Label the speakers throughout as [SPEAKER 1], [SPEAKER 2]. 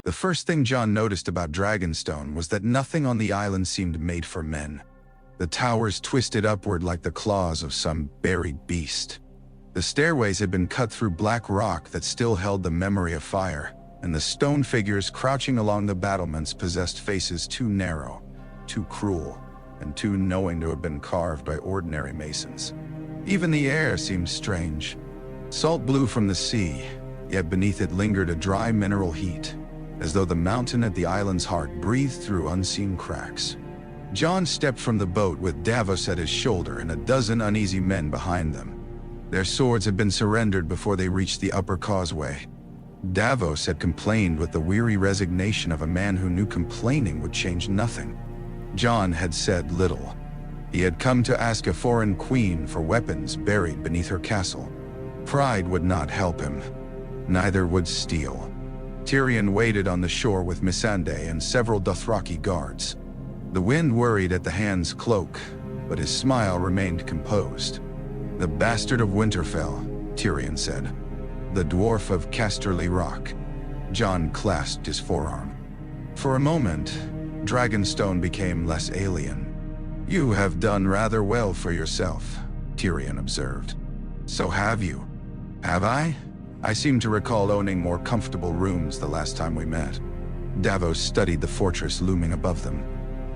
[SPEAKER 1] The first thing Jon noticed about Dragonstone was that nothing on the island seemed made for men. The towers twisted upward like the claws of some buried beast. The stairways had been cut through black rock that still held the memory of fire, and the stone figures crouching along the battlements possessed faces too narrow, too cruel, and too knowing to have been carved by ordinary masons. Even the air seemed strange. Salt blew from the sea, yet beneath it lingered a dry mineral heat, as though the mountain at the island's heart breathed through unseen cracks. Jon stepped from the boat with Davos at his shoulder and a dozen uneasy men behind them. Their swords had been surrendered before they reached the upper causeway. Davos had complained with the weary resignation of a man who knew complaining would change nothing. Jon had said little. He had come to ask a foreign queen for weapons buried beneath her castle. Pride would not help him. Neither would steel. Tyrion waited on the shore with Missandei and several Dothraki guards. The wind worried at the hand's cloak, but his smile remained composed. "The bastard of Winterfell," Tyrion said. "The dwarf of Casterly Rock." Jon clasped his forearm. For a moment, Dragonstone became less alien. "You have done rather well for yourself," Tyrion observed. "So have you." "Have I? I seem to recall owning more comfortable rooms the last time we met." Davos studied the fortress looming above them.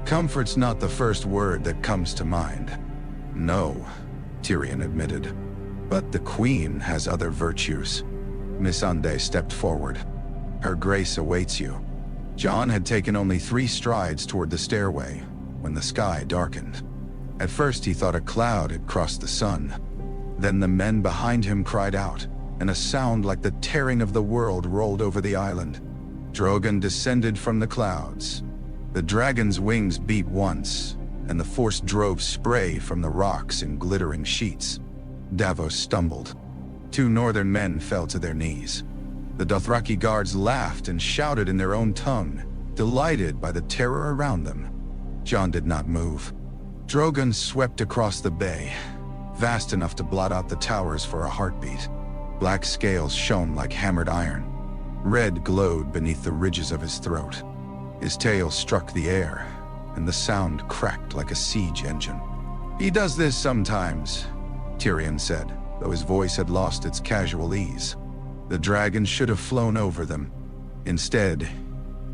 [SPEAKER 1] "Comfort's not the first word that comes to mind." "No," Tyrion admitted. "But the queen has other virtues." Missandei stepped forward. "Her grace awaits you." Jon had taken only 3 strides toward the stairway when the sky darkened. At first he thought a cloud had crossed the sun. Then the men behind him cried out, and a sound like the tearing of the world rolled over the island. Drogon descended from the clouds. The dragon's wings beat once, and the force drove spray from the rocks in glittering sheets. Davos stumbled. 2 northern men fell to their knees. The Dothraki guards laughed and shouted in their own tongue, delighted by the terror around them. Jon did not move. Drogon swept across the bay, vast enough to blot out the towers for a heartbeat. Black scales shone like hammered iron. Red glowed beneath the ridges of his throat. His tail struck the air, and the sound cracked like a siege engine. "He does this sometimes," Tyrion said, though his voice had lost its casual ease. The dragon should have flown over them. Instead,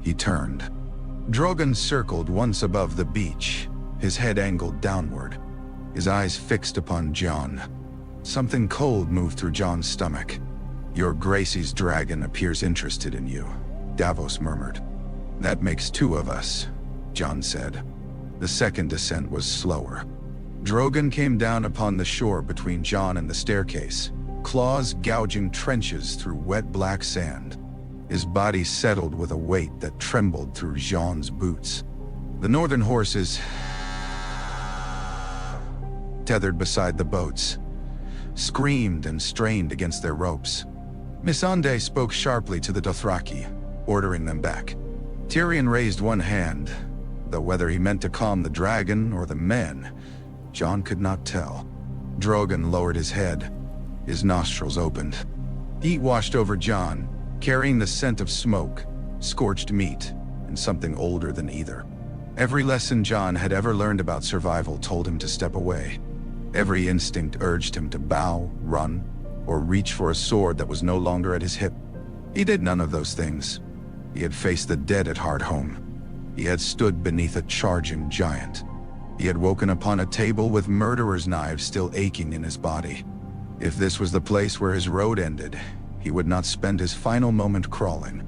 [SPEAKER 1] he turned. Drogon circled once above the beach, his head angled downward, his eyes fixed upon Jon. Something cold moved through Jon's stomach. "Your Gracie's dragon appears interested in you," Davos murmured. "That makes 2 of us," Jon said. The second descent was slower. Drogon came down upon the shore between Jon and the staircase, claws gouging trenches through wet black sand. His body settled with a weight that trembled through Jon's boots. The northern horses, tethered beside the boats, screamed and strained against their ropes. Missandei spoke sharply to the Dothraki, ordering them back. Tyrion raised one hand, though whether he meant to calm the dragon or the men, Jon could not tell. Drogon lowered his head. His nostrils opened. Heat washed over Jon, carrying the scent of smoke, scorched meat, and something older than either. Every lesson Jon had ever learned about survival told him to step away. Every instinct urged him to bow, run, or reach for a sword that was no longer at his hip. He did none of those things. He had faced the dead at Hardhome. He had stood beneath a charging giant. He had woken upon a table with murderers' knives still aching in his body. If this was the place where his road ended, he would not spend his final moment crawling.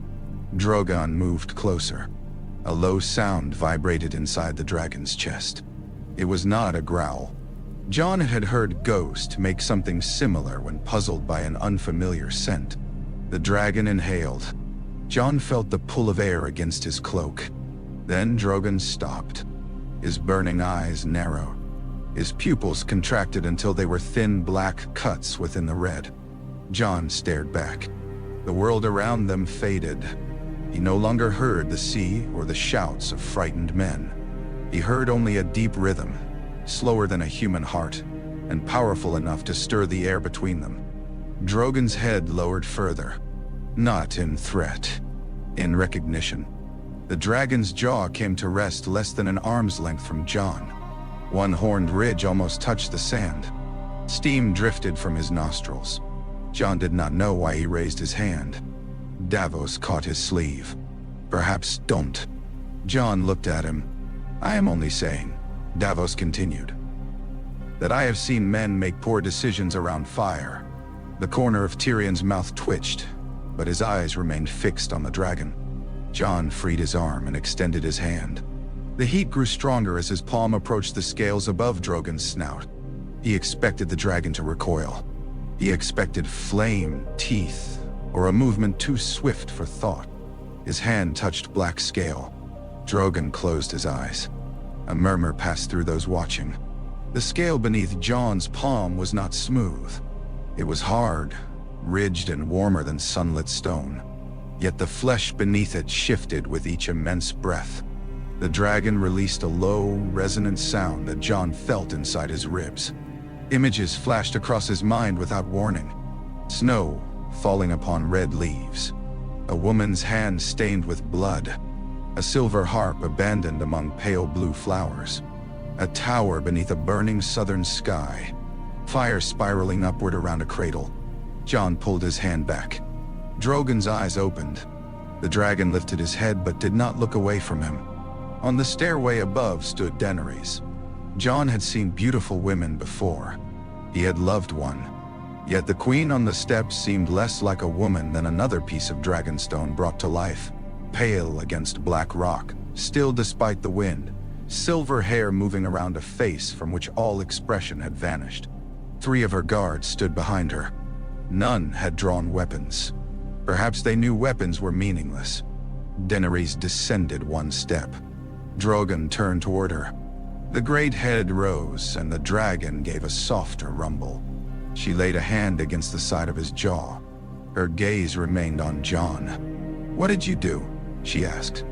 [SPEAKER 1] Drogon moved closer. A low sound vibrated inside the dragon's chest. It was not a growl. Jon had heard Ghost make something similar when puzzled by an unfamiliar scent. The dragon inhaled. Jon felt the pull of air against his cloak. Then Drogon stopped. His burning eyes narrowed. His pupils contracted until they were thin black cuts within the red. Jon stared back. The world around them faded. He no longer heard the sea or the shouts of frightened men. He heard only a deep rhythm, slower than a human heart, and powerful enough to stir the air between them. Drogon's head lowered further. Not in threat. in recognition. The dragon's jaw came to rest less than an arm's length from Jon. One horned ridge almost touched the sand. Steam drifted from his nostrils. Jon did not know why he raised his hand. Davos caught his sleeve. "Perhaps don't." Jon looked at him. "I am only saying," Davos continued, "that I have seen men make poor decisions around fire." The corner of Tyrion's mouth twitched, but his eyes remained fixed on the dragon. Jon freed his arm and extended his hand. The heat grew stronger as his palm approached the scales above Drogon's snout. He expected the dragon to recoil. He expected flame, teeth, or a movement too swift for thought. His hand touched black scale. Drogon closed his eyes. A murmur passed through those watching. The scale beneath Jon's palm was not smooth. It was hard, ridged and warmer than sunlit stone. Yet the flesh beneath it shifted with each immense breath. The dragon released a low, resonant sound that Jon felt inside his ribs. Images flashed across his mind without warning. Snow falling upon red leaves. A woman's hand stained with blood. A silver harp abandoned among pale blue flowers. A tower beneath a burning southern sky. Fire spiraling upward around a cradle. Jon pulled his hand back. Drogon's eyes opened. The dragon lifted his head but did not look away from him. On the stairway above stood Daenerys. Jon had seen beautiful women before. He had loved one. Yet the queen on the steps seemed less like a woman than another piece of Dragonstone brought to life. Pale against black rock, still despite the wind, silver hair moving around a face from which all expression had vanished. 3 of her guards stood behind her. None had drawn weapons. Perhaps they knew weapons were meaningless. Daenerys descended 1 step. Drogon turned toward her. The great head rose, and the dragon gave a softer rumble. She laid a hand against the side of his jaw. Her gaze remained on Jon. "What did you do?" she asked.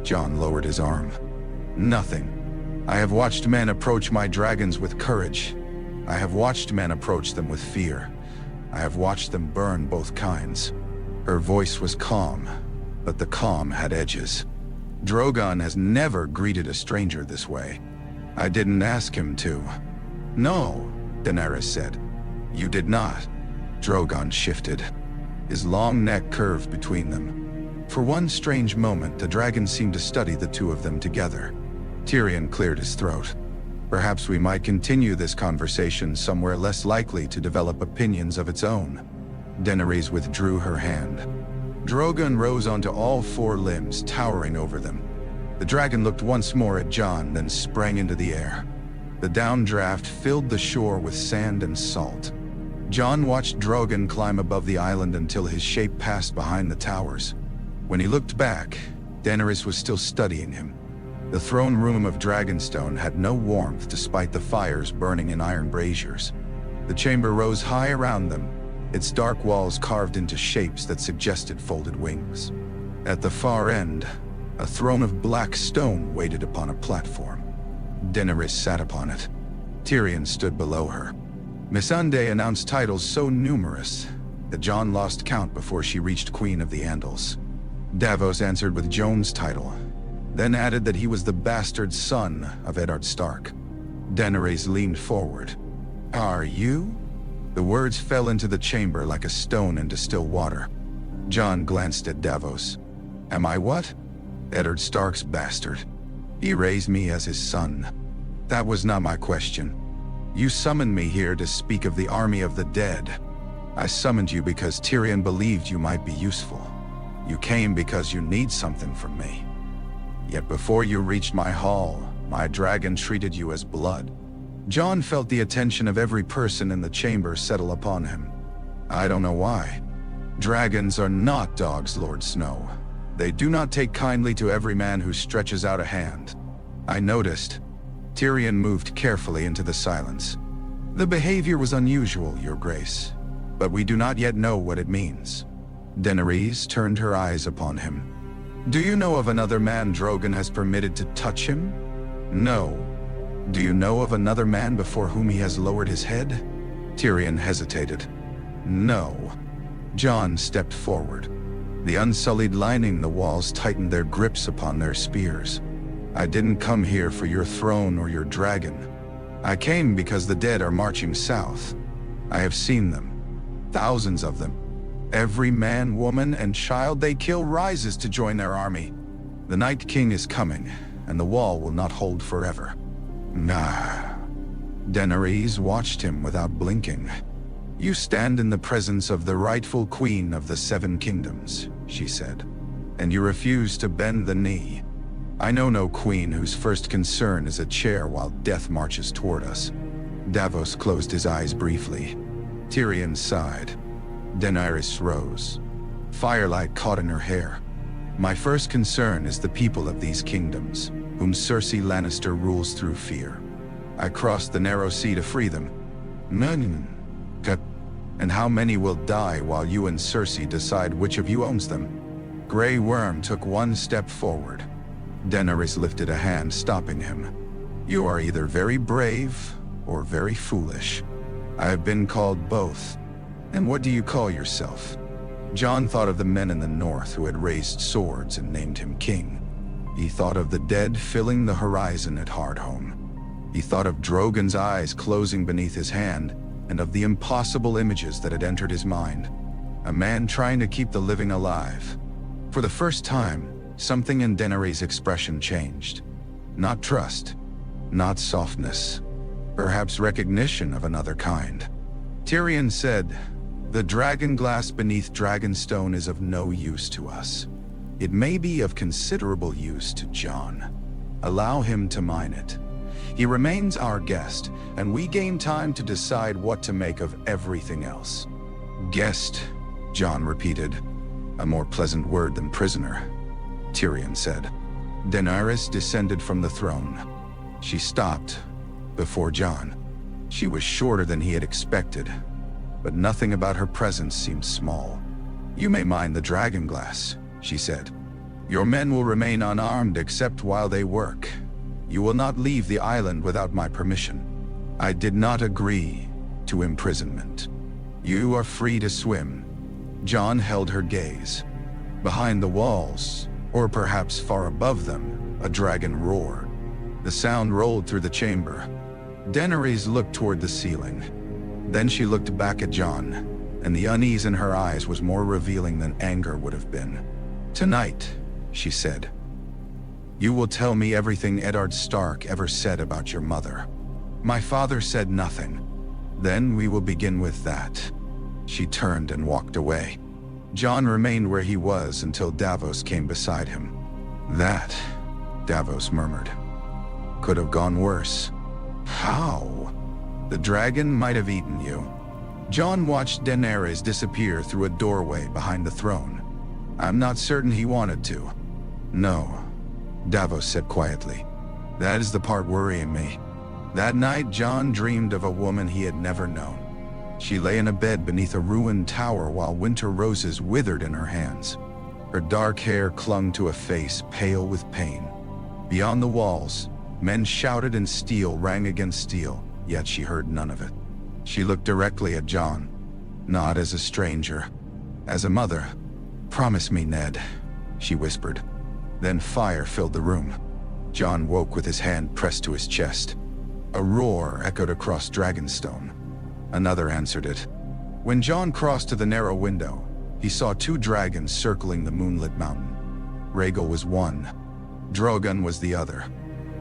[SPEAKER 1] Jon lowered his arm. "Nothing. I have watched men approach my dragons with courage. I have watched men approach them with fear. I have watched them burn both kinds." Her voice was calm, but the calm had edges. "Drogon has never greeted a stranger this way. I didn't ask him to." "No," Daenerys said. "You did not." Drogon shifted. His long neck curved between them. For one strange moment, the dragon seemed to study the two of them together. Tyrion cleared his throat. "Perhaps we might continue this conversation somewhere less likely to develop opinions of its own." Daenerys withdrew her hand. Drogon rose onto all 4 limbs, towering over them. The dragon looked once more at Jon, then sprang into the air. The downdraft filled the shore with sand and salt. Jon watched Drogon climb above the island until his shape passed behind the towers. When he looked back, Daenerys was still studying him. The throne room of Dragonstone had no warmth despite the fires burning in iron braziers. The chamber rose high around them, its dark walls carved into shapes that suggested folded wings. At the far end, a throne of black stone waited upon a platform. Daenerys sat upon it. Tyrion stood below her. Missandei announced titles so numerous that Jon lost count before she reached Queen of the Andals. Davos answered with Jon's title, then added that he was the bastard son of Eddard Stark. Daenerys leaned forward. "Are you?" The words fell into the chamber like a stone into still water. Jon glanced at Davos. "Am I what?" "Eddard Stark's bastard. He raised me as his son." "That was not my question. You summoned me here to speak of the army of the dead. I summoned you because Tyrion believed you might be useful. You came because you need something from me. Yet before you reached my hall, my dragon treated you as blood." Jon felt the attention of every person in the chamber settle upon him. "I don't know why. Dragons are not dogs, Lord Snow. They do not take kindly to every man who stretches out a hand." "I noticed." Tyrion moved carefully into the silence. "The behavior was unusual, Your Grace, but we do not yet know what it means." Daenerys turned her eyes upon him. "Do you know of another man Drogon has permitted to touch him?" "No." "Do you know of another man before whom he has lowered his head?" Tyrion hesitated. "No." Jon stepped forward. The unsullied lining the walls tightened their grips upon their spears. I didn't come here for your throne or your dragon. I came because the dead are marching south. I have seen them, thousands of them. Every man, woman, and child they kill rises to join their army. The Night King is coming, and the wall will not hold forever. Nah. Daenerys watched him without blinking. You stand in the presence of the rightful queen of the Seven Kingdoms, she said, and you refuse to bend the knee. I know no queen whose first concern is a chair while death marches toward us. Davos closed his eyes briefly. Tyrion sighed. Daenerys rose. Firelight caught in her hair. My first concern is the people of these kingdoms, whom Cersei Lannister rules through fear. I crossed the narrow sea to free them. And how many will die while you and Cersei decide which of you owns them? Grey Worm took one step forward. Daenerys lifted a hand, stopping him. You are either very brave or very foolish. I have been called both. And what do you call yourself? Jon thought of the men in the north who had raised swords and named him king. He thought of the dead filling the horizon at Hardhome. He thought of Drogon's eyes closing beneath his hand, and of the impossible images that had entered his mind. A man trying to keep the living alive. For the first time, something in Daenerys' expression changed. Not trust, not softness, perhaps recognition of another kind. Tyrion said, "The dragon glass beneath Dragonstone is of no use to us. It may be of considerable use to Jon. Allow him to mine it. He remains our guest, and we gain time to decide what to make of everything else." Guest, Jon repeated. A more pleasant word than prisoner, Tyrion said. Daenerys descended from the throne. She stopped before Jon. She was shorter than he had expected, but nothing about her presence seemed small. "You may mine the dragon glass," she said. "Your men will remain unarmed except while they work. You will not leave the island without my permission. I did not agree to imprisonment. You are free to swim." Jon held her gaze. Behind the walls, or perhaps far above them, a dragon roared. The sound rolled through the chamber. Daenerys looked toward the ceiling. Then she looked back at Jon, and the unease in her eyes was more revealing than anger would have been. "Tonight," she said, "you will tell me everything Eddard Stark ever said about your mother. My father said nothing. Then we will begin with that." She turned and walked away. Jon remained where he was until Davos came beside him. "That," Davos murmured, "could have gone worse." "How?" "The dragon might have eaten you." Jon watched Daenerys disappear through a doorway behind the throne. "I'm not certain he wanted to." "No," Davos said quietly. "That is the part worrying me. That night Jon dreamed of a woman he had never known. She lay in a bed beneath a ruined tower while winter roses withered in her hands. Her dark hair clung to a face pale with pain. Beyond the walls, men shouted and steel rang against steel, yet she heard none of it. She looked directly at Jon, not as a stranger, as a mother. "Promise me, Ned," she whispered. Then fire filled the room. Jon woke with his hand pressed to his chest. A roar echoed across Dragonstone. Another answered it. When Jon crossed to the narrow window, he saw two dragons circling the moonlit mountain. Rhaegal was one. Drogon was the other.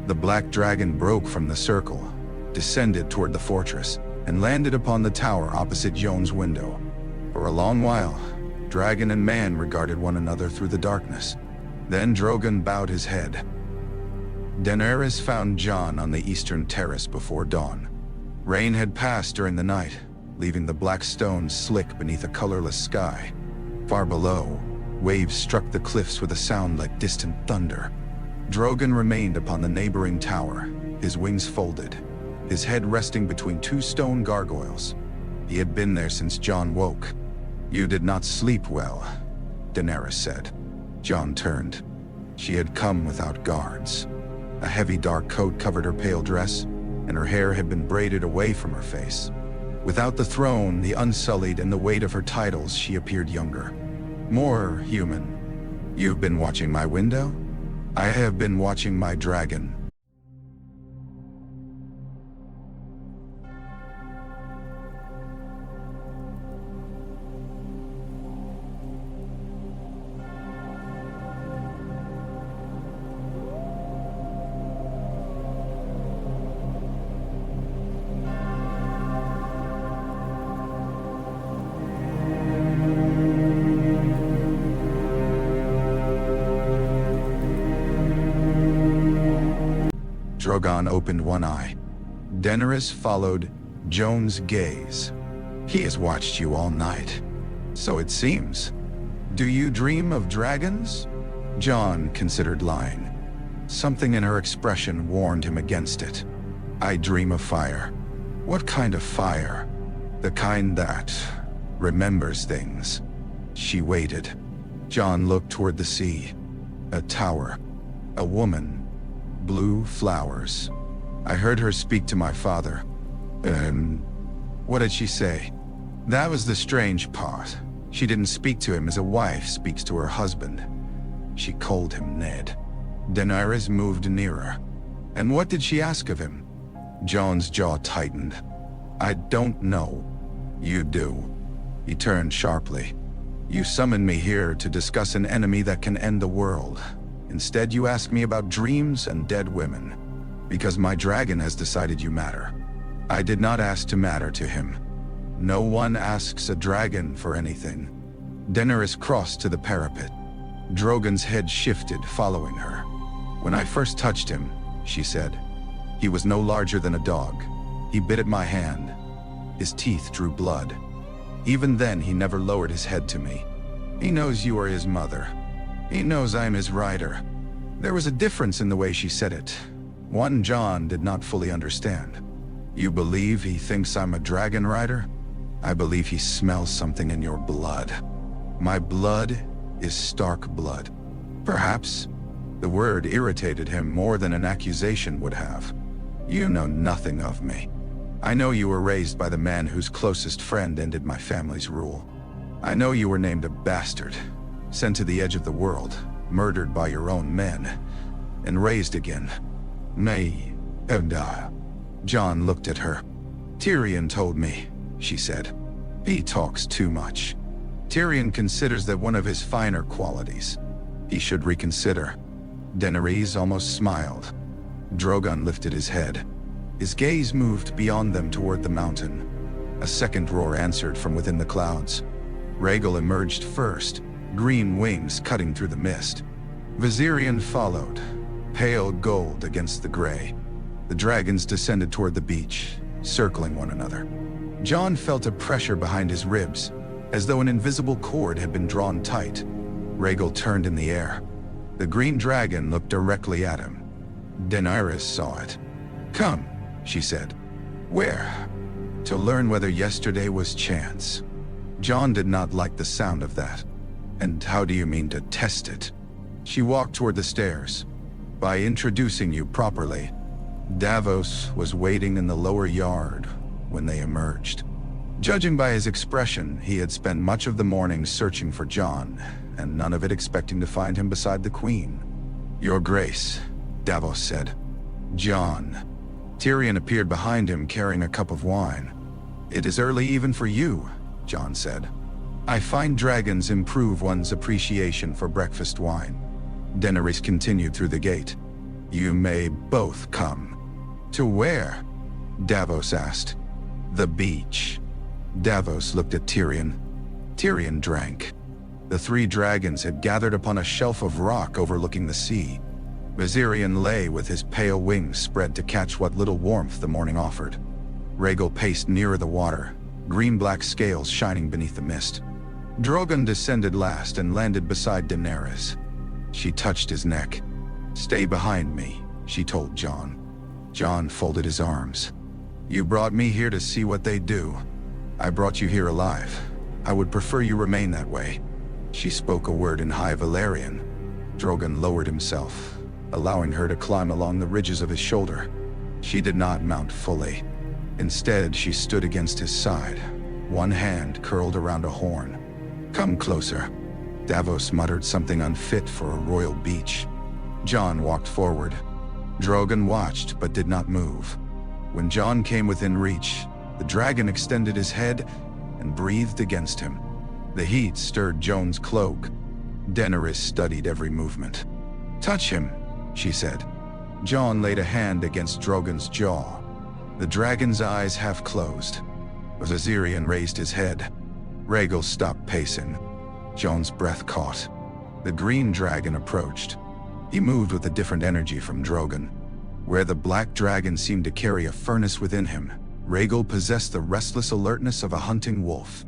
[SPEAKER 1] The black dragon broke from the circle, descended toward the fortress, and landed upon the tower opposite Jon's window. For a long while, dragon and man regarded one another through the darkness. Then Drogon bowed his head. Daenerys found Jon on the eastern terrace before dawn. Rain had passed during the night, leaving the black stones slick beneath a colorless sky. Far below, waves struck the cliffs with a sound like distant thunder. Drogon remained upon the neighboring tower, his wings folded, his head resting between two stone gargoyles. He had been there since Jon woke. "You did not sleep well," Daenerys said. Jon turned. She had come without guards. A heavy dark coat covered her pale dress, and her hair had been braided away from her face. Without the throne, the unsullied, and the weight of her titles, she appeared younger. More human. You've been watching my window? I have been watching my dragon. Drogon opened one eye. Daenerys followed Jon's gaze. He has watched you all night. So it seems. Do you dream of dragons? Jon considered lying. Something in her expression warned him against it. I dream of fire. What kind of fire? The kind that remembers things. She waited. Jon looked toward the sea. A tower. A woman. Blue flowers. I heard her speak to my father. What did she say? That was the strange part. She didn't speak to him as a wife speaks to her husband. She called him Ned. Daenerys moved nearer. And what did she ask of him? Jon's jaw tightened. I don't know. You do. He turned sharply. You summoned me here to discuss an enemy that can end the world. Instead, you ask me about dreams and dead women. Because my dragon has decided you matter. I did not ask to matter to him. No one asks a dragon for anything. Daenerys crossed to the parapet. Drogon's head shifted, following her. When I first touched him, she said, he was no larger than a dog. He bit at my hand. His teeth drew blood. Even then, he never lowered his head to me. He knows you are his mother. He knows I am his rider. There was a difference in the way she said it. One Jon did not fully understand. You believe he thinks I'm a dragon rider? I believe he smells something in your blood. My blood is Stark blood. Perhaps. The word irritated him more than an accusation would have. You know nothing of me. I know you were raised by the man whose closest friend ended my family's rule. I know you were named a bastard, sent to the edge of the world, murdered by your own men, and raised again. Nay, Eddard. Jon looked at her. Tyrion told me, she said. He talks too much. Tyrion considers that one of his finer qualities. He should reconsider. Daenerys almost smiled. Drogon lifted his head. His gaze moved beyond them toward the mountain. A second roar answered from within the clouds. Rhaegal emerged first, green wings cutting through the mist. Viserion followed, pale gold against the gray. The dragons descended toward the beach, circling one another. Jon felt a pressure behind his ribs, as though an invisible cord had been drawn tight. Rhaegal turned in the air. The green dragon looked directly at him. Daenerys saw it. Come, she said. Where? To learn whether yesterday was chance. Jon did not like the sound of that. And how do you mean to test it? She walked toward the stairs. By introducing you properly. Davos was waiting in the lower yard when they emerged. Judging by his expression, he had spent much of the morning searching for Jon, and none of it expecting to find him beside the Queen. Your Grace, Davos said. Jon. Tyrion appeared behind him carrying a cup of wine. It is early even for you, Jon said. I find dragons improve one's appreciation for breakfast wine. Daenerys continued through the gate. You may both come. To where? Davos asked. The beach. Davos looked at Tyrion. Tyrion drank. The three dragons had gathered upon a shelf of rock overlooking the sea. Viserion lay with his pale wings spread to catch what little warmth the morning offered. Rhaegal paced nearer the water, green-black scales shining beneath the mist. Drogon descended last and landed beside Daenerys. She touched his neck. Stay behind me, she told Jon. Jon folded his arms. You brought me here to see what they do. I brought you here alive. I would prefer you remain that way. She spoke a word in High Valyrian. Drogon lowered himself, allowing her to climb along the ridges of his shoulder. She did not mount fully. Instead, she stood against his side, one hand curled around a horn. Come closer. Davos muttered something unfit for a royal beach. Jon walked forward. Drogon watched but did not move. When Jon came within reach, the dragon extended his head and breathed against him. The heat stirred Jon's cloak. Daenerys studied every movement. "Touch him," she said. Jon laid a hand against Drogon's jaw. The dragon's eyes half closed. The Viserion raised his head. Rhaegal stopped pacing. Jon's breath caught. The green dragon approached. He moved with a different energy from Drogon. Where the black dragon seemed to carry a furnace within him, Rhaegal possessed the restless alertness of a hunting wolf.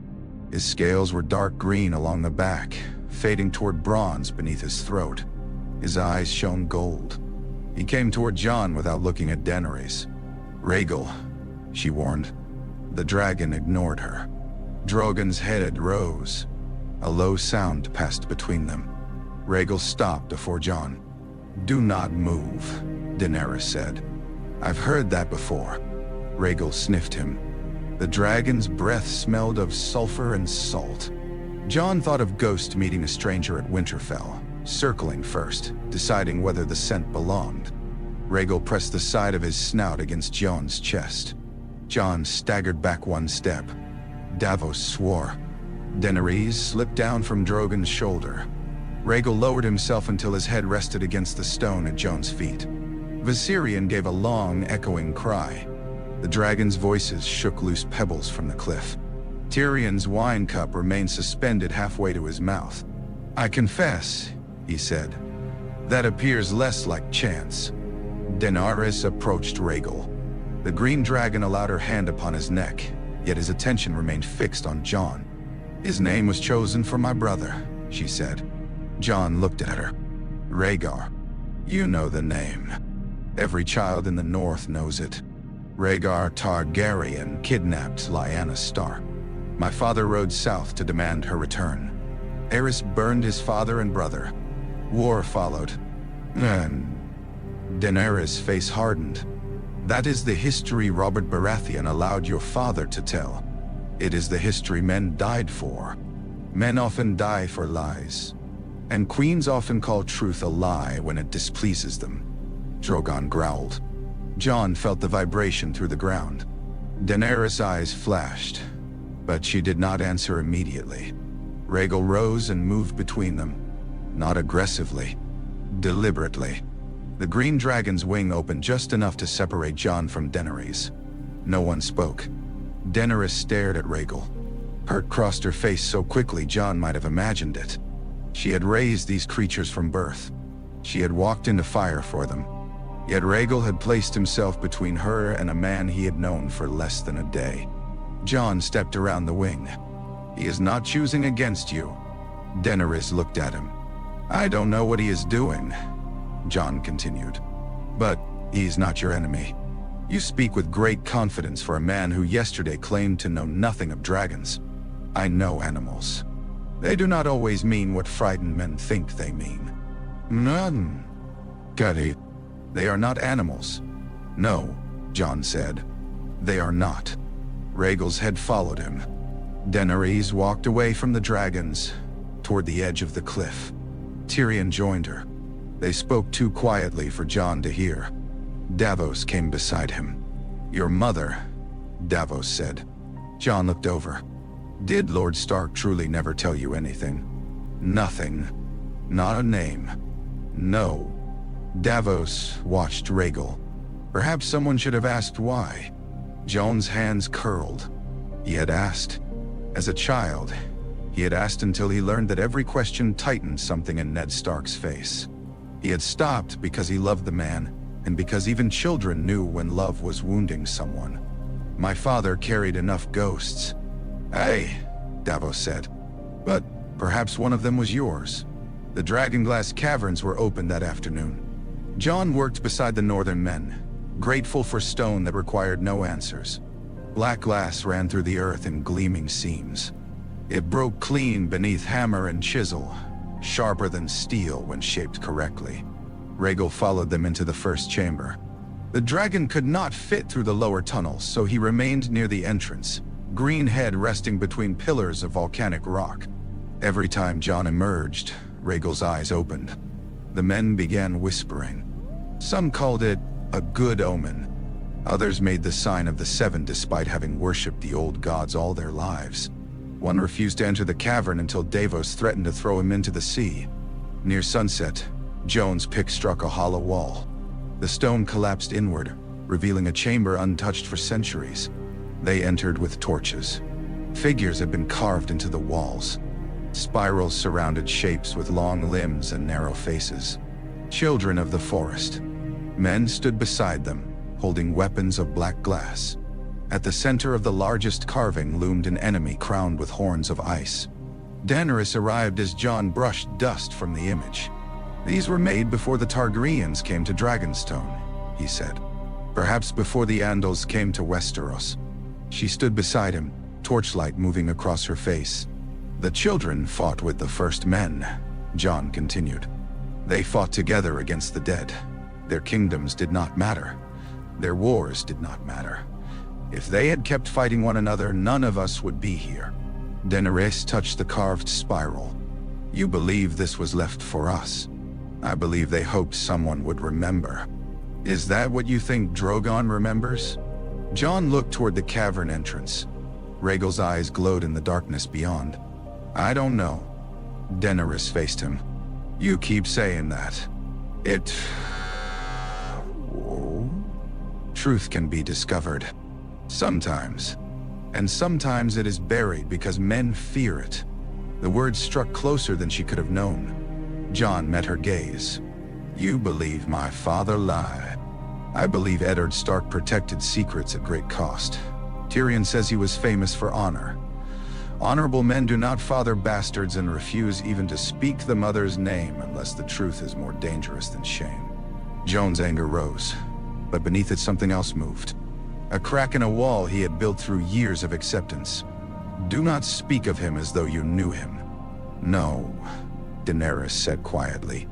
[SPEAKER 1] His scales were dark green along the back, fading toward bronze beneath his throat. His eyes shone gold. He came toward Jon without looking at Daenerys. "Rhaegal," she warned. The dragon ignored her. Drogon's head rose. A low sound passed between them. Rhaegal stopped before Jon. "Do not move," Daenerys said. "I've heard that before." Rhaegal sniffed him. The dragon's breath smelled of sulfur and salt. Jon thought of Ghost meeting a stranger at Winterfell, circling first, deciding whether the scent belonged. Rhaegal pressed the side of his snout against Jon's chest. Jon staggered back one step. Davos swore. Daenerys slipped down from Drogon's shoulder. Rhaegal lowered himself until his head rested against the stone at Jon's feet. Viserion gave a long, echoing cry. The dragon's voices shook loose pebbles from the cliff. Tyrion's wine cup remained suspended halfway to his mouth. "I confess," he said, "that appears less like chance." Daenerys approached Rhaegal. The green dragon allowed her hand upon his neck, yet his attention remained fixed on Jon. "His name was chosen for my brother," she said. Jon looked at her. "Rhaegar. You know the name. Every child in the north knows it. Rhaegar Targaryen kidnapped Lyanna Stark. My father rode south to demand her return. Aerys burned his father and brother. War followed. And Daenerys' face hardened. That is the history Robert Baratheon allowed your father to tell. It is the history men died for. Men often die for lies. And queens often call truth a lie when it displeases them." Drogon growled. Jon felt the vibration through the ground. Daenerys' eyes flashed, but she did not answer immediately. Rhaegal rose and moved between them. Not aggressively, deliberately. The green dragon's wing opened just enough to separate Jon from Daenerys. No one spoke. Daenerys stared at Rhaegal. Hurt crossed her face so quickly Jon might have imagined it. She had raised these creatures from birth. She had walked into fire for them. Yet Rhaegal had placed himself between her and a man he had known for less than a day. Jon stepped around the wing. "He is not choosing against you." Daenerys looked at him. "I don't know what he is doing," Jon continued. "But he's not your enemy. You speak with great confidence for a man who yesterday claimed to know nothing of dragons. I know animals. They do not always mean what frightened men think they mean." "None." "Gutty. They are not animals." "No," Jon said. "They are not." Rhaegal's head followed him. Daenerys walked away from the dragons, toward the edge of the cliff. Tyrion joined her. They spoke too quietly for Jon to hear. Davos came beside him. "Your mother," Davos said. Jon looked over. "Did Lord Stark truly never tell you anything?" "Nothing. Not a name." "No." Davos watched Rhaegal. Perhaps someone should have asked why. Jon's hands curled. He had asked. As a child, he had asked until he learned that every question tightened something in Ned Stark's face. He had stopped because he loved the man, and because even children knew when love was wounding someone. "My father carried enough ghosts." "Aye," Davos said. "But perhaps one of them was yours." The Dragonglass caverns were opened that afternoon. Jon worked beside the northern men, grateful for stone that required no answers. Black glass ran through the earth in gleaming seams. It broke clean beneath hammer and chisel, sharper than steel when shaped correctly. Rhaegal followed them into the first chamber. The dragon could not fit through the lower tunnels, so he remained near the entrance, green head resting between pillars of volcanic rock. Every time Jon emerged, Rhaegal's eyes opened. The men began whispering. Some called it a good omen. Others made the sign of the seven despite having worshipped the old gods all their lives. One refused to enter the cavern until Davos threatened to throw him into the sea. Near sunset, Jon's pick struck a hollow wall. The stone collapsed inward, revealing a chamber untouched for centuries. They entered with torches. Figures had been carved into the walls. Spirals surrounded shapes with long limbs and narrow faces. Children of the forest. Men stood beside them, holding weapons of black glass. At the center of the largest carving loomed an enemy crowned with horns of ice. Daenerys arrived as Jon brushed dust from the image. "These were made before the Targaryens came to Dragonstone," he said. "Perhaps before the Andals came to Westeros." She stood beside him, torchlight moving across her face. "The children fought with the first men," Jon continued. "They fought together against the dead. Their kingdoms did not matter. Their wars did not matter. If they had kept fighting one another, none of us would be here." Daenerys touched the carved spiral. "You believe this was left for us. I believe they hoped someone would remember. Is that what you think Drogon remembers?" Jon looked toward the cavern entrance. Rhaegal's eyes glowed in the darkness beyond. "I don't know." Daenerys faced him. "You keep saying that. It... Truth can be discovered. Sometimes. And sometimes it is buried because men fear it." The words struck closer than she could have known. Jon met her gaze. "You believe my father lied. I believe Eddard Stark protected secrets at great cost. Tyrion says he was famous for honor. Honorable men do not father bastards and refuse even to speak the mother's name unless the truth is more dangerous than shame." Jon's anger rose, but beneath it something else moved. A crack in a wall he had built through years of acceptance. "Do not speak of him as though you knew him." "No," Daenerys said quietly.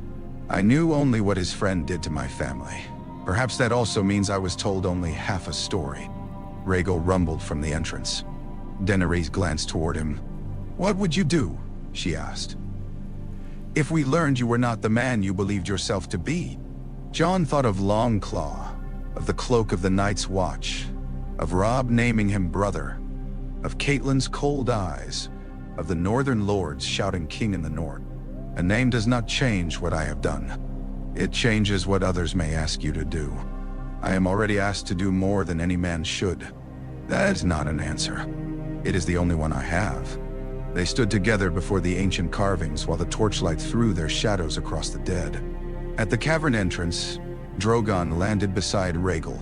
[SPEAKER 1] "I knew only what his friend did to my family. Perhaps that also means I was told only half a story." Rhaegal rumbled from the entrance. Daenerys glanced toward him. "What would you do?" she asked. "If we learned you were not the man you believed yourself to be?" Jon thought of Longclaw, of the cloak of the Night's Watch, of Robb naming him brother, of Catelyn's cold eyes, of the Northern Lords shouting king in the north. "A name does not change what I have done. It changes what others may ask you to do. I am already asked to do more than any man should." "That is not an answer. It is the only one I have." They stood together before the ancient carvings while the torchlight threw their shadows across the dead. At the cavern entrance, Drogon landed beside Rhaegal.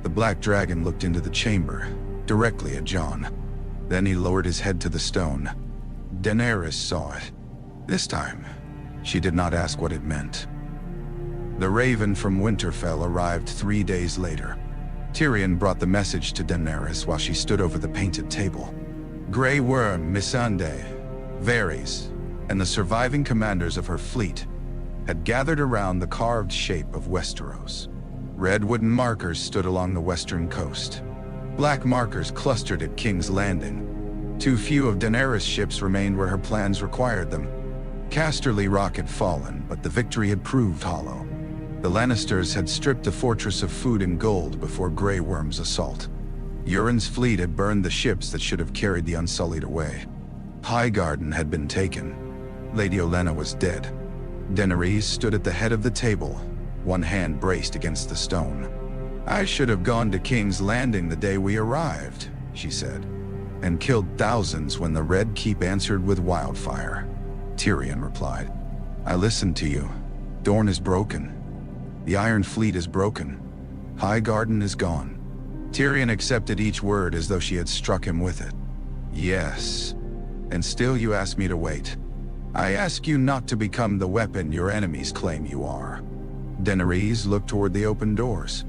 [SPEAKER 1] The black dragon looked into the chamber, directly at Jon. Then he lowered his head to the stone. Daenerys saw it. This time, she did not ask what it meant. The raven from Winterfell arrived 3 days later. Tyrion brought the message to Daenerys while she stood over the painted table. Grey Worm, Missandei, Varys, and the surviving commanders of her fleet had gathered around the carved shape of Westeros. Red wooden markers stood along the western coast. Black markers clustered at King's Landing. Too few of Daenerys' ships remained where her plans required them. Casterly Rock had fallen, but the victory had proved hollow. The Lannisters had stripped the fortress of food and gold before Grey Worm's assault. Euron's fleet had burned the ships that should have carried the Unsullied away. Highgarden had been taken. Lady Olenna was dead. Daenerys stood at the head of the table, one hand braced against the stone. "I should have gone to King's Landing the day we arrived," she said, "and killed thousands when the Red Keep answered with wildfire." Tyrion replied, "I listened to you. Dorne is broken. The Iron Fleet is broken. Highgarden is gone." Tyrion accepted each word as though she had struck him with it. "Yes, and still you ask me to wait. I ask you not to become the weapon your enemies claim you are." Daenerys looked toward the open doors.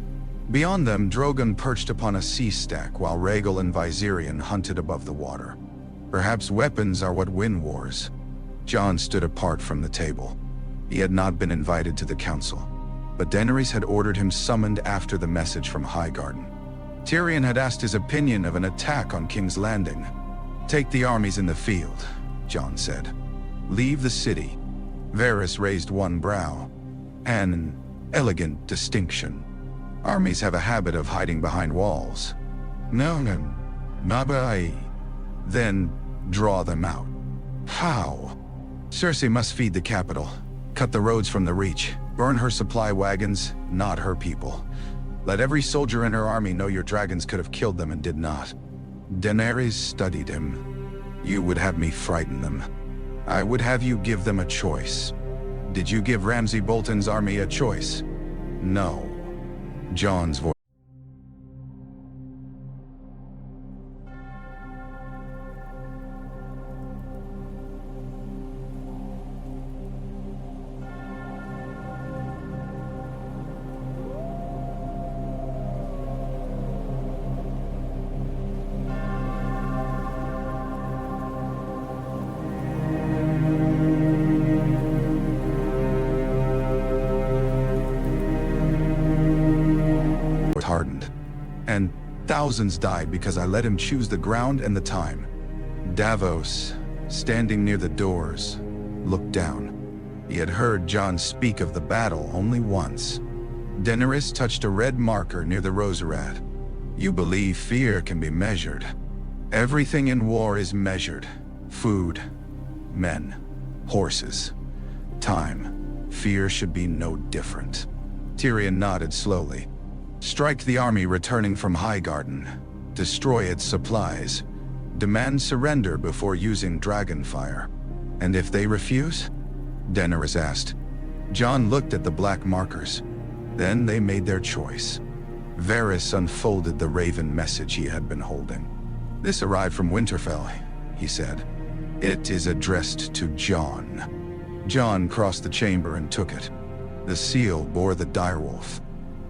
[SPEAKER 1] Beyond them, Drogon perched upon a sea stack while Rhaegal and Viserion hunted above the water. Perhaps weapons are what win wars. Jon stood apart from the table. He had not been invited to the council, but Daenerys had ordered him summoned after the message from Highgarden. Tyrion had asked his opinion of an attack on King's Landing. "Take the armies in the field," Jon said. Leave the city. Varys raised one brow. An elegant distinction. Armies have a habit of hiding behind walls. No, Nabai. Then draw them out. How? Cersei must feed the capital, cut the roads from the Reach, burn her supply wagons, not her people. Let every soldier in her army know your dragons could have killed them and did not. Daenerys studied him. You would have me frighten them. I would have you give them a choice. Did you give Ramsay Bolton's army a choice? No. Jon's voice. Hardened, and thousands died because I let him choose the ground and the time. Davos, standing near the doors, looked down. He had heard Jon speak of the battle only once. Daenerys touched a red marker near the Rosarat. You believe fear can be measured. Everything in war is measured. Food, men, horses, time. Fear should be no different. Tyrion nodded slowly. Strike the army returning from Highgarden. Destroy its supplies. Demand surrender before using dragonfire. And if they refuse? Daenerys asked. Jon looked at the black markers. Then they made their choice. Varys unfolded the raven message he had been holding. This arrived from Winterfell, he said. It is addressed to Jon. Jon crossed the chamber and took it. The seal bore the direwolf.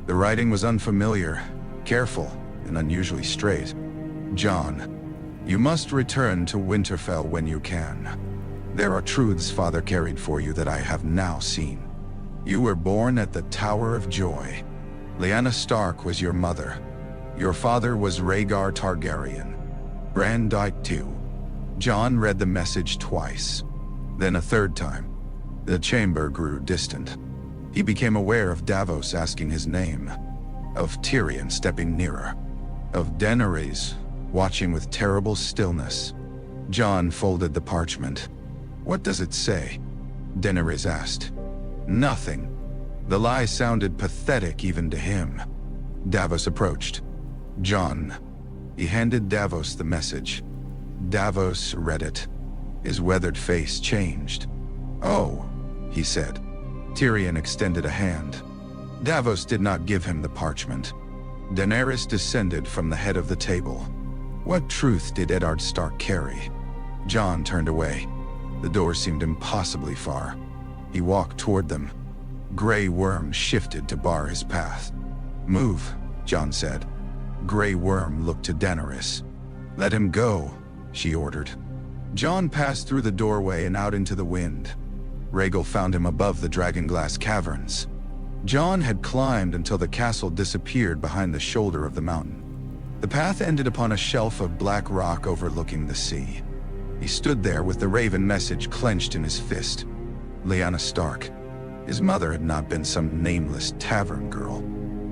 [SPEAKER 1] The writing was unfamiliar, careful, and unusually straight. Jon, you must return to Winterfell when you can. There are truths Father carried for you that I have now seen. You were born at the Tower of Joy. Lyanna Stark was your mother. Your father was Rhaegar Targaryen. Bran died too. Jon read the message twice, then a third time. The chamber grew distant. He became aware of Davos asking his name, of Tyrion stepping nearer, of Daenerys watching with terrible stillness. Jon folded the parchment. What does it say? Daenerys asked. Nothing. The lie sounded pathetic even to him. Davos approached. Jon. He handed Davos the message. Davos read it. His weathered face changed. Oh, he said. Tyrion extended a hand. Davos did not give him the parchment. Daenerys descended from the head of the table. What truth did Eddard Stark carry? Jon turned away. The door seemed impossibly far. He walked toward them. Grey Worm shifted to bar his path. Move, Jon said. Grey Worm looked to Daenerys. Let him go, she ordered. Jon passed through the doorway and out into the wind. Rhaegal found him above the Dragonglass caverns. Jon had climbed until the castle disappeared behind the shoulder of the mountain. The path ended upon a shelf of black rock overlooking the sea. He stood there with the raven message clenched in his fist. Lyanna Stark. His mother had not been some nameless tavern girl.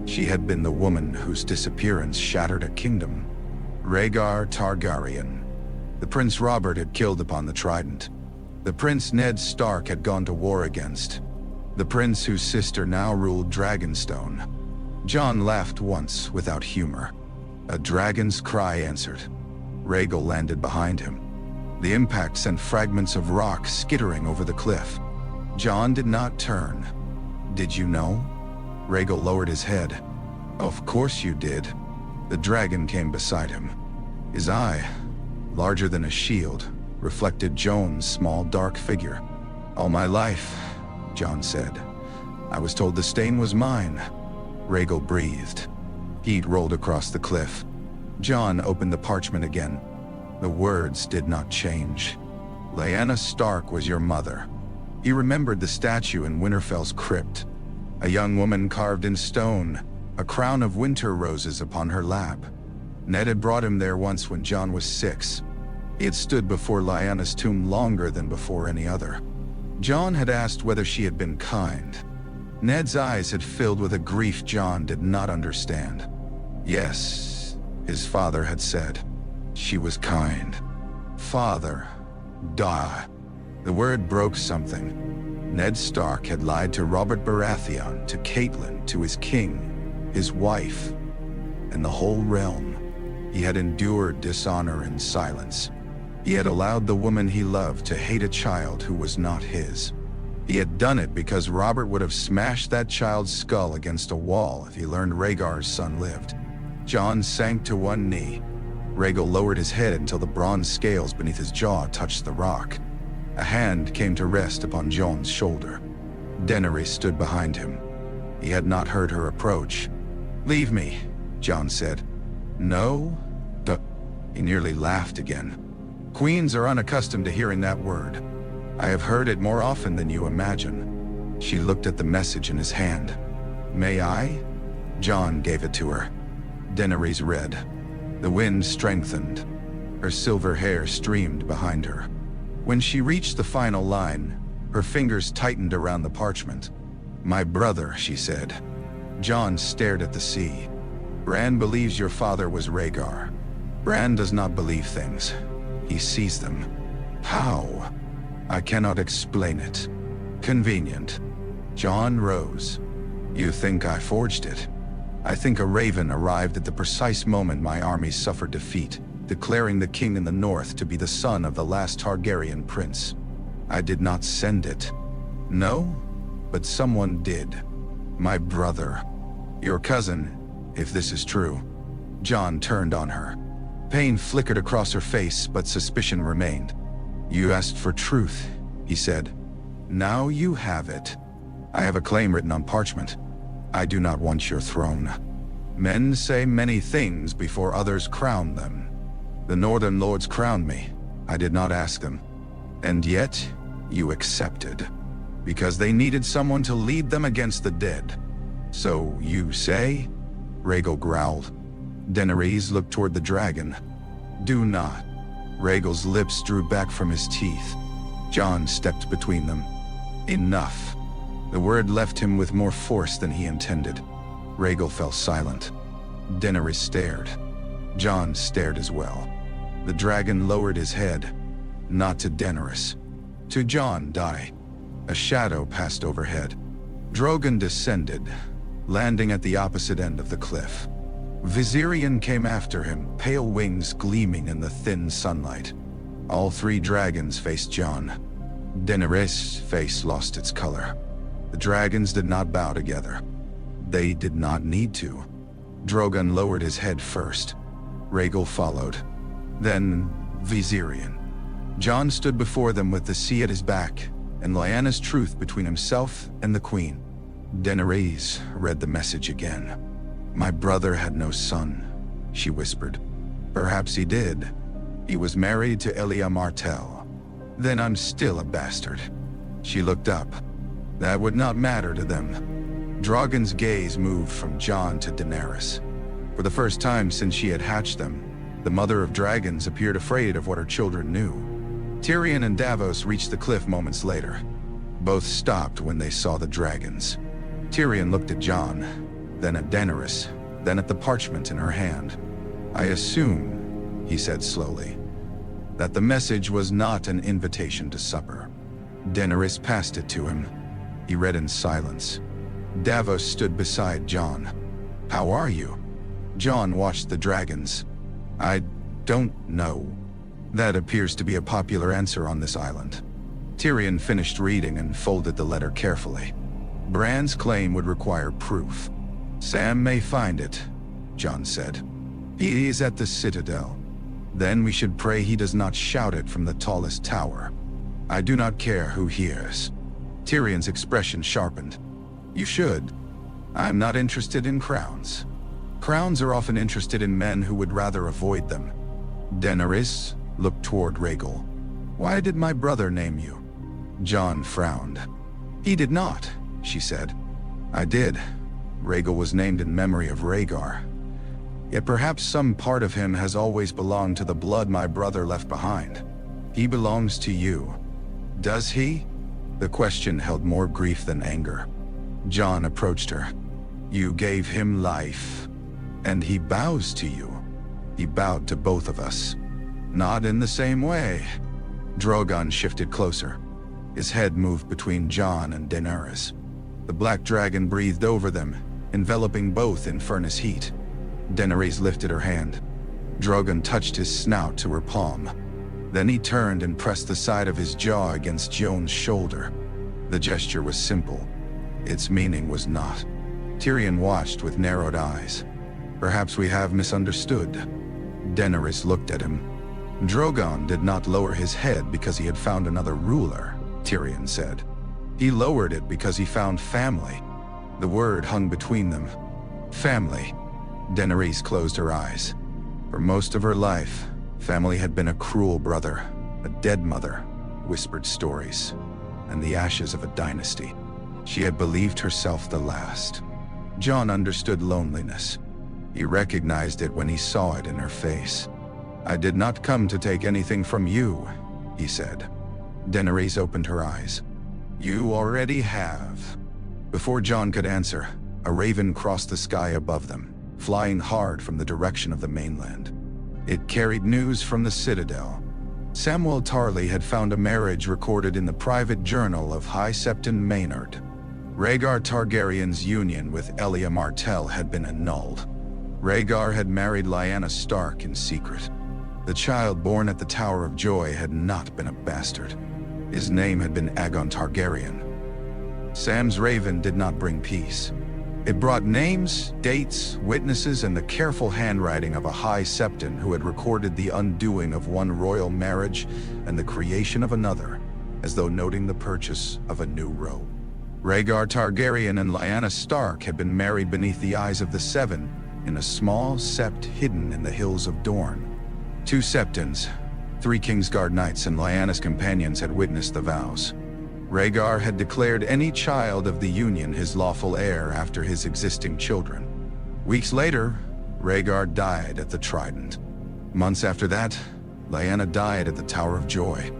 [SPEAKER 1] She had been the woman whose disappearance shattered a kingdom. Rhaegar Targaryen. The Prince Robert had killed upon the Trident. The Prince Ned Stark had gone to war against. The prince whose sister now ruled Dragonstone. Jon laughed once without humor. A dragon's cry answered. Rhaegal landed behind him. The impact sent fragments of rock skittering over the cliff. Jon did not turn. Did you know? Rhaegal lowered his head. Of course you did. The dragon came beside him. His eye, larger than a shield, reflected Jon's small dark figure. All my life, Jon said. I was told the stain was mine. Rhaegal breathed. Heat rolled across the cliff. Jon opened the parchment again. The words did not change. Lyanna Stark was your mother. He remembered the statue in Winterfell's crypt. A young woman carved in stone, a crown of winter roses upon her lap. Ned had brought him there once when Jon was 6. He had stood before Lyanna's tomb longer than before any other. Jon had asked whether she had been kind. Ned's eyes had filled with a grief Jon did not understand. Yes, his father had said. She was kind. Father. Die. The word broke something. Ned Stark had lied to Robert Baratheon, to Catelyn, to his king, his wife, and the whole realm. He had endured dishonor in silence. He had allowed the woman he loved to hate a child who was not his. He had done it because Robert would have smashed that child's skull against a wall if he learned Rhaegar's son lived. Jon sank to one knee. Rhaegal lowered his head until the bronze scales beneath his jaw touched the rock. A hand came to rest upon Jon's shoulder. Daenerys stood behind him. He had not heard her approach. "Leave me," Jon said. "No? Duh." He nearly laughed again. "Queens are unaccustomed to hearing that word. I have heard it more often than you imagine." She looked at the message in his hand. "May I?" Jon gave it to her. Daenerys read. The wind strengthened. Her silver hair streamed behind her. When she reached the final line, her fingers tightened around the parchment. "My brother," she said. Jon stared at the sea. "Bran believes your father was Rhaegar. Bran does not believe things. He sees them." "How?" "I cannot explain it." "Convenient." Jon rose. "You think I forged it?" "I think a raven arrived at the precise moment my armies suffered defeat, declaring the king in the north to be the son of the last Targaryen prince. I did not send it." "No? But someone did. My brother. Your cousin, if this is true." Jon turned on her. Pain flickered across her face, but suspicion remained. "You asked for truth," he said. "Now you have it. I have a claim written on parchment. I do not want your throne. Men say many things before others crown them. The Northern Lords crowned me. I did not ask them. And yet, you accepted. Because they needed someone to lead them against the dead. So you say?" Rhaegal growled. Daenerys looked toward the dragon. "Do not." Rhaegal's lips drew back from his teeth. Jon stepped between them. "Enough." The word left him with more force than he intended. Rhaegal fell silent. Daenerys stared. Jon stared as well. The dragon lowered his head. Not to Daenerys. To Jon. "Die." A shadow passed overhead. Drogon descended, landing at the opposite end of the cliff. Viserion came after him, pale wings gleaming in the thin sunlight. All three dragons faced Jon. Daenerys' face lost its color. The dragons did not bow together. They did not need to. Drogon lowered his head first. Rhaegal followed. Then Viserion. Jon stood before them with the sea at his back, and Lyanna's truth between himself and the queen. Daenerys read the message again. "My brother had no son," she whispered. "Perhaps he did. He was married to Elia Martell. Then I'm still a bastard." She looked up. That would not matter to them. Drogon's gaze moved from Jon to Daenerys. For the first time since she had hatched them, the mother of dragons appeared afraid of what her children knew. Tyrion and Davos reached the cliff moments later. Both stopped when they saw the dragons. Tyrion looked at Jon, then at Daenerys, then at the parchment in her hand. "I assume," he said slowly, "that the message was not an invitation to supper." Daenerys passed it to him. He read in silence. Davos stood beside Jon. "How are you?" Jon watched the dragons. "I don't know." That appears to be a popular answer on this island. Tyrion finished reading and folded the letter carefully. Bran's claim would require proof. "Sam may find it," Jon said. "He is at the Citadel. Then we should pray he does not shout it from the tallest tower. I do not care who hears." Tyrion's expression sharpened. "You should. I'm not interested in crowns. Crowns are often interested in men who would rather avoid them." Daenerys looked toward Rhaegal. "Why did my brother name you?" Jon frowned. "He did not," she said. "I did. Rhaegal was named in memory of Rhaegar. Yet perhaps some part of him has always belonged to the blood my brother left behind. He belongs to you. Does he? The question held more grief than anger. Jon approached her. You gave him life, and he bows to you. He bowed to both of us. Not in the same way. Drogon shifted closer. His head moved between Jon and Daenerys. The black dragon breathed over them, enveloping both in furnace heat. Daenerys lifted her hand. Drogon touched his snout to her palm. Then he turned and pressed the side of his jaw against Jon's shoulder. The gesture was simple. Its meaning was not. Tyrion watched with narrowed eyes. Perhaps we have misunderstood. Daenerys looked at him. Drogon did not lower his head because he had found another ruler, Tyrion said. He lowered it because he found family. The word hung between them. Family. Daenerys closed her eyes. For most of her life, family had been a cruel brother, a dead mother, whispered stories, and the ashes of a dynasty. She had believed herself the last. Jon understood loneliness. He recognized it when he saw it in her face. I did not come to take anything from you, he said. Daenerys opened her eyes. You already have. Before Jon could answer, a raven crossed the sky above them, flying hard from the direction of the mainland. It carried news from the Citadel. Samwell Tarly had found a marriage recorded in the private journal of High Septon Maynard. Rhaegar Targaryen's union with Elia Martell had been annulled. Rhaegar had married Lyanna Stark in secret. The child born at the Tower of Joy had not been a bastard. His name had been Aegon Targaryen. Sam's raven did not bring peace. It brought names, dates, witnesses, and the careful handwriting of a High Septon who had recorded the undoing of one royal marriage and the creation of another, as though noting the purchase of a new robe. Rhaegar Targaryen and Lyanna Stark had been married beneath the eyes of the Seven in a small sept hidden in the hills of Dorne. 2 septons, 3 Kingsguard knights and Lyanna's companions had witnessed the vows. Rhaegar had declared any child of the union his lawful heir after his existing children. Weeks later, Rhaegar died at the Trident. Months after that, Lyanna died at the Tower of Joy.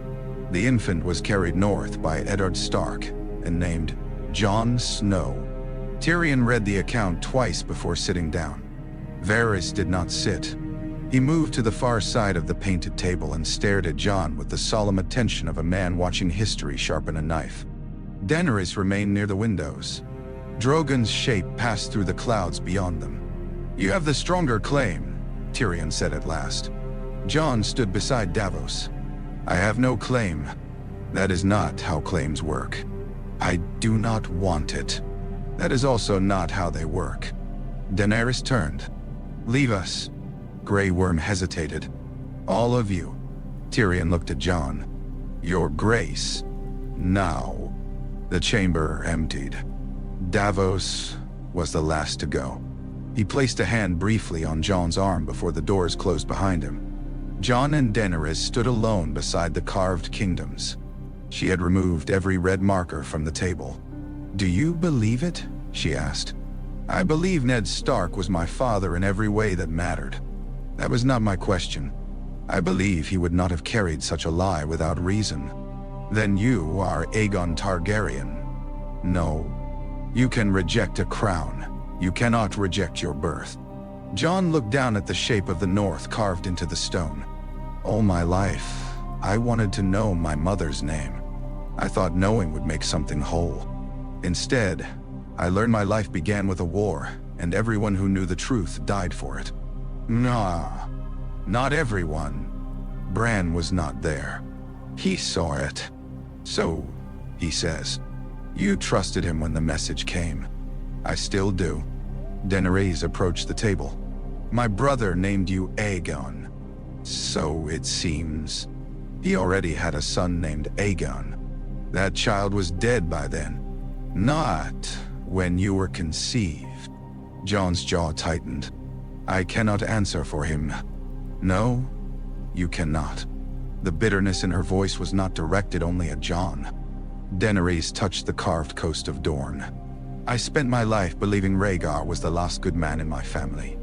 [SPEAKER 1] The infant was carried north by Eddard Stark and named Jon Snow. Tyrion read the account twice before sitting down. Varys did not sit. He moved to the far side of the painted table and stared at Jon with the solemn attention of a man watching history sharpen a knife. Daenerys remained near the windows. Drogon's shape passed through the clouds beyond them. You have the stronger claim, Tyrion said at last. Jon stood beside Davos. I have no claim. That is not how claims work. I do not want it. That is also not how they work. Daenerys turned. Leave us. Grey Worm hesitated. All of you. Tyrion looked at Jon. Your grace. Now. The chamber emptied. Davos was the last to go. He placed a hand briefly on Jon's arm before the doors closed behind him. Jon and Daenerys stood alone beside the carved kingdoms. She had removed every red marker from the table. Do you believe it? She asked. I believe Ned Stark was my father in every way that mattered. That was not my question. I believe he would not have carried such a lie without reason. Then you are Aegon Targaryen. No. You can reject a crown. You cannot reject your birth. Jon looked down at the shape of the north carved into the stone. All my life, I wanted to know my mother's name. I thought knowing would make something whole. Instead, I learned my life began with a war, and everyone who knew the truth died for it. Nah, not everyone. Bran was not there. He saw it. So, he says, you trusted him when the message came. I still do. Daenerys approached the table. My brother named you Aegon. So it seems. He already had a son named Aegon. That child was dead by then. Not when you were conceived. Jon's jaw tightened. I cannot answer for him. No, you cannot. The bitterness in her voice was not directed only at Jon. Daenerys touched the carved coast of Dorne. I spent my life believing Rhaegar was the last good man in my family.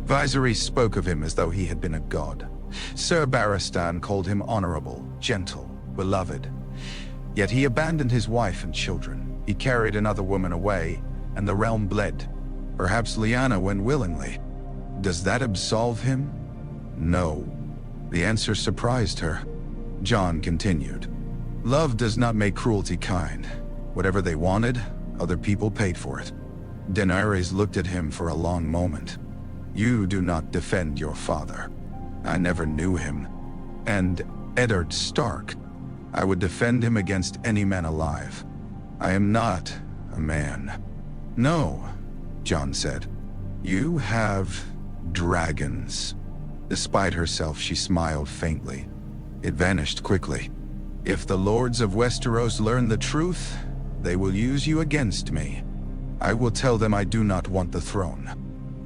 [SPEAKER 1] Viserys spoke of him as though he had been a god. Sir Barristan called him honorable, gentle, beloved. Yet he abandoned his wife and children. He carried another woman away, and the realm bled. Perhaps Lyanna went willingly. Does that absolve him? No. The answer surprised her. Jon continued. Love does not make cruelty kind. Whatever they wanted, other people paid for it. Daenerys looked at him for a long moment. You do not defend your father. I never knew him. And Eddard Stark. I would defend him against any man alive. I am not a man. No, Jon said. You have dragons. Despite herself, she smiled faintly. It vanished quickly. If the lords of Westeros learn the truth, they will use you against me. I will tell them I do not want the throne.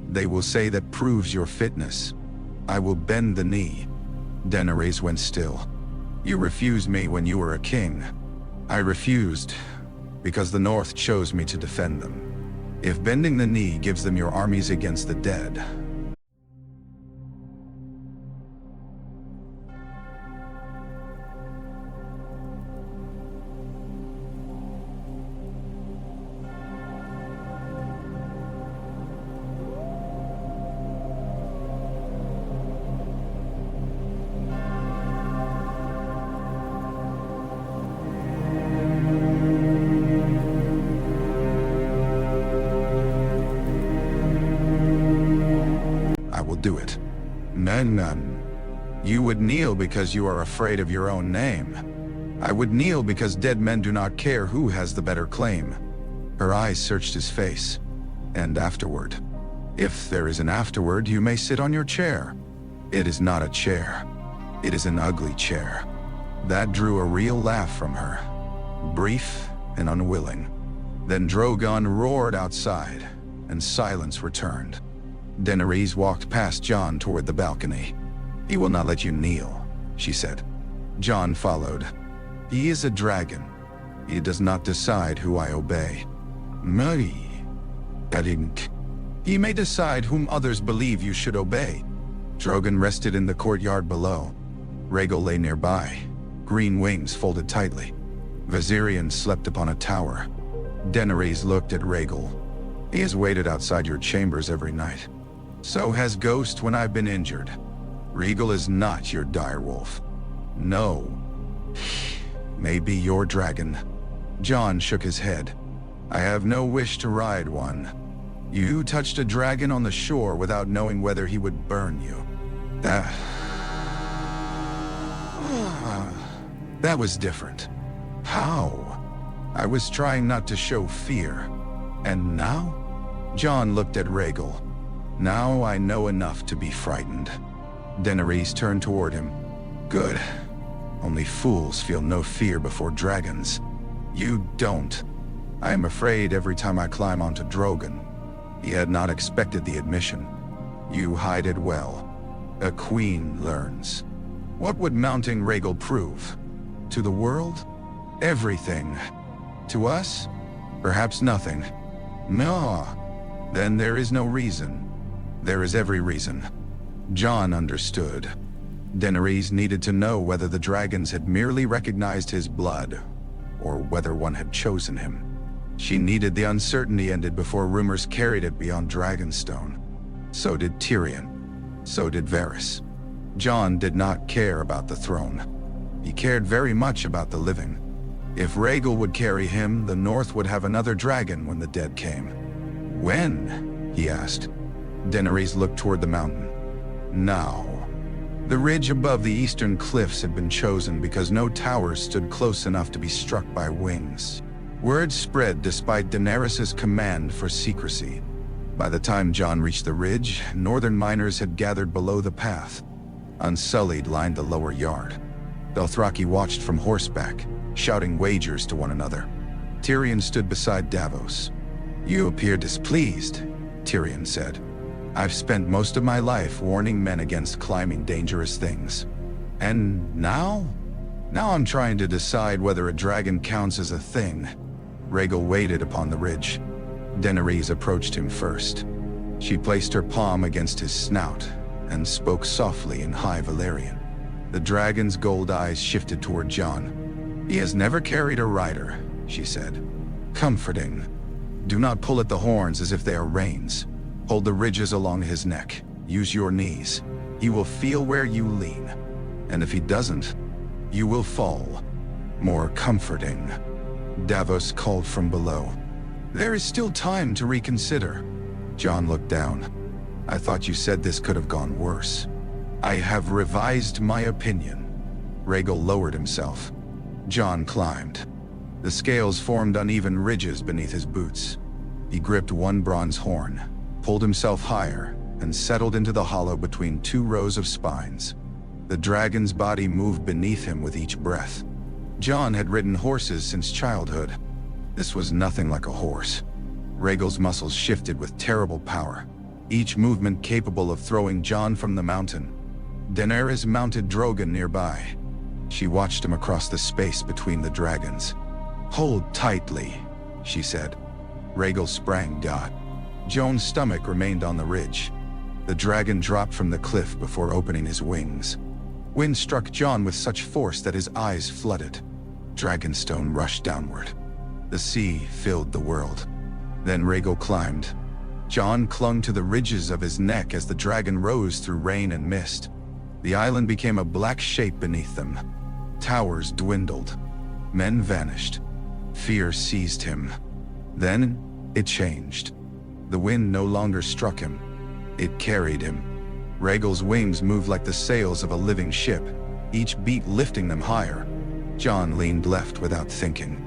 [SPEAKER 1] They will say that proves your fitness. I will bend the knee. Daenerys went still. You refused me when you were a king. I refused because the North chose me to defend them. If bending the knee gives them your armies against the dead, do it. None. You would kneel because you are afraid of your own name. I would kneel because dead men do not care who has the better claim. Her eyes searched his face. And afterward. If there is an afterward, you may sit on your chair. It is not a chair. It is an ugly chair. That drew a real laugh from her. Brief and unwilling. Then Drogon roared outside, and silence returned. Daenerys walked past Jon toward the balcony. He will not let you kneel, she said. Jon followed. He is a dragon. He does not decide who I obey. He may decide whom others believe you should obey. Drogon rested in the courtyard below. Rhaegal lay nearby, green wings folded tightly. Viserion slept upon a tower. Daenerys looked at Rhaegal. He has waited outside your chambers every night. So has Ghost when I've been injured. Rhaegal is not your direwolf. No. Maybe your dragon. Jon shook his head. I have no wish to ride one. You touched a dragon on the shore without knowing whether he would burn you. That was different. How? I was trying not to show fear. And now? Jon looked at Rhaegal. Now I know enough to be frightened. Daenerys turned toward him. Good. Only fools feel no fear before dragons. You don't. I am afraid every time I climb onto Drogon. He had not expected the admission. You hide it well. A queen learns. What would mounting Rhaegal prove? To the world? Everything. To us? Perhaps nothing. No. Then there is no reason. There is every reason. Jon understood. Daenerys needed to know whether the dragons had merely recognized his blood, or whether one had chosen him. She needed the uncertainty ended before rumors carried it beyond Dragonstone. So did Tyrion. So did Varys. Jon did not care about the throne. He cared very much about the living. If Rhaegal would carry him, the North would have another dragon when the dead came. When? He asked. Daenerys looked toward the mountain. Now. The ridge above the eastern cliffs had been chosen because no towers stood close enough to be struck by wings. Word spread despite Daenerys' command for secrecy. By the time Jon reached the ridge, northern miners had gathered below the path. Unsullied lined the lower yard. Dothraki watched from horseback, shouting wagers to one another. Tyrion stood beside Davos. You appear displeased, Tyrion said. I've spent most of my life warning men against climbing dangerous things. And now? Now I'm trying to decide whether a dragon counts as a thing. Rhaegal waited upon the ridge. Daenerys approached him first. She placed her palm against his snout and spoke softly in High Valyrian. The dragon's gold eyes shifted toward Jon. "He has never carried a rider," she said. "Comforting. Do not pull at the horns as if they are reins. Hold the ridges along his neck. Use your knees. He will feel where you lean. And if he doesn't, you will fall." "More comforting," Davos called from below. "There is still time to reconsider." Jon looked down. "I thought you said this could have gone worse." "I have revised my opinion." Rhaegal lowered himself. Jon climbed. The scales formed uneven ridges beneath his boots. He gripped one bronze horn, pulled himself higher, and settled into the hollow between two rows of spines. The dragon's body moved beneath him with each breath. Jon had ridden horses since childhood. This was nothing like a horse. Rhaegal's muscles shifted with terrible power, each movement capable of throwing Jon from the mountain. Daenerys mounted Drogon nearby. She watched him across the space between the dragons. "Hold tightly," she said. Rhaegal sprang. Jon's stomach remained on the ridge. The dragon dropped from the cliff before opening his wings. Wind struck Jon with such force that his eyes flooded. Dragonstone rushed downward. The sea filled the world. Then Rhaegal climbed. Jon clung to the ridges of his neck as the dragon rose through rain and mist. The island became a black shape beneath them. Towers dwindled. Men vanished. Fear seized him. Then it changed. The wind no longer struck him. It carried him. Rhaegal's wings moved like the sails of a living ship, each beat lifting them higher. Jon leaned left without thinking.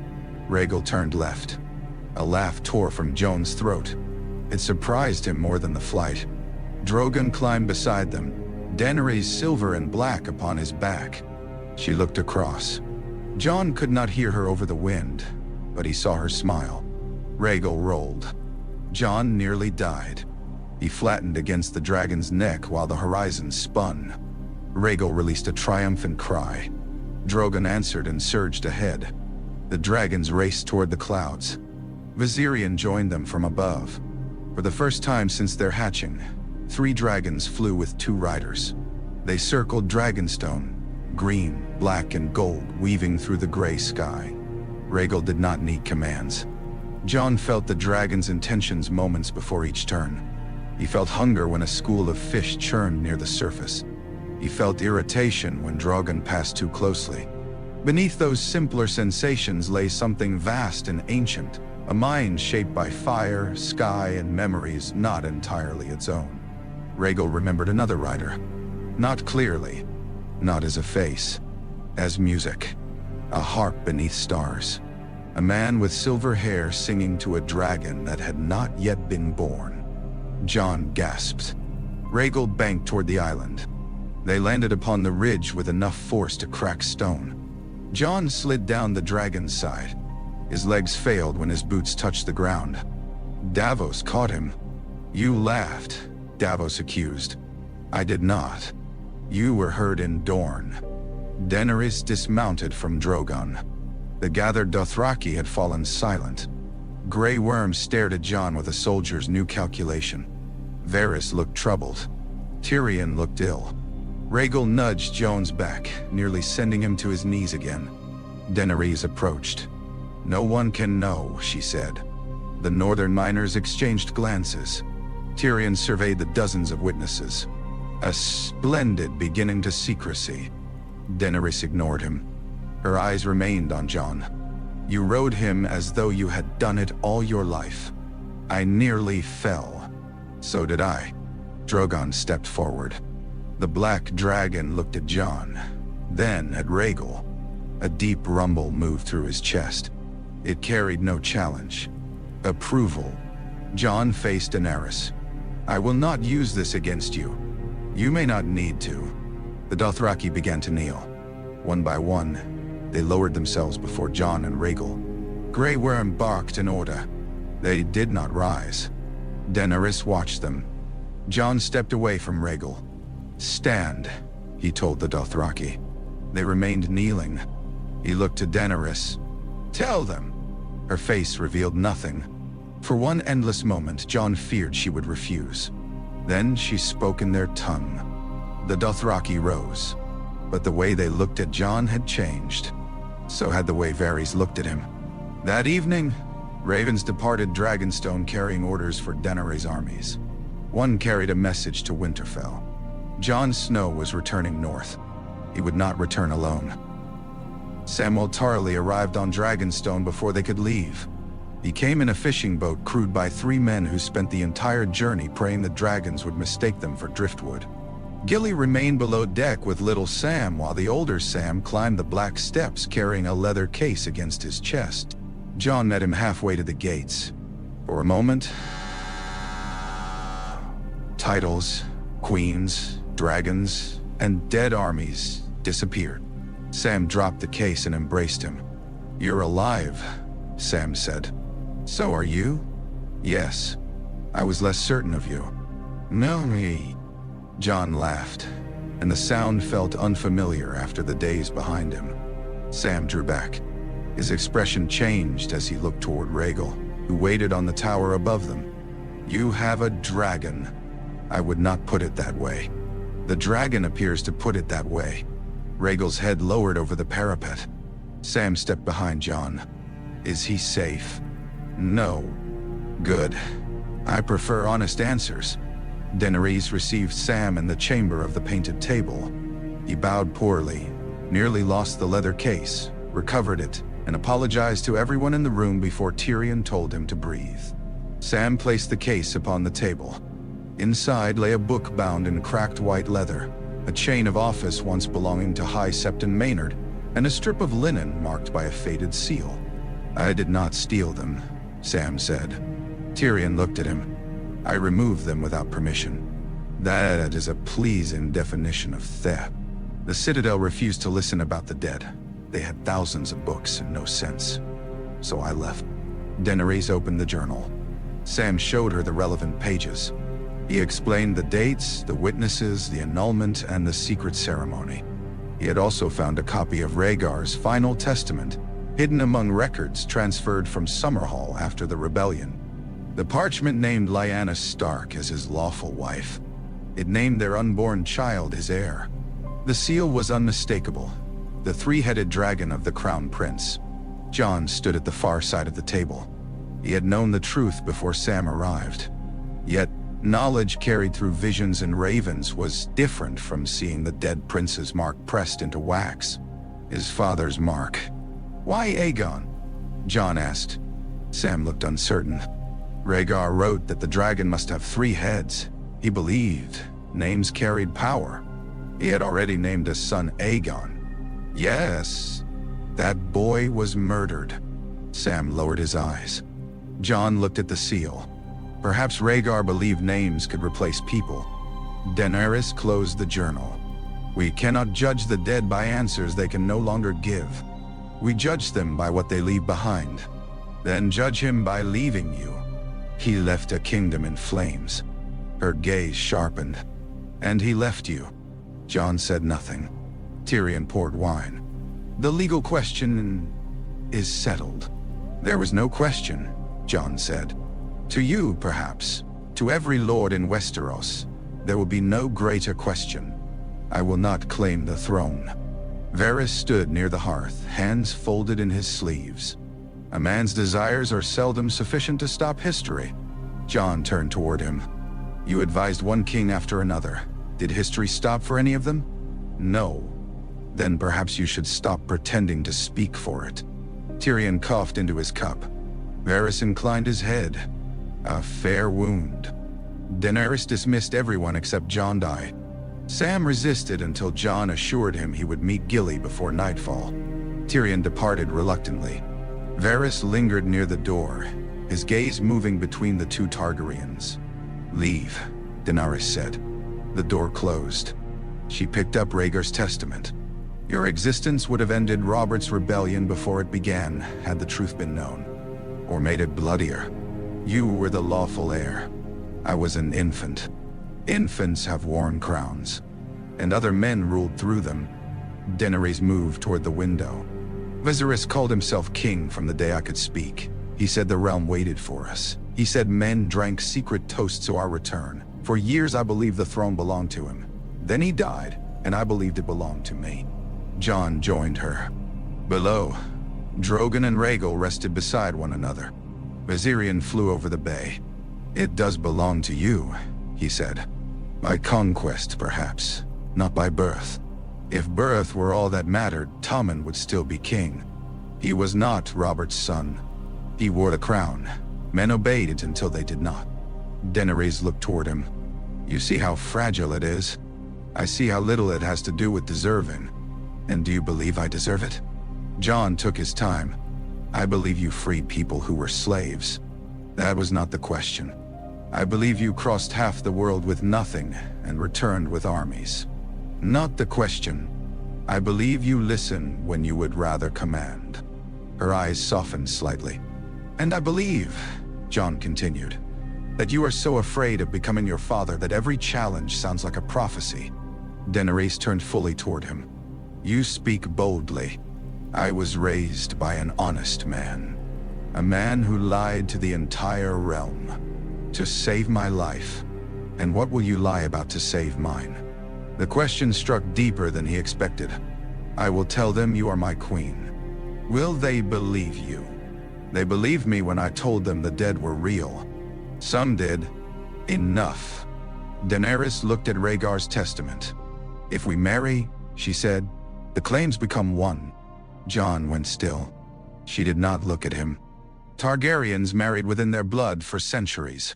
[SPEAKER 1] Rhaegal turned left. A laugh tore from Jon's throat. It surprised him more than the flight. Drogon climbed beside them, Daenerys silver and black upon his back. She looked across. Jon could not hear her over the wind, but he saw her smile. Rhaegal rolled. Jon nearly died. He flattened against the dragon's neck while the horizon spun. Rhaegal released a triumphant cry. Drogon answered and surged ahead. The dragons raced toward the clouds. Viserion joined them from above. For the first time since their hatching, 3 dragons flew with 2 riders. They circled Dragonstone, green, black, and gold weaving through the gray sky. Rhaegal did not need commands. Jon felt the dragon's intentions moments before each turn. He felt hunger when a school of fish churned near the surface. He felt irritation when Drogon passed too closely. Beneath those simpler sensations lay something vast and ancient, a mind shaped by fire, sky, and memories not entirely its own. Rhaegal remembered another rider. Not clearly, not as a face, as music. A harp beneath stars. A man with silver hair singing to a dragon that had not yet been born. Jon gasped. Rhaegal banked toward the island. They landed upon the ridge with enough force to crack stone. Jon slid down the dragon's side. His legs failed when his boots touched the ground. Davos caught him. "You laughed," Davos accused. "I did not. You were heard in Dorne." Daenerys dismounted from Drogon. The gathered Dothraki had fallen silent. Grey worms stared at Jon with a soldier's new calculation. Varys looked troubled. Tyrion looked ill. Rhaegal nudged Jon's back, nearly sending him to his knees again. Daenerys approached. "No one can know," she said. The northern miners exchanged glances. Tyrion surveyed the dozens of witnesses. A splendid beginning to secrecy. Daenerys ignored him. Her eyes remained on Jon. "You rode him as though you had done it all your life. I nearly fell." "So did I." Drogon stepped forward. The black dragon looked at Jon, then at Rhaegal. A deep rumble moved through his chest. It carried no challenge. Approval. Jon faced Daenerys. "I will not use this against you. You may not need to." The Dothraki began to kneel. One by one, they lowered themselves before Jon and Rhaegal. Grey Worm barked in order. They did not rise. Daenerys watched them. Jon stepped away from Rhaegal. "Stand," he told the Dothraki. They remained kneeling. He looked to Daenerys. "Tell them." Her face revealed nothing. For one endless moment, Jon feared she would refuse. Then she spoke in their tongue. The Dothraki rose, but the way they looked at Jon had changed. So had the way Varys looked at him. That evening, ravens departed Dragonstone carrying orders for Daenerys' armies. One carried a message to Winterfell. Jon Snow was returning north. He would not return alone. Samwell Tarly arrived on Dragonstone before they could leave. He came in a fishing boat crewed by 3 men who spent the entire journey praying that dragons would mistake them for driftwood. Gilly remained below deck with little Sam while the older Sam climbed the black steps carrying a leather case against his chest. Jon met him halfway to the gates. For a moment, titles, queens, dragons, and dead armies disappeared. Sam dropped the case and embraced him. "You're alive," Sam said. "So are you?" "Yes. I was less certain of you." "No, me." Jon laughed, and the sound felt unfamiliar after the days behind him. Sam drew back. His expression changed as he looked toward Rhaegal, who waited on the tower above them. "You have a dragon." "I would not put it that way." "The dragon appears to put it that way." Rhaegal's head lowered over the parapet. Sam stepped behind Jon. "Is he safe?" "No." "Good. I prefer honest answers." Daenerys received Sam in the chamber of the painted table. He bowed poorly, nearly lost the leather case, recovered it, and apologized to everyone in the room before Tyrion told him to breathe. Sam placed the case upon the table. Inside lay a book bound in cracked white leather, a chain of office once belonging to High Septon Maynard, and a strip of linen marked by a faded seal. "I did not steal them," Sam said. Tyrion looked at him. "I removed them without permission." That is a pleasing definition of theft. The Citadel refused to listen about the dead. They had thousands of books and no sense. So I left. Daenerys opened the journal. Sam showed her the relevant pages. He explained the dates, the witnesses, the annulment, and the secret ceremony. He had also found a copy of Rhaegar's final testament, hidden among records transferred from Summerhall after the rebellion. The parchment named Lyanna Stark as his lawful wife. It named their unborn child his heir. The seal was unmistakable, the 3-headed dragon of the Crown Prince. Jon stood at the far side of the table. He had known the truth before Sam arrived. Yet, knowledge carried through visions and ravens was different from seeing the dead prince's mark pressed into wax. His father's mark. "Why Aegon?" Jon asked. Sam looked uncertain. Rhaegar wrote that the dragon must have 3 heads. He believed names carried power. He had already named his son Aegon. Yes, that boy was murdered. Sam lowered his eyes. Jon looked at the seal. Perhaps Rhaegar believed names could replace people. Daenerys closed the journal. "We cannot judge the dead by answers they can no longer give. We judge them by what they leave behind. Then judge him by leaving you. He left a kingdom in flames." Her gaze sharpened. "And he left you." Jon said nothing. Tyrion poured wine. "The legal question is settled." "There was no question," Jon said. "To you, perhaps. To every lord in Westeros, there will be no greater question. I will not claim the throne." Varys stood near the hearth, hands folded in his sleeves. A man's desires are seldom sufficient to stop history. Jon turned toward him. "You advised one king after another. Did history stop for any of them?" "No." "Then perhaps you should stop pretending to speak for it." Tyrion coughed into his cup. Varys inclined his head. "A fair wound." Daenerys dismissed everyone except Jon. Sam resisted until Jon assured him he would meet Gilly before nightfall. Tyrion departed reluctantly. Varys lingered near the door, his gaze moving between the 2 Targaryens. "Leave," Daenerys said. The door closed. She picked up Rhaegar's testament. "Your existence would have ended Robert's rebellion before it began, had the truth been known. Or made it bloodier. You were the lawful heir. I was an infant. Infants have worn crowns. And other men ruled through them." Daenerys moved toward the window. "Viserys called himself king from the day I could speak. He said the realm waited for us. He said men drank secret toasts to our return. For years I believed the throne belonged to him. Then he died, and I believed it belonged to me." Jon joined her. Below, Drogon and Rhaegal rested beside one another. Viserion flew over the bay. "It does belong to you," he said. "By conquest, perhaps, not by birth. If birth were all that mattered, Tommen would still be king. He was not Robert's son. He wore the crown. Men obeyed it until they did not." Daenerys looked toward him. "You see how fragile it is? I see how little it has to do with deserving. And do you believe I deserve it?" Jon took his time. "I believe you freed people who were slaves. That was not the question. I believe you crossed half the world with nothing and returned with armies. Not the question. I believe you listen when you would rather command." Her eyes softened slightly. "And I believe," Jon continued, "that you are so afraid of becoming your father that every challenge sounds like a prophecy." Daenerys turned fully toward him. "You speak boldly. I was raised by an honest man. A man who lied to the entire realm. To save my life. And what will you lie about to save mine?" The question struck deeper than he expected. "I will tell them you are my queen. Will they believe you?" "They believed me when I told them the dead were real. Some did. Enough." Daenerys looked at Rhaegar's testament. "If we marry," she said, "the claims become one." Jon went still. She did not look at him. Targaryens married within their blood for centuries.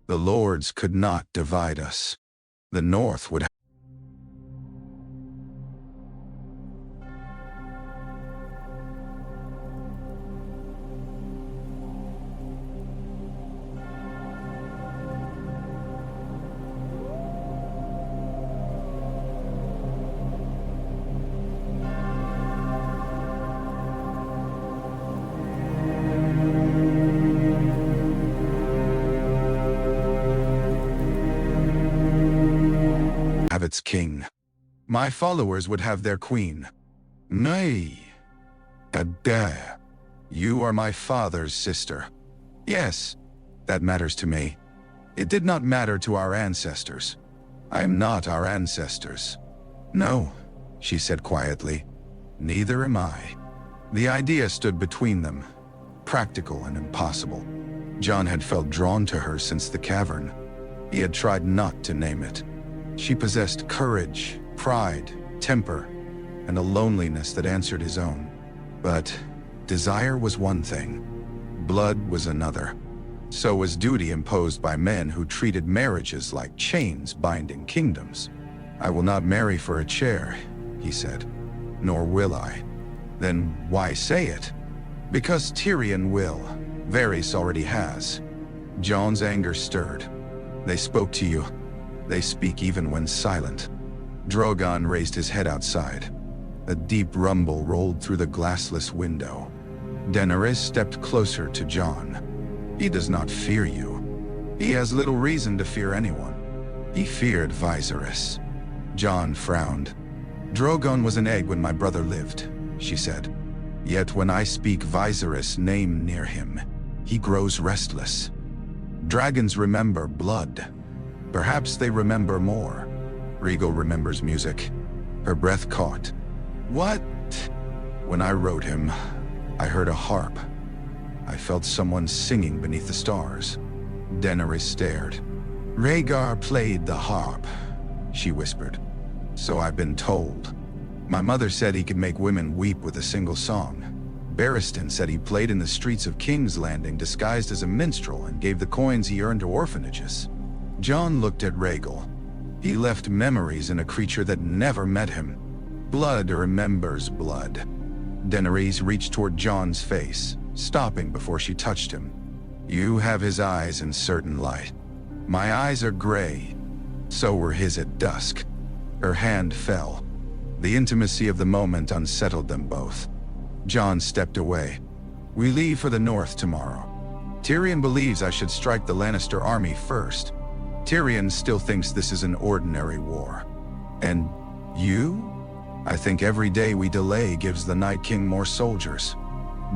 [SPEAKER 1] The lords could not divide us. The North would have its king. My followers would have their queen. Nay, Eddard, you are my father's sister. Yes, that matters to me. It did not matter to our ancestors. I am not our ancestors. No, she said quietly. Neither am I. The idea stood between them, practical and impossible. Jon had felt drawn to her since the cavern. He had tried not to name it. She possessed courage, pride, temper, and a loneliness that answered his own. But desire was one thing. Blood was another. So was duty imposed by men who treated marriages like chains binding kingdoms. "I will not marry for a chair," he said. "Nor will I." "Then why say it?" "Because Tyrion will. Varys already has." Jon's anger stirred. "They spoke to you. They speak even when silent." Drogon raised his head outside. A deep rumble rolled through the glassless window. Daenerys stepped closer to Jon. "He does not fear you. He has little reason to fear anyone. He feared Viserys." Jon frowned. "Drogon was an egg when my brother lived," she said. "Yet when I speak Viserys' name near him, he grows restless. Dragons remember blood. Perhaps they remember more." Rhaegal remembers music. Her breath caught. "What?" "When I wrote him, I heard a harp. I felt someone singing beneath the stars." Daenerys stared. "Rhaegar played the harp," she whispered. "So I've been told. My mother said he could make women weep with a single song. Barristan said he played in the streets of King's Landing disguised as a minstrel and gave the coins he earned to orphanages." Jon looked at Rhaegal. He left memories in a creature that never met him. Blood remembers blood. Daenerys reached toward Jon's face, stopping before she touched him. "You have his eyes in certain light. My eyes are gray. So were his at dusk." Her hand fell. The intimacy of the moment unsettled them both. Jon stepped away. "We leave for the north tomorrow. Tyrion believes I should strike the Lannister army first. Tyrion still thinks this is an ordinary war. And you? I think every day we delay gives the Night King more soldiers."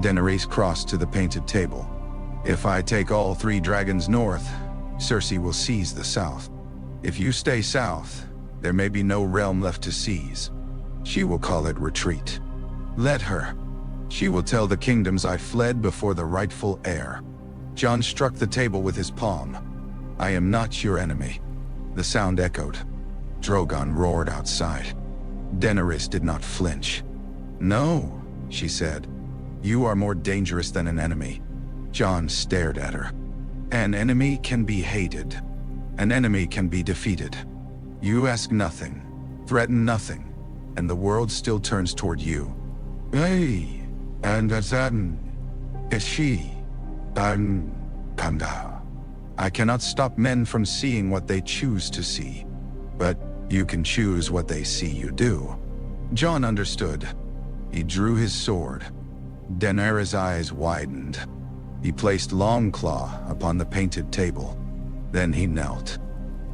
[SPEAKER 1] Daenerys crossed to the painted table. If I take all 3 dragons north, Cersei will seize the south. If you stay south, there may be no realm left to seize. She will call it retreat. Let her. She will tell the kingdoms I fled before the rightful heir." Jon struck the table with his palm. "I am not your enemy." The sound echoed. Drogon roared outside. Daenerys did not flinch. "No," she said. "You are more dangerous than an enemy." Jon stared at her. "An enemy can be hated. An enemy can be defeated. You ask nothing, threaten nothing, and the world still turns toward you." "Hey, and that's it's she. Kanda. I cannot stop men from seeing what they choose to see, but you can choose what they see you do." Jon understood. He drew his sword. Daenerys' eyes widened. He placed Longclaw upon the painted table. Then he knelt.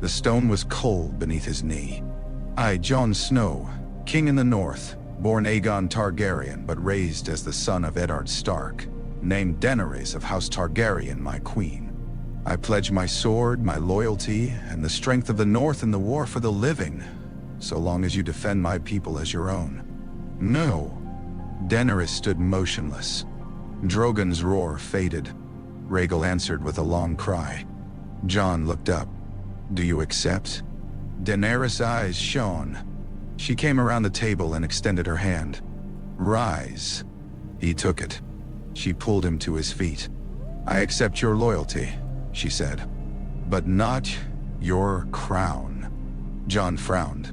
[SPEAKER 1] The stone was cold beneath his knee. "I, Jon Snow, king in the north, born Aegon Targaryen but raised as the son of Eddard Stark, named Daenerys of House Targaryen my queen. I pledge my sword, my loyalty, and the strength of the north in the war for the living, so long as you defend my people as your own." "No." Daenerys stood motionless. Drogon's roar faded. Rhaegal answered with a long cry. Jon looked up. "Do you accept?" Daenerys' eyes shone. She came around the table and extended her hand. "Rise." He took it. She pulled him to his feet. "I accept your loyalty," she said, "but not your crown." Jon frowned.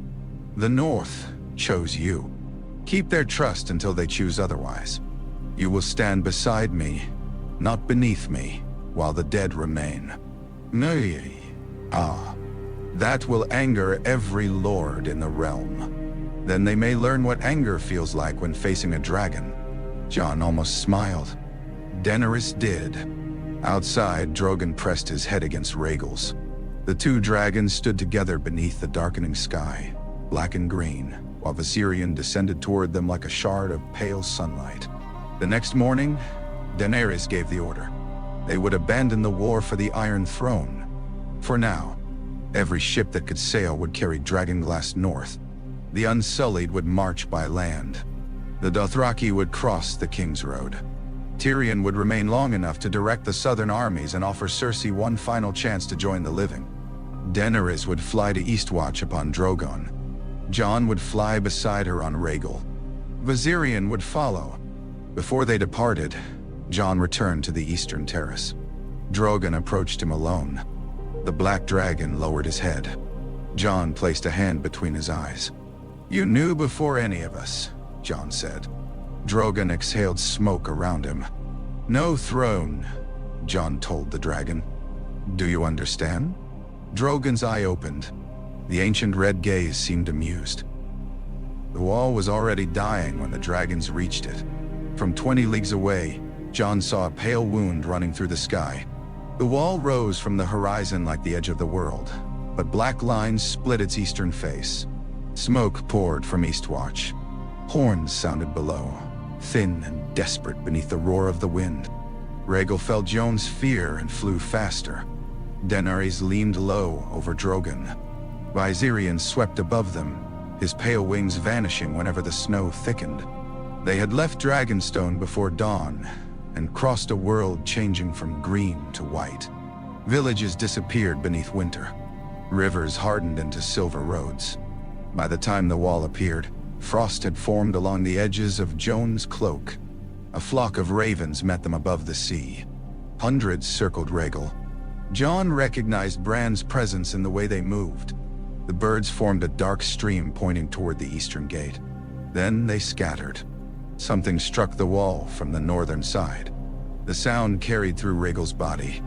[SPEAKER 1] "The North chose you. Keep their trust until they choose otherwise. You will stand beside me, not beneath me, while the dead remain." "Nay. Ah. That will anger every lord in the realm. Then they may learn what anger feels like when facing a dragon." Jon almost smiled. Daenerys did. Outside, Drogon pressed his head against Rhaegal's. The 2 dragons stood together beneath the darkening sky, black and green, while Viserion descended toward them like a shard of pale sunlight. The next morning, Daenerys gave the order. They would abandon the war for the Iron Throne. For now, every ship that could sail would carry dragonglass north. The Unsullied would march by land. The Dothraki would cross the King's Road. Tyrion would remain long enough to direct the southern armies and offer Cersei one final chance to join the living. Daenerys would fly to Eastwatch upon Drogon. Jon would fly beside her on Rhaegal. Viserion would follow. Before they departed, Jon returned to the eastern terrace. Drogon approached him alone. The black dragon lowered his head. Jon placed a hand between his eyes. "You knew before any of us," Jon said. Drogon exhaled smoke around him. "No throne," Jon told the dragon. "Do you understand?" Drogon's eye opened. The ancient red gaze seemed amused. The wall was already dying when the dragons reached it. From 20 leagues away, Jon saw a pale wound running through the sky. The wall rose from the horizon like the edge of the world, but black lines split its eastern face. Smoke poured from Eastwatch. Horns sounded below, thin and desperate beneath the roar of the wind. Rhaegal felt Jon's fear and flew faster. Daenerys leaned low over Drogon. Viserion swept above them, his pale wings vanishing whenever the snow thickened. They had left Dragonstone before dawn and crossed a world changing from green to white. Villages disappeared beneath winter. Rivers hardened into silver roads. By the time the wall appeared, frost had formed along the edges of Jon's cloak. A flock of ravens met them above the sea. Hundreds circled Rhaegal. Jon recognized Bran's presence in the way they moved. The birds formed a dark stream pointing toward the eastern gate. Then they scattered. Something struck the wall from the northern side. The sound carried through Rhaegal's body.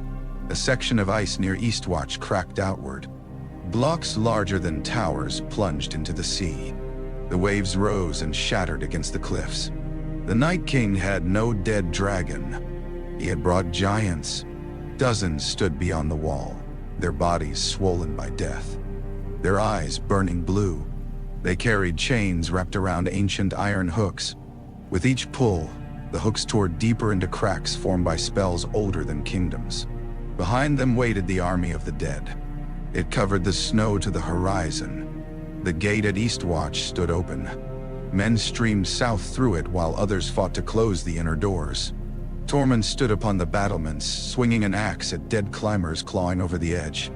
[SPEAKER 1] A section of ice near Eastwatch cracked outward. Blocks larger than towers plunged into the sea. The waves rose and shattered against the cliffs. The Night King had no dead dragon. He had brought giants. Dozens stood beyond the wall, their bodies swollen by death, their eyes burning blue. They carried chains wrapped around ancient iron hooks. With each pull, The hooks tore deeper into cracks formed by spells older than kingdoms. Behind them waited the army of the dead. It covered the snow to the horizon. The gate at Eastwatch stood open. Men streamed south through it while others fought to close the inner doors. Tormund stood upon the battlements, swinging an axe at dead climbers clawing over the edge.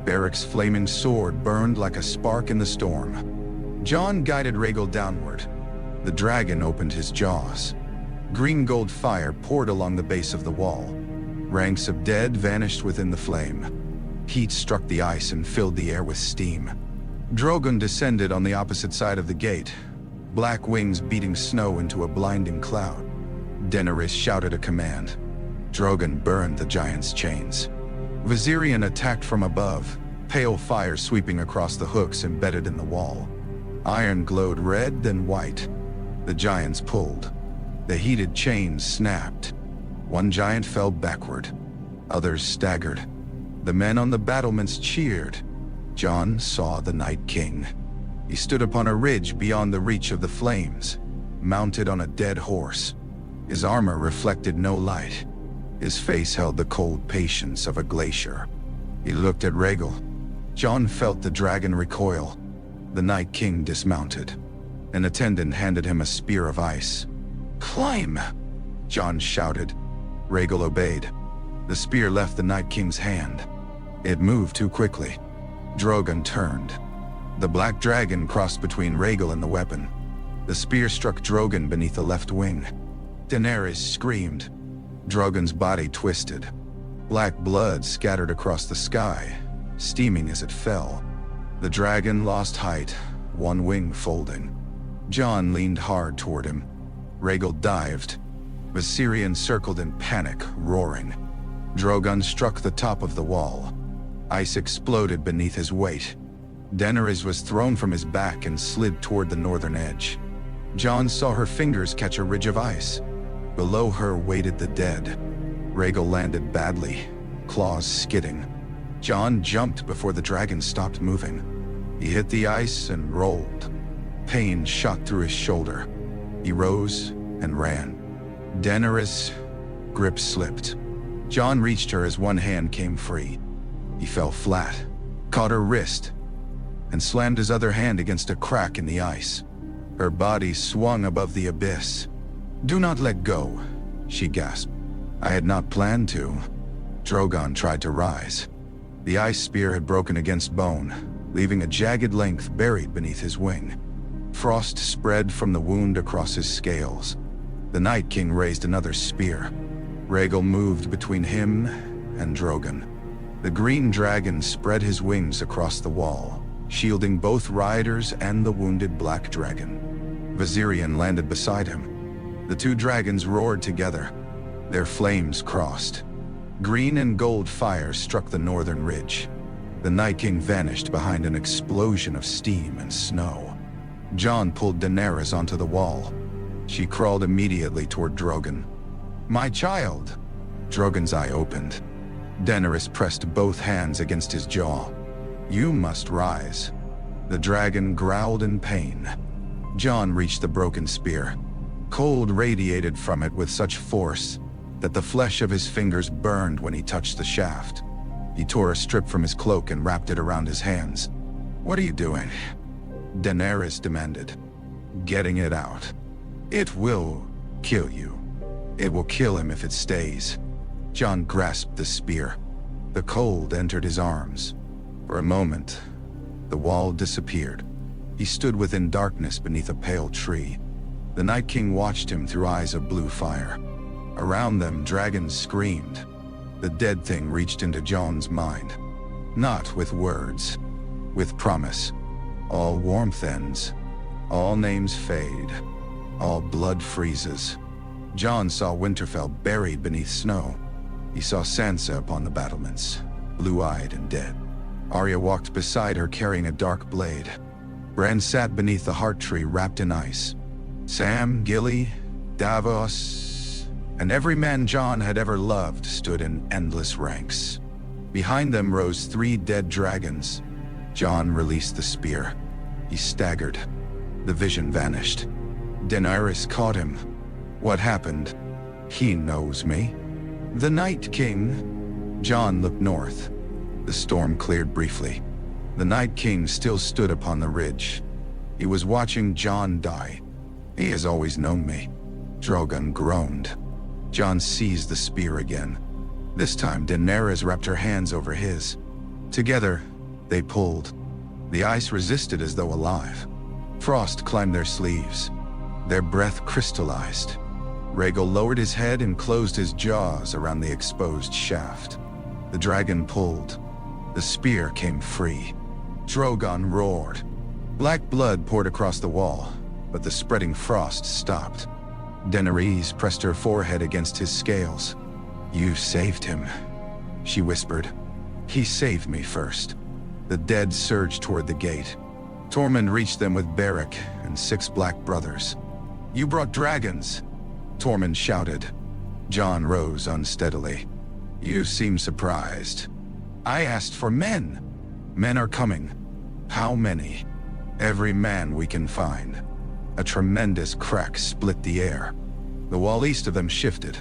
[SPEAKER 1] Beric's flaming sword burned like a spark in the storm. Jon guided Rhaegal downward. The dragon opened his jaws. Green gold fire poured along the base of the wall. Ranks of dead vanished within the flame. Heat struck the ice and filled the air with steam. Drogon descended on the opposite side of the gate, black wings beating snow into a blinding cloud. Daenerys shouted a command. Drogon burned the giant's chains. Viserion attacked from above, pale fire sweeping across the hooks embedded in the wall. Iron glowed red then white. The giants pulled. The heated chains snapped. One giant fell backward. Others staggered. The men on the battlements cheered. Jon saw the Night King. He stood upon a ridge beyond the reach of the flames, mounted on a dead horse. His armor reflected no light. His face held the cold patience of a glacier. He looked at Rhaegal. Jon felt the dragon recoil. The Night King dismounted. An attendant handed him a spear of ice. "Climb!" Jon shouted. Rhaegal obeyed. The spear left the Night King's hand. It moved too quickly. Drogon turned. The black dragon crossed between Rhaegal and the weapon. The spear struck Drogon beneath the left wing. Daenerys screamed. Drogon's body twisted. Black blood scattered across the sky, steaming as it fell. The dragon lost height, one wing folding. Jon leaned hard toward him. Rhaegal dived. Viserion circled in panic, roaring. Drogon struck the top of the wall. Ice exploded beneath his weight. Daenerys was thrown from his back and slid toward the northern edge. Jon saw her fingers catch a ridge of ice. Below her waited the dead. Rhaegal landed badly, claws skidding. Jon jumped before the dragon stopped moving. He hit the ice and rolled. Pain shot through his shoulder. He rose and ran. Daenerys' grip slipped. Jon reached her as one hand came free. He fell flat, caught her wrist, and slammed his other hand against a crack in the ice. Her body swung above the abyss. "Do not let go," she gasped. "I had not planned to." Drogon tried to rise. The ice spear had broken against bone, leaving a jagged length buried beneath his wing. Frost spread from the wound across his scales. The Night King raised another spear. Rhaegal moved between him and Drogon. The green dragon spread his wings across the wall, shielding both riders and the wounded black dragon. Viserion landed beside him. The two dragons roared together. Their flames crossed. Green and gold fire struck the northern ridge. The Night King vanished behind an explosion of steam and snow. Jon pulled Daenerys onto the wall. She crawled immediately toward Drogon. "My child!" Drogon's eye opened. Daenerys pressed both hands against his jaw. "You must rise." The dragon growled in pain. Jon reached the broken spear. Cold radiated from it with such force that the flesh of his fingers burned when he touched the shaft. He tore a strip from his cloak and wrapped it around his hands. "What are you doing?" Daenerys demanded. "Getting it out. It will kill you. It will kill him if it stays." Jon grasped the spear. The cold entered his arms. For a moment, the wall disappeared. He stood within darkness beneath a pale tree. The Night King watched him through eyes of blue fire. Around them, dragons screamed. The dead thing reached into Jon's mind. Not with words, with promise. All warmth ends. All names fade. All blood freezes. Jon saw Winterfell buried beneath snow. He saw Sansa upon the battlements, blue-eyed and dead. Arya walked beside her carrying a dark blade. Bran sat beneath the heart tree wrapped in ice. Sam, Gilly, Davos, and every man Jon had ever loved stood in endless ranks. Behind them rose 3 dead dragons. Jon released the spear. He staggered. The vision vanished. Daenerys caught him. What happened? He knows me. The Night King. Jon looked north. The storm cleared briefly. The Night King still stood upon the ridge. He was watching Jon die. He has always known me. Drogon groaned. Jon seized the spear again. This time Daenerys wrapped her hands over his. Together, they pulled. The ice resisted as though alive. Frost climbed their sleeves. Their breath crystallized. Rhaegal lowered his head and closed his jaws around the exposed shaft. The dragon pulled. The spear came free. Drogon roared. Black blood poured across the wall, but the spreading frost stopped. Daenerys pressed her forehead against his scales. "You saved him," she whispered. "He saved me first." The dead surged toward the gate. Tormund reached them with Beric and 6 black brothers. "You brought dragons," Tormund shouted. Jon rose unsteadily. "You seem surprised. I asked for men. Men are coming. How many? Every man we can find." A tremendous crack split the air. The wall east of them shifted.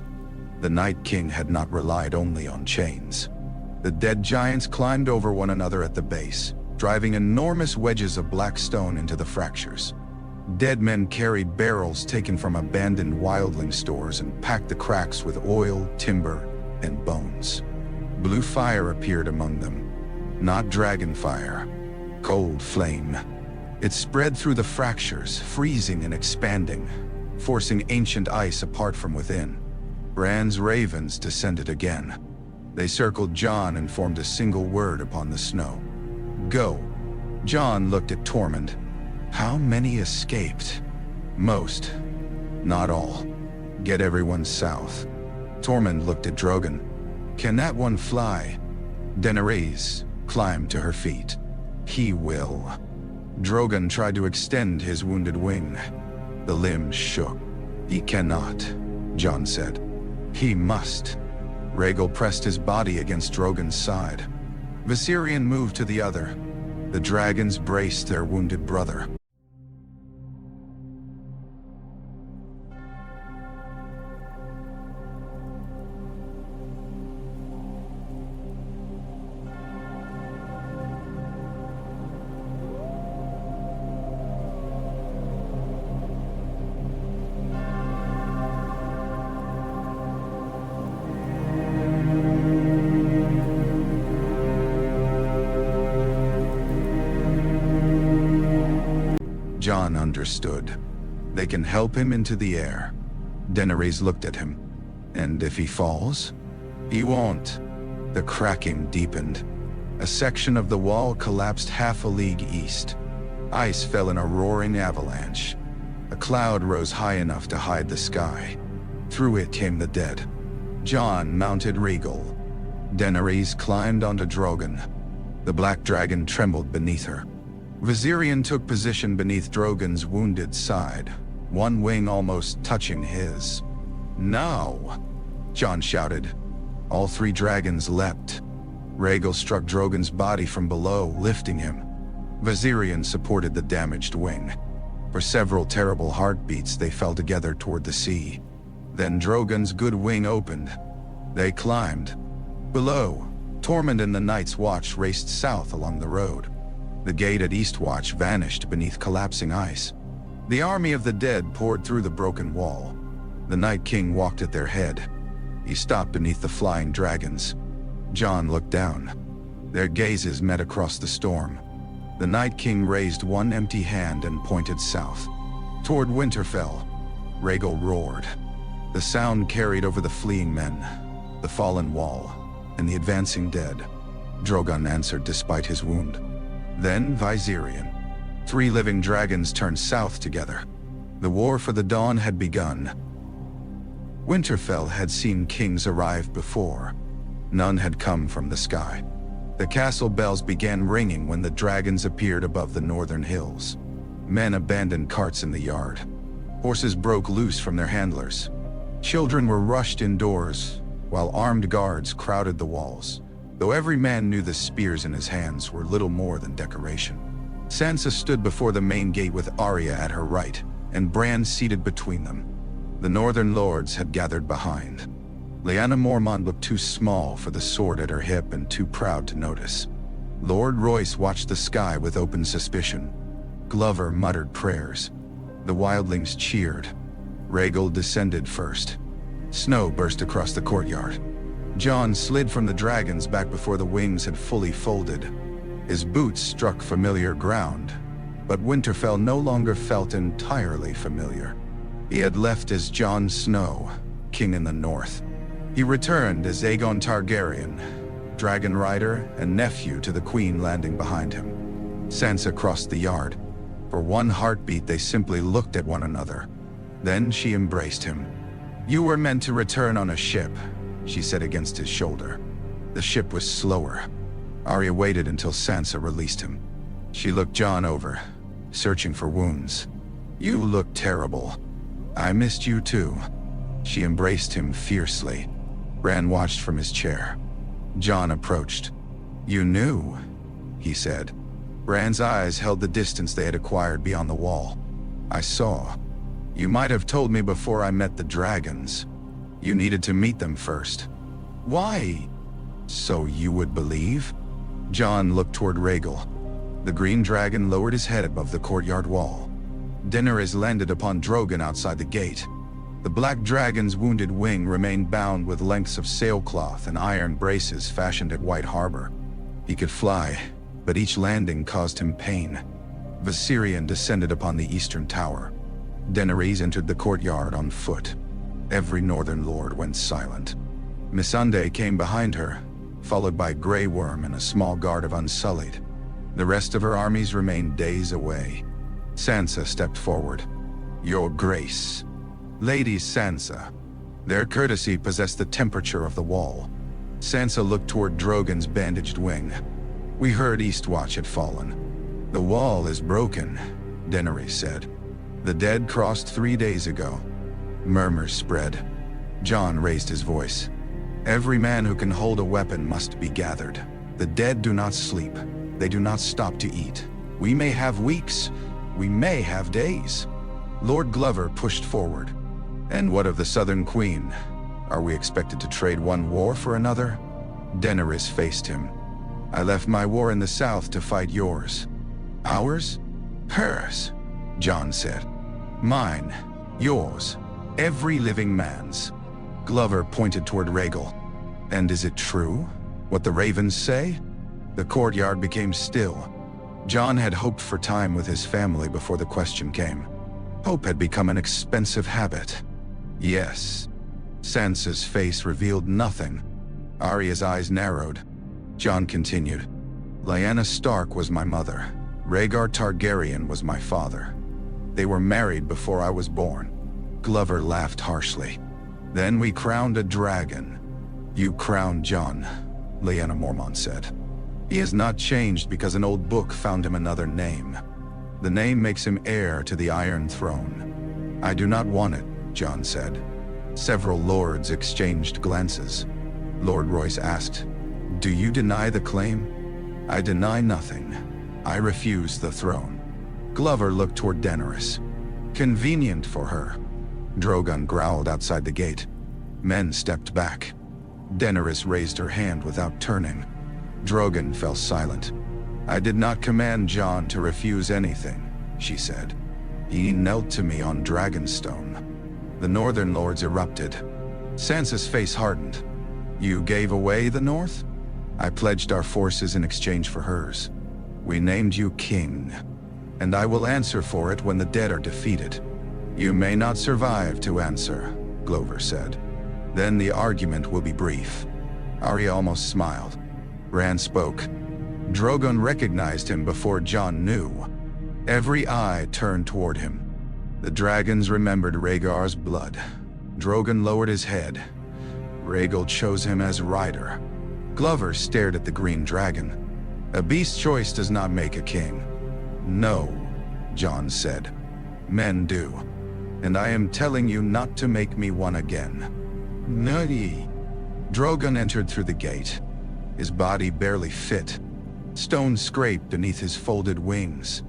[SPEAKER 1] The Night King had not relied only on chains. The dead giants climbed over one another at the base, driving enormous wedges of black stone into the fractures. Dead men carried barrels taken from abandoned wildling stores and packed the cracks with oil, timber, and bones. Blue fire appeared among them. Not dragon fire. Cold flame. It spread through the fractures, freezing and expanding, forcing ancient ice apart from within. Bran's ravens descended again. They circled Jon and formed a single word upon the snow. "Go." Jon looked at Tormund. "How many escaped?" "Most. Not all. Get everyone south." Tormund looked at Drogon. "Can that one fly?" Daenerys climbed to her feet. "He will." Drogon tried to extend his wounded wing. The limbs shook. "He cannot," Jon said. "He must." Rhaegal pressed his body against Drogon's side. Viserion moved to the other. The dragons braced their wounded brother. Jon understood. They can help him into the air. Daenerys looked at him. "And if he falls?" "He won't." The cracking deepened. A section of the wall collapsed half a league east. Ice fell in a roaring avalanche. A cloud rose high enough to hide the sky. Through it came the dead. Jon mounted Rhaegal. Daenerys climbed onto Drogon. The black dragon trembled beneath her. Viserion took position beneath Drogon's wounded side, one wing almost touching his. "Now!" Jon shouted. All 3 dragons leapt. Rhaegal struck Drogon's body from below, lifting him. Viserion supported the damaged wing. For several terrible heartbeats, they fell together toward the sea. Then Drogon's good wing opened. They climbed. Below, Tormund and the Night's Watch raced south along the road. The gate at Eastwatch vanished beneath collapsing ice. The army of the dead poured through the broken wall. The Night King walked at their head. He stopped beneath the flying dragons. Jon looked down. Their gazes met across the storm. The Night King raised one empty hand and pointed south. Toward Winterfell, Rhaegal roared. The sound carried over the fleeing men, the fallen wall, and the advancing dead. Drogon answered despite his wound. Then Viserion. 3 living dragons turned south together. The war for the dawn had begun. Winterfell had seen kings arrive before. None had come from the sky. The castle bells began ringing when the dragons appeared above the northern hills. Men abandoned carts in the yard. Horses broke loose from their handlers. Children were rushed indoors, while armed guards crowded the walls, though every man knew the spears in his hands were little more than decoration. Sansa stood before the main gate with Arya at her right, and Bran seated between them. The northern lords had gathered behind. Lyanna Mormont looked too small for the sword at her hip and too proud to notice. Lord Royce watched the sky with open suspicion. Glover muttered prayers. The wildlings cheered. Rhaegal descended first. Snow burst across the courtyard. Jon slid from the dragon's back before the wings had fully folded. His boots struck familiar ground, but Winterfell no longer felt entirely familiar. He had left as Jon Snow, king in the north. He returned as Rhaegar Targaryen, dragon rider and nephew to the queen landing behind him. Sansa crossed the yard. For one heartbeat they simply looked at one another. Then she embraced him. "You were meant to return on a ship," she said against his shoulder. The ship was slower. Arya waited until Sansa released him. She looked Jon over, searching for wounds. "You look terrible. I missed you too." She embraced him fiercely. Bran watched from his chair. Jon approached. "You knew," he said. Bran's eyes held the distance they had acquired beyond the wall. "I saw. You might have told me before I met the dragons. You needed to meet them first." "Why?" "So you would believe?" Jon looked toward Rhaegal. The green dragon lowered his head above the courtyard wall. Daenerys landed upon Drogon outside the gate. The black dragon's wounded wing remained bound with lengths of sailcloth and iron braces fashioned at White Harbor. He could fly, but each landing caused him pain. Viserion descended upon the eastern tower. Daenerys entered the courtyard on foot. Every northern lord went silent. Missandei came behind her, followed by Grey Worm and a small guard of Unsullied. The rest of her armies remained days away. Sansa stepped forward. "Your Grace." Lady Sansa. Their courtesy possessed the temperature of the wall. Sansa looked toward Drogon's bandaged wing. "We heard Eastwatch had fallen." "The wall is broken," Daenerys said. "The dead crossed 3 days ago." Murmurs spread. Jon raised his voice. "Every man who can hold a weapon must be gathered. The dead do not sleep. They do not stop to eat. We may have weeks. We may have days." Lord Glover pushed forward. "And what of the Southern Queen? Are we expected to trade one war for another?" Daenerys faced him. "I left my war in the south to fight yours." "Ours?" "Hers," Jon said. "Mine. Yours. Every living man's." Glover pointed toward Rhaegal. "And is it true, what the ravens say?" The courtyard became still. Jon had hoped for time with his family before the question came. Hope had become an expensive habit. "Yes." Sansa's face revealed nothing. Arya's eyes narrowed. Jon continued. "Lyanna Stark was my mother. Rhaegar Targaryen was my father. They were married before I was born." Glover laughed harshly. "Then we crowned a dragon." "You crowned Jon," Lyanna Mormont said. "He has not changed because an old book found him another name. The name makes him heir to the Iron Throne." "I do not want it," Jon said. Several lords exchanged glances. Lord Royce asked, "Do you deny the claim?" "I deny nothing. I refuse the throne." Glover looked toward Daenerys. "Convenient for her." Drogon growled outside the gate. Men stepped back. Daenerys raised her hand without turning. Drogon fell silent. "I did not command Jon to refuse anything," she said. "He knelt to me on Dragonstone." The northern lords erupted. Sansa's face hardened. "You gave away the north?" "I pledged our forces in exchange for hers. We named you king, and I will answer for it when the dead are defeated." "You may not survive to answer," Glover said. "Then the argument will be brief." Arya almost smiled. Bran spoke. Drogon recognized him before Jon knew. Every eye turned toward him. The dragons remembered Rhaegar's blood. Drogon lowered his head. Rhaegal chose him as rider. Glover stared at the green dragon. "A beast's choice does not make a king." "No," Jon said. "Men do. And I am telling you not to make me one again." "Nutty." Drogon entered through the gate. His body barely fit. Stone scraped beneath his folded wings.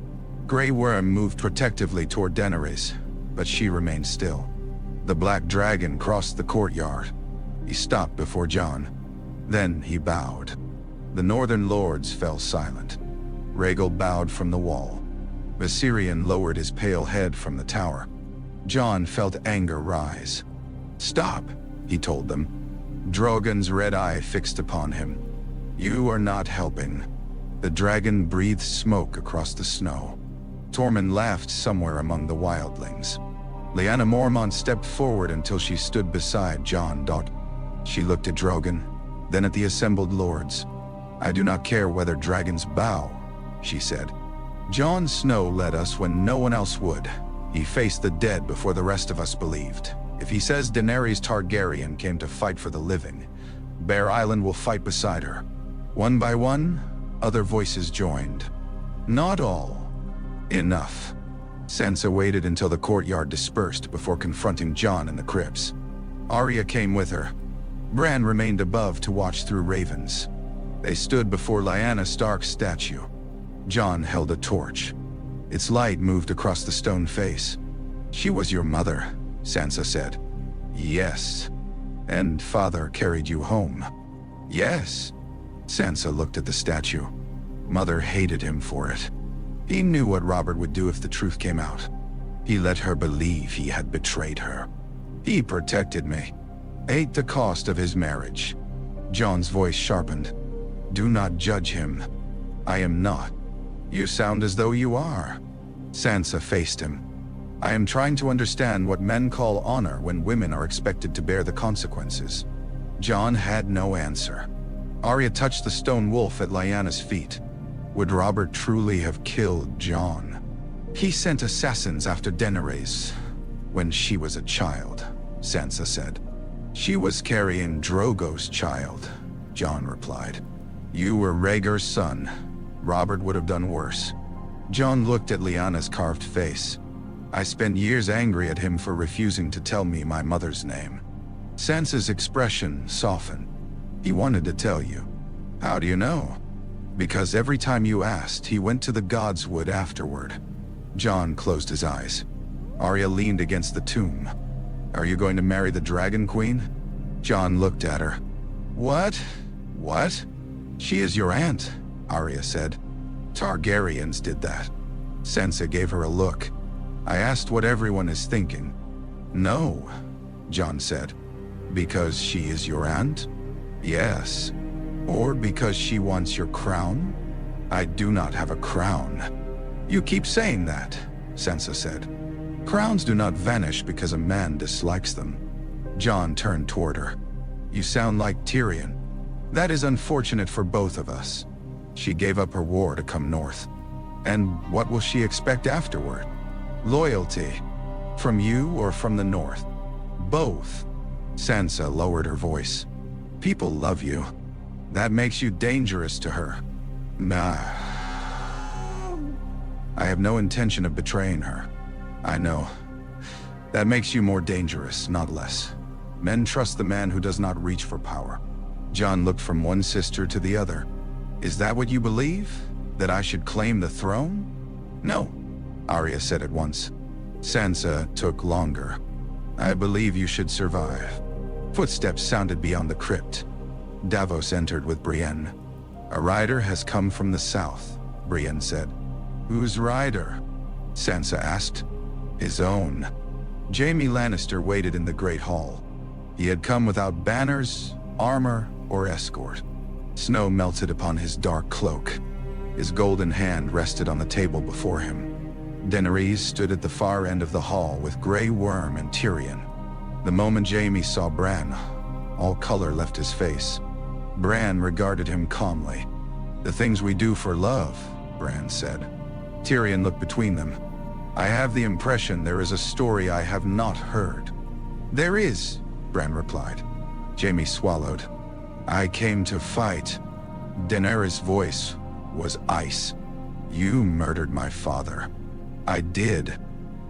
[SPEAKER 1] Grey Worm moved protectively toward Daenerys, but she remained still. The black dragon crossed the courtyard. He stopped before Jon. Then he bowed. The northern lords fell silent. Rhaegal bowed from the wall. Viserion lowered his pale head from the tower. Jon felt anger rise. "Stop," he told them. Drogon's red eye fixed upon him. "You are not helping." The dragon breathed smoke across the snow. Tormund laughed somewhere among the wildlings. Lyanna Mormont stepped forward until she stood beside Jon. She looked at Drogon, then at the assembled lords. "I do not care whether dragons bow," she said. "Jon Snow led us when no one else would. He faced the dead before the rest of us believed. If he says Daenerys Targaryen came to fight for the living, Bear Island will fight beside her." One by one, other voices joined. "Not all. Enough." Sansa waited until the courtyard dispersed before confronting Jon in the crypts. Arya came with her. Bran remained above to watch through ravens. They stood before Lyanna Stark's statue. Jon held a torch. Its light moved across the stone face. "She was your mother," Sansa said. "Yes." "And father carried you home." "Yes." Sansa looked at the statue. Mother hated him for it. He knew what Robert would do if the truth came out. He let her believe he had betrayed her. "He protected me. Ate the cost of his marriage." Jon's voice sharpened. "Do not judge him. I am not." "You sound as though you are." Sansa faced him. "I am trying to understand what men call honor when women are expected to bear the consequences." Jon had no answer. Arya touched the stone wolf at Lyanna's feet. Would Robert truly have killed Jon? "He sent assassins after Daenerys when she was a child," Sansa said. "She was carrying Drogo's child," Jon replied. "You were Rhaegar's son. Robert would have done worse." Jon looked at Lyanna's carved face. "I spent years angry at him for refusing to tell me my mother's name." Sansa's expression softened. "He wanted to tell you." "How do you know?" "Because every time you asked, he went to the Godswood afterward." Jon closed his eyes. Arya leaned against the tomb. "Are you going to marry the Dragon Queen?" Jon looked at her. What? What? She is your aunt," Arya said. "Targaryens did that." Sansa gave her a look. "I asked what everyone is thinking." "No," Jon said. "Because she is your aunt?" "Yes." "Or because she wants your crown?" "I do not have a crown." "You keep saying that," Sansa said. "Crowns do not vanish because a man dislikes them." Jon turned toward her. "You sound like Tyrion. That is unfortunate for both of us." She gave up her war to come north. "And what will she expect afterward?" "Loyalty. From you or from the north?" "Both." Sansa lowered her voice. "People love you. That makes you dangerous to her." "Nah. I have no intention of betraying her." "I know. That makes you more dangerous, not less. Men trust the man who does not reach for power." Jon looked from one sister to the other. "Is that what you believe? That I should claim the throne?" "No," Arya said at once. Sansa took longer. "I believe you should survive." Footsteps sounded beyond the crypt. Davos entered with Brienne. "A rider has come from the south," Brienne said. "Whose rider?" Sansa asked. "His own." Jaime Lannister waited in the Great Hall. He had come without banners, armor, or escort. Snow melted upon his dark cloak. His golden hand rested on the table before him. Daenerys stood at the far end of the hall with Grey Worm and Tyrion. The moment Jaime saw Bran, all color left his face. Bran regarded him calmly. "The things we do for love," Bran said. Tyrion looked between them. "I have the impression there is a story I have not heard." "There is," Bran replied. Jaime swallowed. "I came to fight." Daenerys' voice was ice. "You murdered my father." "I did."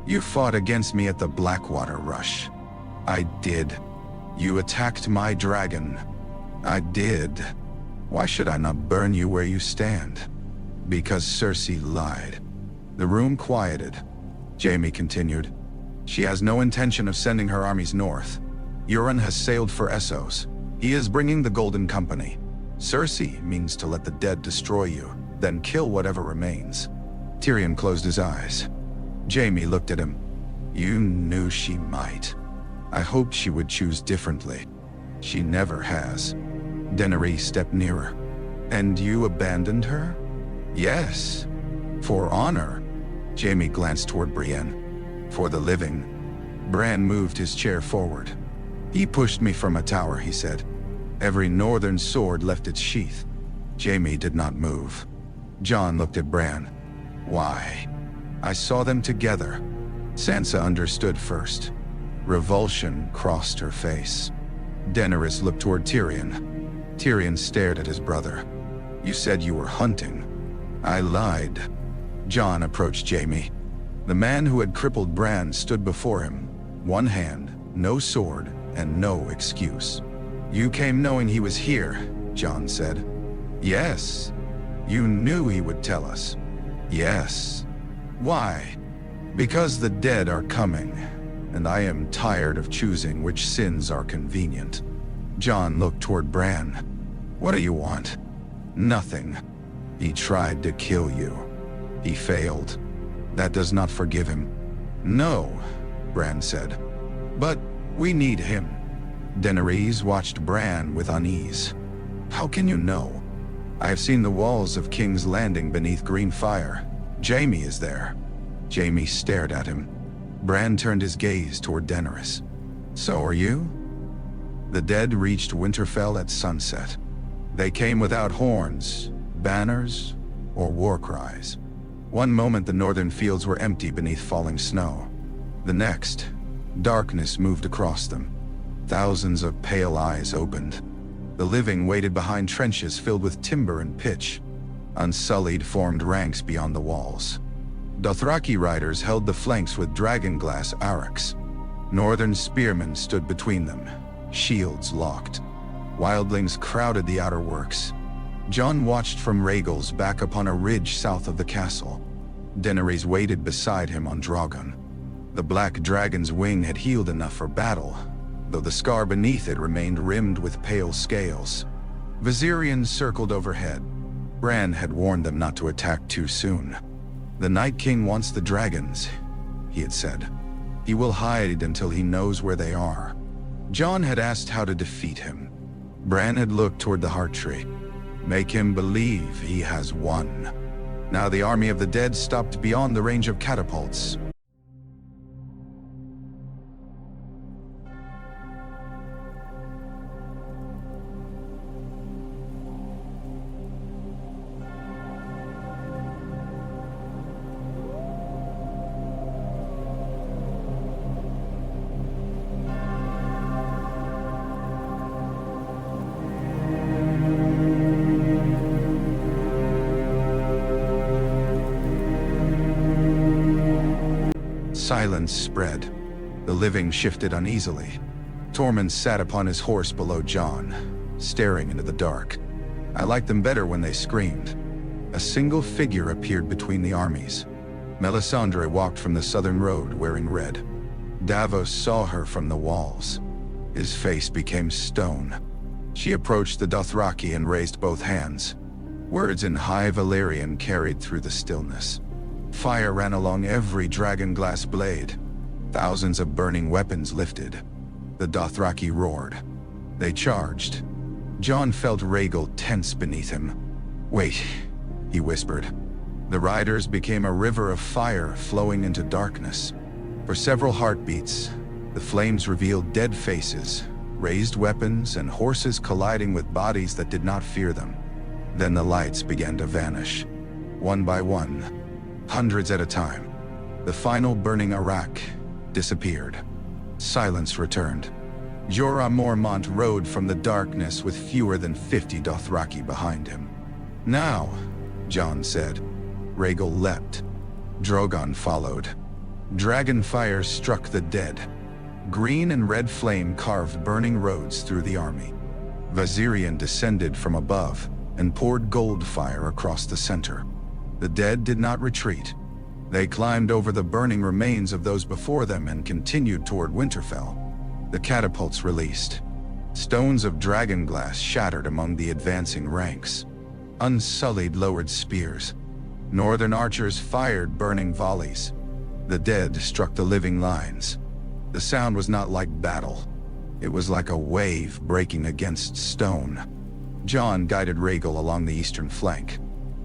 [SPEAKER 1] "You fought against me at the Blackwater Rush." "I did." "You attacked my dragon." "I did." "Why should I not burn you where you stand?" "Because Cersei lied." The room quieted. Jaime continued. She has no intention of sending her armies north. Euron has sailed for Essos. He is bringing the Golden Company. Cersei means to let the dead destroy you, then kill whatever remains. Tyrion closed his eyes. Jaime looked at him. You knew she might. I hoped she would choose differently. She never has. Daenerys stepped nearer. And you abandoned her? Yes. For honor. Jaime glanced toward Brienne. For the living. Bran moved his chair forward. He pushed me from a tower, he said. Every northern sword left its sheath. Jaime did not move. Jon looked at Bran. Why? I saw them together. Sansa understood first. Revulsion crossed her face. Daenerys looked toward Tyrion. Tyrion stared at his brother. You said you were hunting. I lied. Jon approached Jaime. The man who had crippled Bran stood before him. One hand, no sword, and no excuse. You came knowing he was here, Jon said. Yes. You knew he would tell us. Yes. Why? Because the dead are coming, and I am tired of choosing which sins are convenient. Jon looked toward Bran. What do you want? Nothing. He tried to kill you. He failed. That does not forgive him. No, Bran said. But we need him. Daenerys watched Bran with unease. How can you know? I have seen the walls of King's Landing beneath green fire. Jaime is there. Jaime stared at him. Bran turned his gaze toward Daenerys. So are you? The dead reached Winterfell at sunset. They came without horns, banners, or war cries. One moment the northern fields were empty beneath falling snow. The next, darkness moved across them. Thousands of pale eyes opened. The living waited behind trenches filled with timber and pitch. Unsullied formed ranks beyond the walls. Dothraki riders held the flanks with dragonglass arcs. Northern spearmen stood between them, shields locked. Wildlings crowded the outer works. Jon watched from Rhaegal's back upon a ridge south of the castle. Daenerys waited beside him on Drogon. The black dragon's wing had healed enough for battle, though the scar beneath it remained rimmed with pale scales. Viserion circled overhead. Bran had warned them not to attack too soon. The Night King wants the dragons, he had said. He will hide until he knows where they are. Jon had asked how to defeat him. Bran had looked toward the Heart Tree. Make him believe he has won. Now the army of the dead stopped beyond the range of catapults. Silence spread. The living shifted uneasily. Tormund sat upon his horse below Jon, staring into the dark. I liked them better when they screamed. A single figure appeared between the armies. Melisandre walked from the southern road wearing red. Davos saw her from the walls. His face became stone. She approached the Dothraki and raised both hands. Words in High Valyrian carried through the stillness. Fire ran along every dragonglass blade. Thousands of burning weapons lifted. The Dothraki roared. They charged. Jon felt Rhaegal tense beneath him. Wait, he whispered. The riders became a river of fire flowing into darkness. For several heartbeats, the flames revealed dead faces, raised weapons, and horses colliding with bodies that did not fear them. Then the lights began to vanish. One by one, hundreds at a time. The final burning Arak disappeared. Silence returned. Jorah Mormont rode from the darkness with fewer than 50 Dothraki behind him. Now, Jon said. Rhaegal leapt. Drogon followed. Dragonfire struck the dead. Green and red flame carved burning roads through the army. Viserion descended from above and poured gold fire across the center. The dead did not retreat. They climbed over the burning remains of those before them and continued toward Winterfell. The catapults released. Stones of dragon glass shattered among the advancing ranks. Unsullied lowered spears. Northern archers fired burning volleys. The dead struck the living lines. The sound was not like battle. It was like a wave breaking against stone. Jon guided Rhaegal along the eastern flank.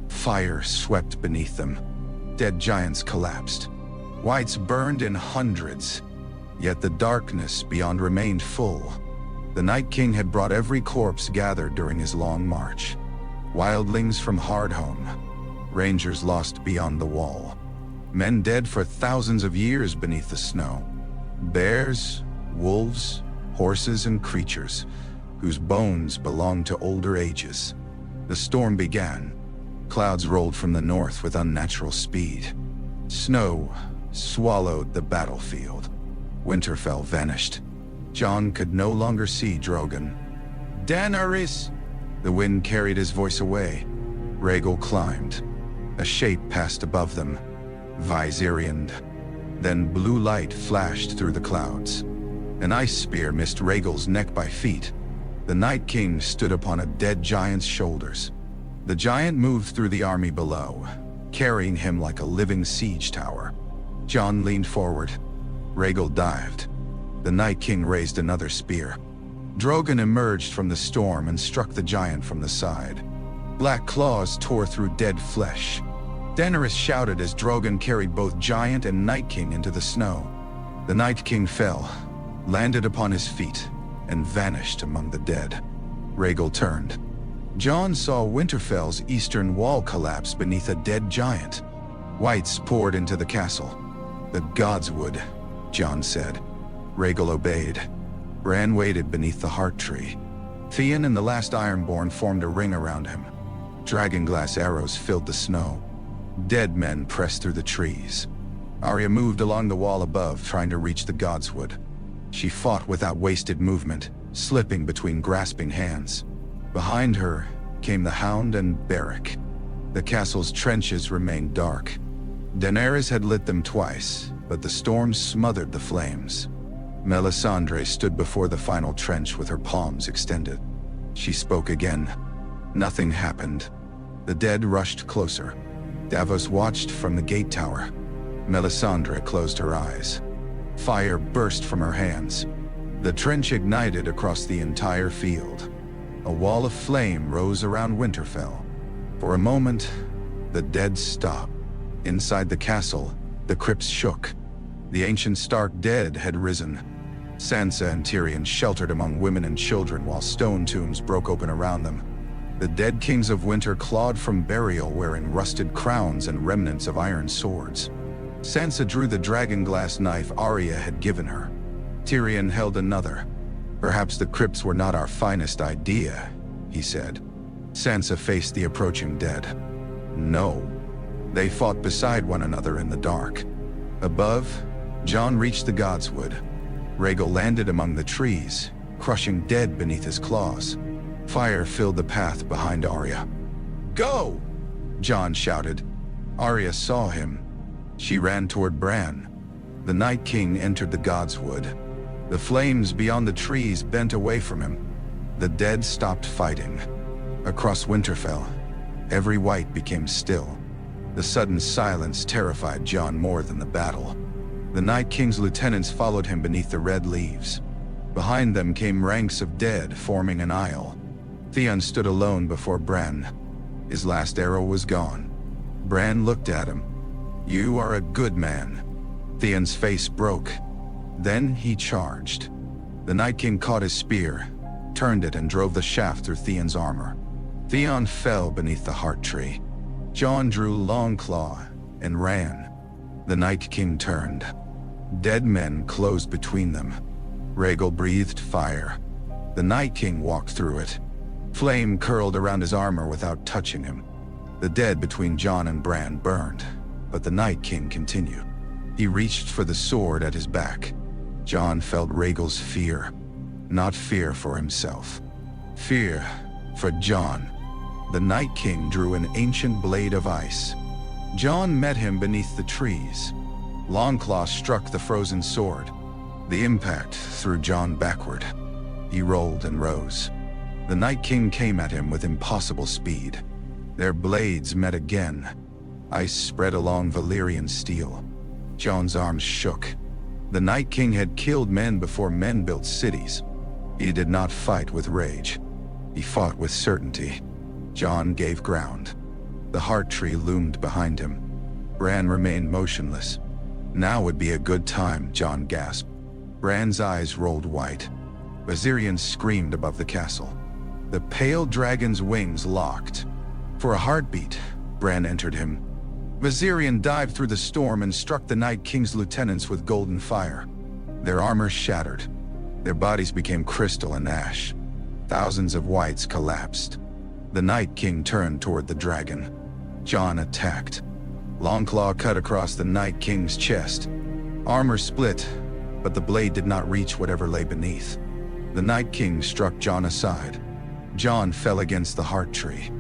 [SPEAKER 1] Fire swept beneath them. Dead giants collapsed. Whites burned in hundreds. Yet the darkness beyond remained full. The Night King had brought every corpse gathered during his long march. Wildlings from Hardhome. Rangers lost beyond the wall. Men dead for thousands of years beneath the snow. Bears, wolves, horses and creatures whose bones belonged to older ages. The storm began. Clouds rolled from the north with unnatural speed. Snow swallowed the battlefield. Winterfell vanished. Jon could no longer see Drogon. Daenerys! The wind carried his voice away. Rhaegal climbed. A shape passed above them, Viserioned. Then blue light flashed through the clouds. An ice spear missed Rhaegal's neck by feet. The Night King stood upon a dead giant's shoulders. The giant moved through the army below, carrying him like a living siege tower. Jon leaned forward. Rhaegal dived. The Night King raised another spear. Drogon emerged from the storm and struck the giant from the side. Black claws tore through dead flesh. Daenerys shouted as Drogon carried both giant and Night King into the snow. The Night King fell, landed upon his feet, and vanished among the dead. Rhaegal turned. Jon saw Winterfell's eastern wall collapse beneath a dead giant. Whites poured into the castle. "The gods would," Jon said. Rhaegal obeyed. Bran waited beneath the heart tree. Theon and the last Ironborn formed a ring around him. Dragonglass arrows filled the snow. Dead men pressed through the trees. Arya moved along the wall above, trying to reach the godswood. She fought without wasted movement, slipping between grasping hands. Behind her came the Hound and Beric. The castle's trenches remained dark. Daenerys had lit them twice, but the storm smothered the flames. Melisandre stood before the final trench with her palms extended. She spoke again. Nothing happened. The dead rushed closer. Davos watched from the gate tower. Melisandre closed her eyes. Fire burst from her hands. The trench ignited across the entire field. A wall of flame rose around Winterfell. For a moment, the dead stopped. Inside the castle, the crypts shook. The ancient Stark dead had risen. Sansa and Tyrion sheltered among women and children while stone tombs broke open around them. The dead kings of winter clawed from burial wearing rusted crowns and remnants of iron swords. Sansa drew the dragonglass knife Arya had given her. Tyrion held another. "Perhaps the crypts were not our finest idea," he said. Sansa faced the approaching dead. No. They fought beside one another in the dark. Above, Jon reached the godswood. Rhaegal landed among the trees, crushing dead beneath his claws. Fire filled the path behind Arya. "Go!" Jon shouted. Arya saw him. She ran toward Bran. The Night King entered the godswood. The flames beyond the trees bent away from him. The dead stopped fighting. Across Winterfell, every white became still. The sudden silence terrified Jon more than the battle. The Night King's lieutenants followed him beneath the red leaves. Behind them came ranks of dead, forming an aisle. Theon stood alone before Bran. His last arrow was gone. Bran looked at him. "You are a good man." Theon's face broke. Then he charged. The Night King caught his spear, turned it and drove the shaft through Theon's armor. Theon fell beneath the heart tree. Jon drew Longclaw and ran. The Night King turned. Dead men closed between them. Rhaegal breathed fire. The Night King walked through it. Flame curled around his armor without touching him. The dead between Jon and Bran burned, but the Night King continued. He reached for the sword at his back. Jon felt Rhaegal's fear. Not fear for himself. Fear for Jon. The Night King drew an ancient blade of ice. Jon met him beneath the trees. Longclaw struck the frozen sword. The impact threw Jon backward. He rolled and rose. The Night King came at him with impossible speed. Their blades met again. Ice spread along Valyrian steel. Jon's arms shook. The Night King had killed men before men built cities. He did not fight with rage. He fought with certainty. Jon gave ground. The heart tree loomed behind him. Bran remained motionless. Now would be a good time, Jon gasped. Bran's eyes rolled white. Viserion screamed above the castle. The pale dragon's wings locked. For a heartbeat, Bran entered him. Viserion dived through the storm and struck the Night King's lieutenants with golden fire. Their armor shattered. Their bodies became crystal and ash. Thousands of whites collapsed. The Night King turned toward the dragon. Jon attacked. Longclaw cut across the Night King's chest. Armor split, but the blade did not reach whatever lay beneath. The Night King struck Jon aside. Jon fell against the heart tree.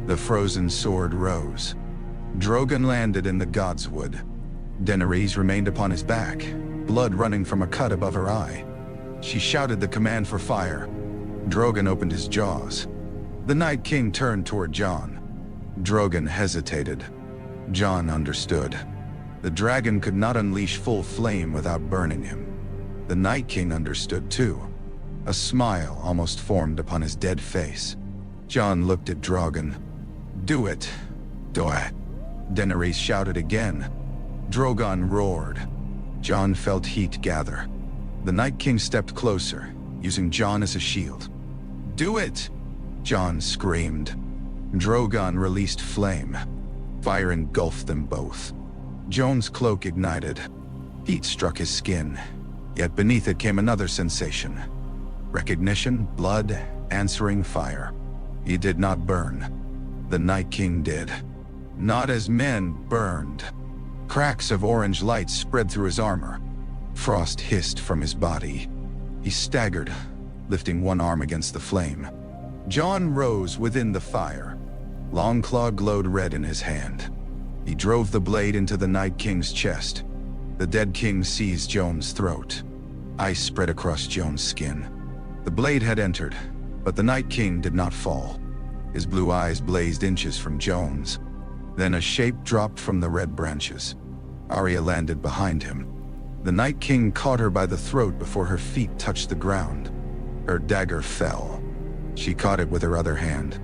[SPEAKER 1] The frozen sword rose. Drogon landed in the Godswood. Daenerys remained upon his back, blood running from a cut above her eye. She shouted the command for fire. Drogon opened his jaws. The Night King turned toward Jon. Drogon hesitated. Jon understood. The dragon could not unleash full flame without burning him. The Night King understood too. A smile almost formed upon his dead face. Jon looked at Drogon. "Do it. Do it." Daenerys shouted again. Drogon roared. Jon felt heat gather. The Night King stepped closer, using Jon as a shield. "Do it!" Jon screamed. Drogon released flame. Fire engulfed them both. Jon's cloak ignited. Heat struck his skin, yet beneath it came another sensation. Recognition, blood, answering fire. He did not burn. The Night King did. Not as men burned. Cracks of orange light spread through his armor. Frost hissed from his body. He staggered, lifting one arm against the flame. Jon rose within the fire. Longclaw glowed red in his hand. He drove the blade into the Night King's chest. The dead king seized Jon's throat. Ice spread across Jon's skin. The blade had entered, but the Night King did not fall. His blue eyes blazed inches from Jon's. Then a shape dropped from the red branches. Arya landed behind him. The Night King caught her by the throat before her feet touched the ground. Her dagger fell. She caught it with her other hand.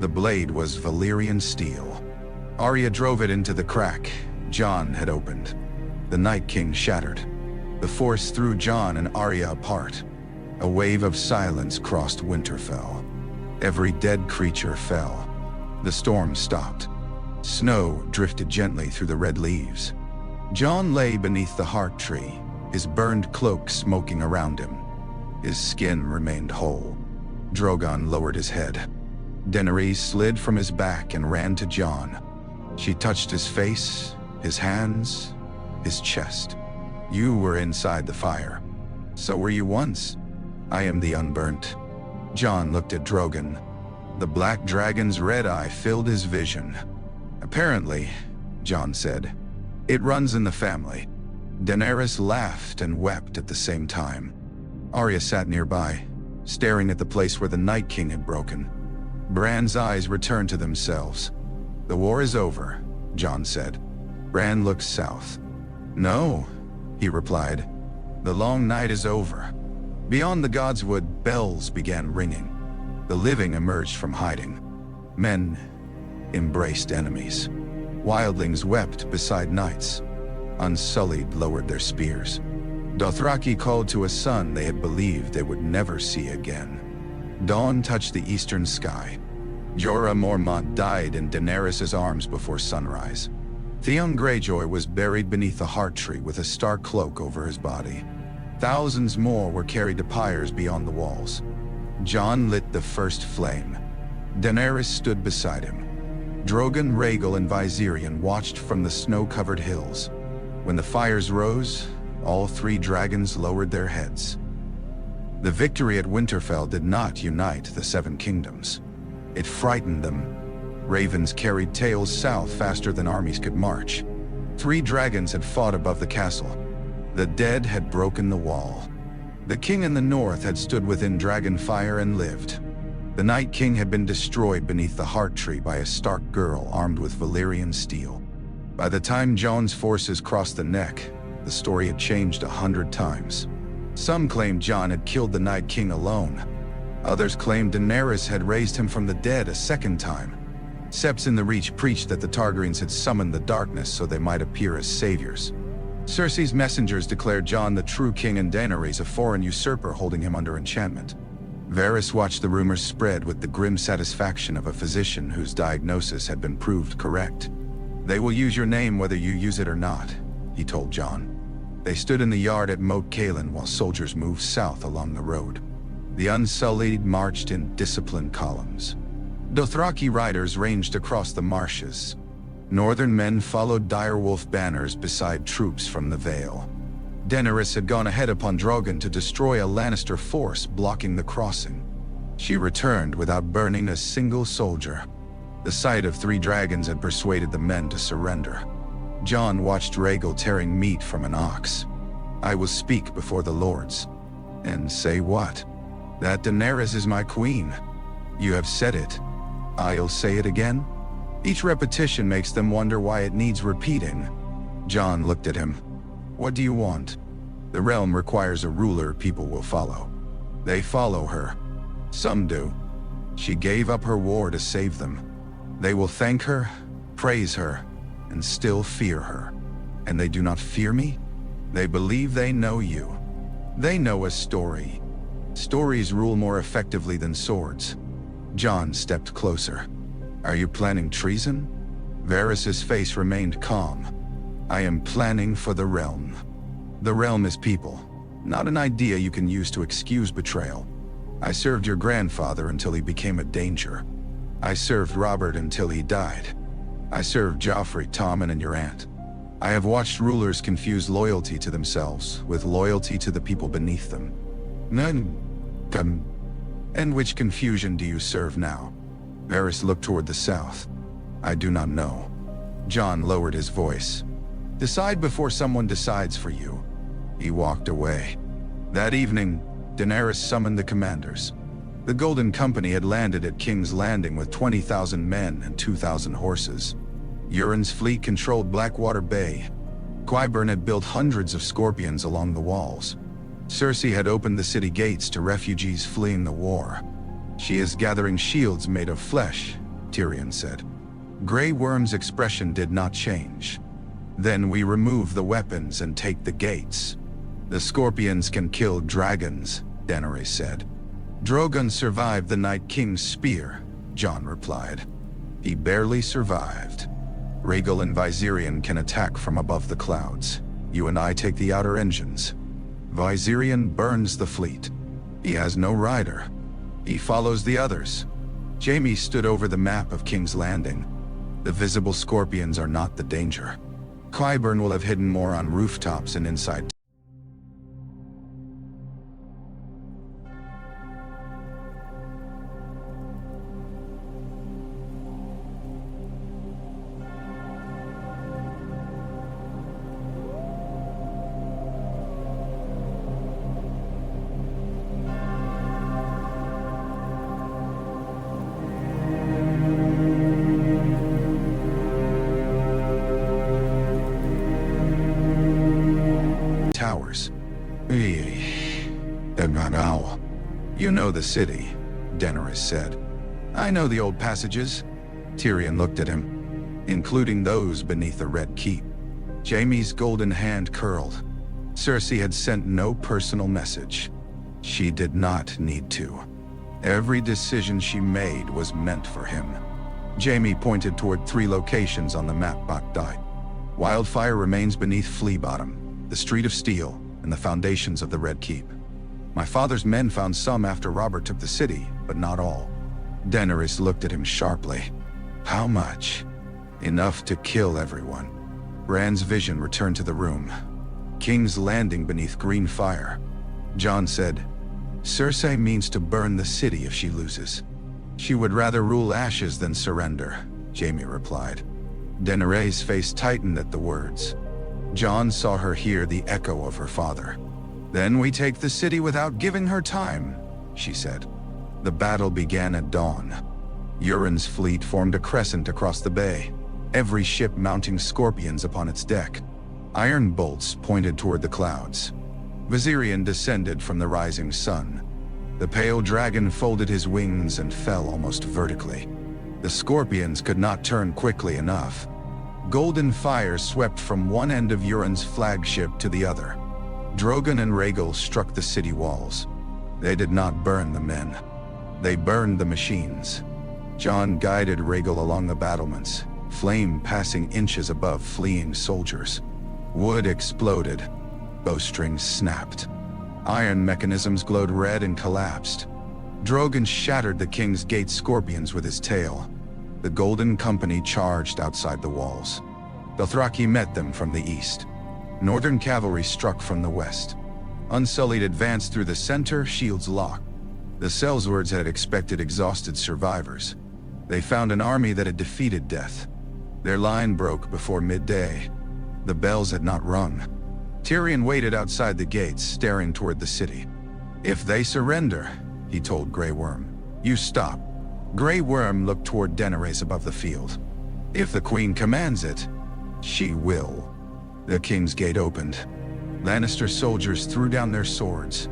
[SPEAKER 1] The blade was Valyrian steel. Arya drove it into the crack Jon had opened. The Night King shattered. The force threw Jon and Arya apart. A wave of silence crossed Winterfell. Every dead creature fell. The storm stopped. Snow drifted gently through the red leaves. Jon lay beneath the heart tree, his burned cloak smoking around him. His skin remained whole. Drogon lowered his head. Daenerys slid from his back and ran to Jon. She touched his face, his hands, his chest. "You were inside the fire. So were you once. I am the unburnt." Jon looked at Drogon. The black dragon's red eye filled his vision. "Apparently," Jon said, "it runs in the family." Daenerys laughed and wept at the same time. Arya sat nearby, staring at the place where the Night King had broken. Bran's eyes returned to themselves. "The war is over," Jon said. Bran looked south. "No," he replied. "The long night is over." Beyond the Godswood, bells began ringing. The living emerged from hiding. Men embraced enemies. Wildlings wept beside knights. Unsullied lowered their spears. Dothraki called to a son they had believed they would never see again. Dawn touched the eastern sky. Jorah Mormont died in Daenerys' arms before sunrise. Theon Greyjoy was buried beneath the heart tree with a Stark cloak over his body. Thousands more were carried to pyres beyond the walls. Jon lit the first flame. Daenerys stood beside him. Drogon, Rhaegal, and Viserion watched from the snow-covered hills. When the fires rose, all three dragons lowered their heads. The victory at Winterfell did not unite the Seven Kingdoms. It frightened them. Ravens carried tales south faster than armies could march. 3 dragons had fought above the castle. The dead had broken the wall. The king in the north had stood within dragon fire and lived. The Night King had been destroyed beneath the Heart Tree by a Stark girl armed with Valyrian steel. By the time Jon's forces crossed the neck, the story had changed 100 times. Some claimed Jon had killed the Night King alone. Others claimed Daenerys had raised him from the dead a second time. Septs in the Reach preached that the Targaryens had summoned the darkness so they might appear as saviors. Cersei's messengers declared Jon the true king and Daenerys a foreign usurper holding him under enchantment. Varys watched the rumors spread with the grim satisfaction of a physician whose diagnosis had been proved correct. "They will use your name whether you use it or not," he told Jon. They stood in the yard at Moat Cailin while soldiers moved south along the road. The Unsullied marched in disciplined columns. Dothraki riders ranged across the marshes. Northern men followed direwolf banners beside troops from the Vale. Daenerys had gone ahead upon Drogon to destroy a Lannister force blocking the crossing. She returned without burning a single soldier. The sight of 3 dragons had persuaded the men to surrender. Jon watched Rhaegal tearing meat from an ox. "I will speak before the lords." "And say what?" "That Daenerys is my queen." "You have said it. I'll say it again." Each repetition makes them wonder why it needs repeating. Jon looked at him. "What do you want?" "The realm requires a ruler people will follow." "They follow her." "Some do." "She gave up her war to save them." "They will thank her, praise her, and still fear her." "And they do not fear me?" "They believe they know you. They know a story. Stories rule more effectively than swords." Jon stepped closer. "Are you planning treason?" Varys's face remained calm. "I am planning for the realm. The realm is people, not an idea you can use to excuse betrayal. I served your grandfather until he became a danger. I served Robert until he died. I served Joffrey, Tommen, and your aunt. I have watched rulers confuse loyalty to themselves with loyalty to the people beneath them. And which confusion do you serve now?" Varys looked toward the south. "I do not know." Jon lowered his voice. "Decide before someone decides for you." He walked away. That evening, Daenerys summoned the commanders. The Golden Company had landed at King's Landing with 20,000 men and 2,000 horses. Euron's fleet controlled Blackwater Bay. Qyburn had built hundreds of scorpions along the walls. Cersei had opened the city gates to refugees fleeing the war. "She is gathering shields made of flesh," Tyrion said. Grey Worm's expression did not change. "Then we remove the weapons and take the gates." "The scorpions can kill dragons," Daenerys said. "Drogon survived the Night King's spear," Jon replied. "He barely survived. Rhaegal and Viserion can attack from above the clouds. You and I take the outer engines. Viserion burns the fleet. He has no rider. He follows the others." Jaime stood over the map of King's Landing. "The visible scorpions are not the danger. Qyburn will have hidden more on rooftops and inside." Towers. "You know the city," Daenerys said. "I know the old passages." Tyrion looked at him. "Including those beneath the Red Keep." Jaime's golden hand curled. Cersei had sent no personal message. She did not need to. Every decision she made was meant for him. Jaime pointed toward 3 locations on the map Bakdai. "Wildfire remains beneath Flea Bottom, the Street of Steel, and the foundations of the Red Keep. My father's men found some after Robert took the city, but not all." Daenerys looked at him sharply. "How much?" "Enough to kill everyone." Rand's vision returned to the room. King's Landing beneath green fire. Jon said, "Cersei means to burn the city if she loses. She would rather rule ashes than surrender." Jaime replied. Daenerys' face tightened at the words. Jon saw her hear the echo of her father. "Then we take the city without giving her time," she said. The battle began at dawn. Euron's fleet formed a crescent across the bay, every ship mounting scorpions upon its deck. Iron bolts pointed toward the clouds. Viserion descended from the rising sun. The pale dragon folded his wings and fell almost vertically. The scorpions could not turn quickly enough. Golden fire swept from one end of Euron's flagship to the other. Drogon and Rhaegal struck the city walls. They did not burn the men. They burned the machines. Jon guided Rhaegal along the battlements, flame passing inches above fleeing soldiers. Wood exploded. Bowstrings snapped. Iron mechanisms glowed red and collapsed. Drogon shattered the King's Gate scorpions with his tail. The Golden Company charged outside the walls. Dothraki met them from the east. Northern cavalry struck from the west. Unsullied advanced through the center, shields locked. The Sellswords had expected exhausted survivors. They found an army that had defeated death. Their line broke before midday. The bells had not rung. Tyrion waited outside the gates, staring toward the city. "If they surrender," he told Grey Worm, "you stop." Grey Worm looked toward Daenerys above the field. "If the Queen commands it, she will." The King's Gate opened. Lannister soldiers threw down their swords.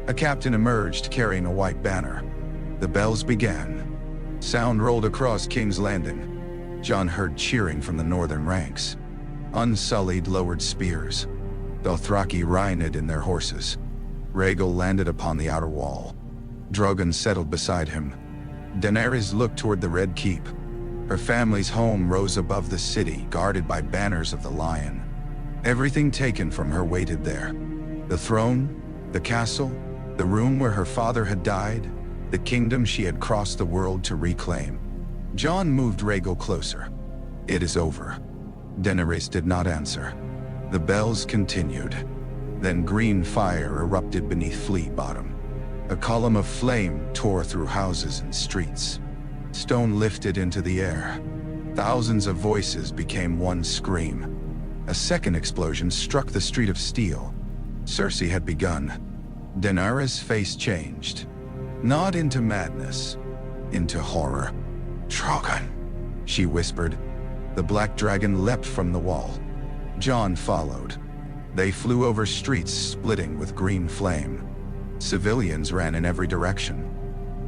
[SPEAKER 1] A captain emerged carrying a white banner. The bells began. Sound rolled across King's Landing. Jon heard cheering from the northern ranks. Unsullied lowered spears. Dothraki reined in their horses. Rhaegal landed upon the outer wall. Drogon settled beside him. Daenerys looked toward the Red Keep. Her family's home rose above the city, guarded by banners of the Lion. Everything taken from her waited there. The throne, the castle, the room where her father had died, the kingdom she had crossed the world to reclaim. Jon moved Rhaegal closer. "It is over." Daenerys did not answer. The bells continued. Then green fire erupted beneath Flea Bottom. A column of flame tore through houses and streets. Stone lifted into the air. Thousands of voices became one scream. A second explosion struck the street of steel. Cersei had begun. Daenerys' face changed. Not into madness, into horror. "Drogon," she whispered. The black dragon leapt from the wall. Jon followed. They flew over streets splitting with green flame. Civilians ran in every direction.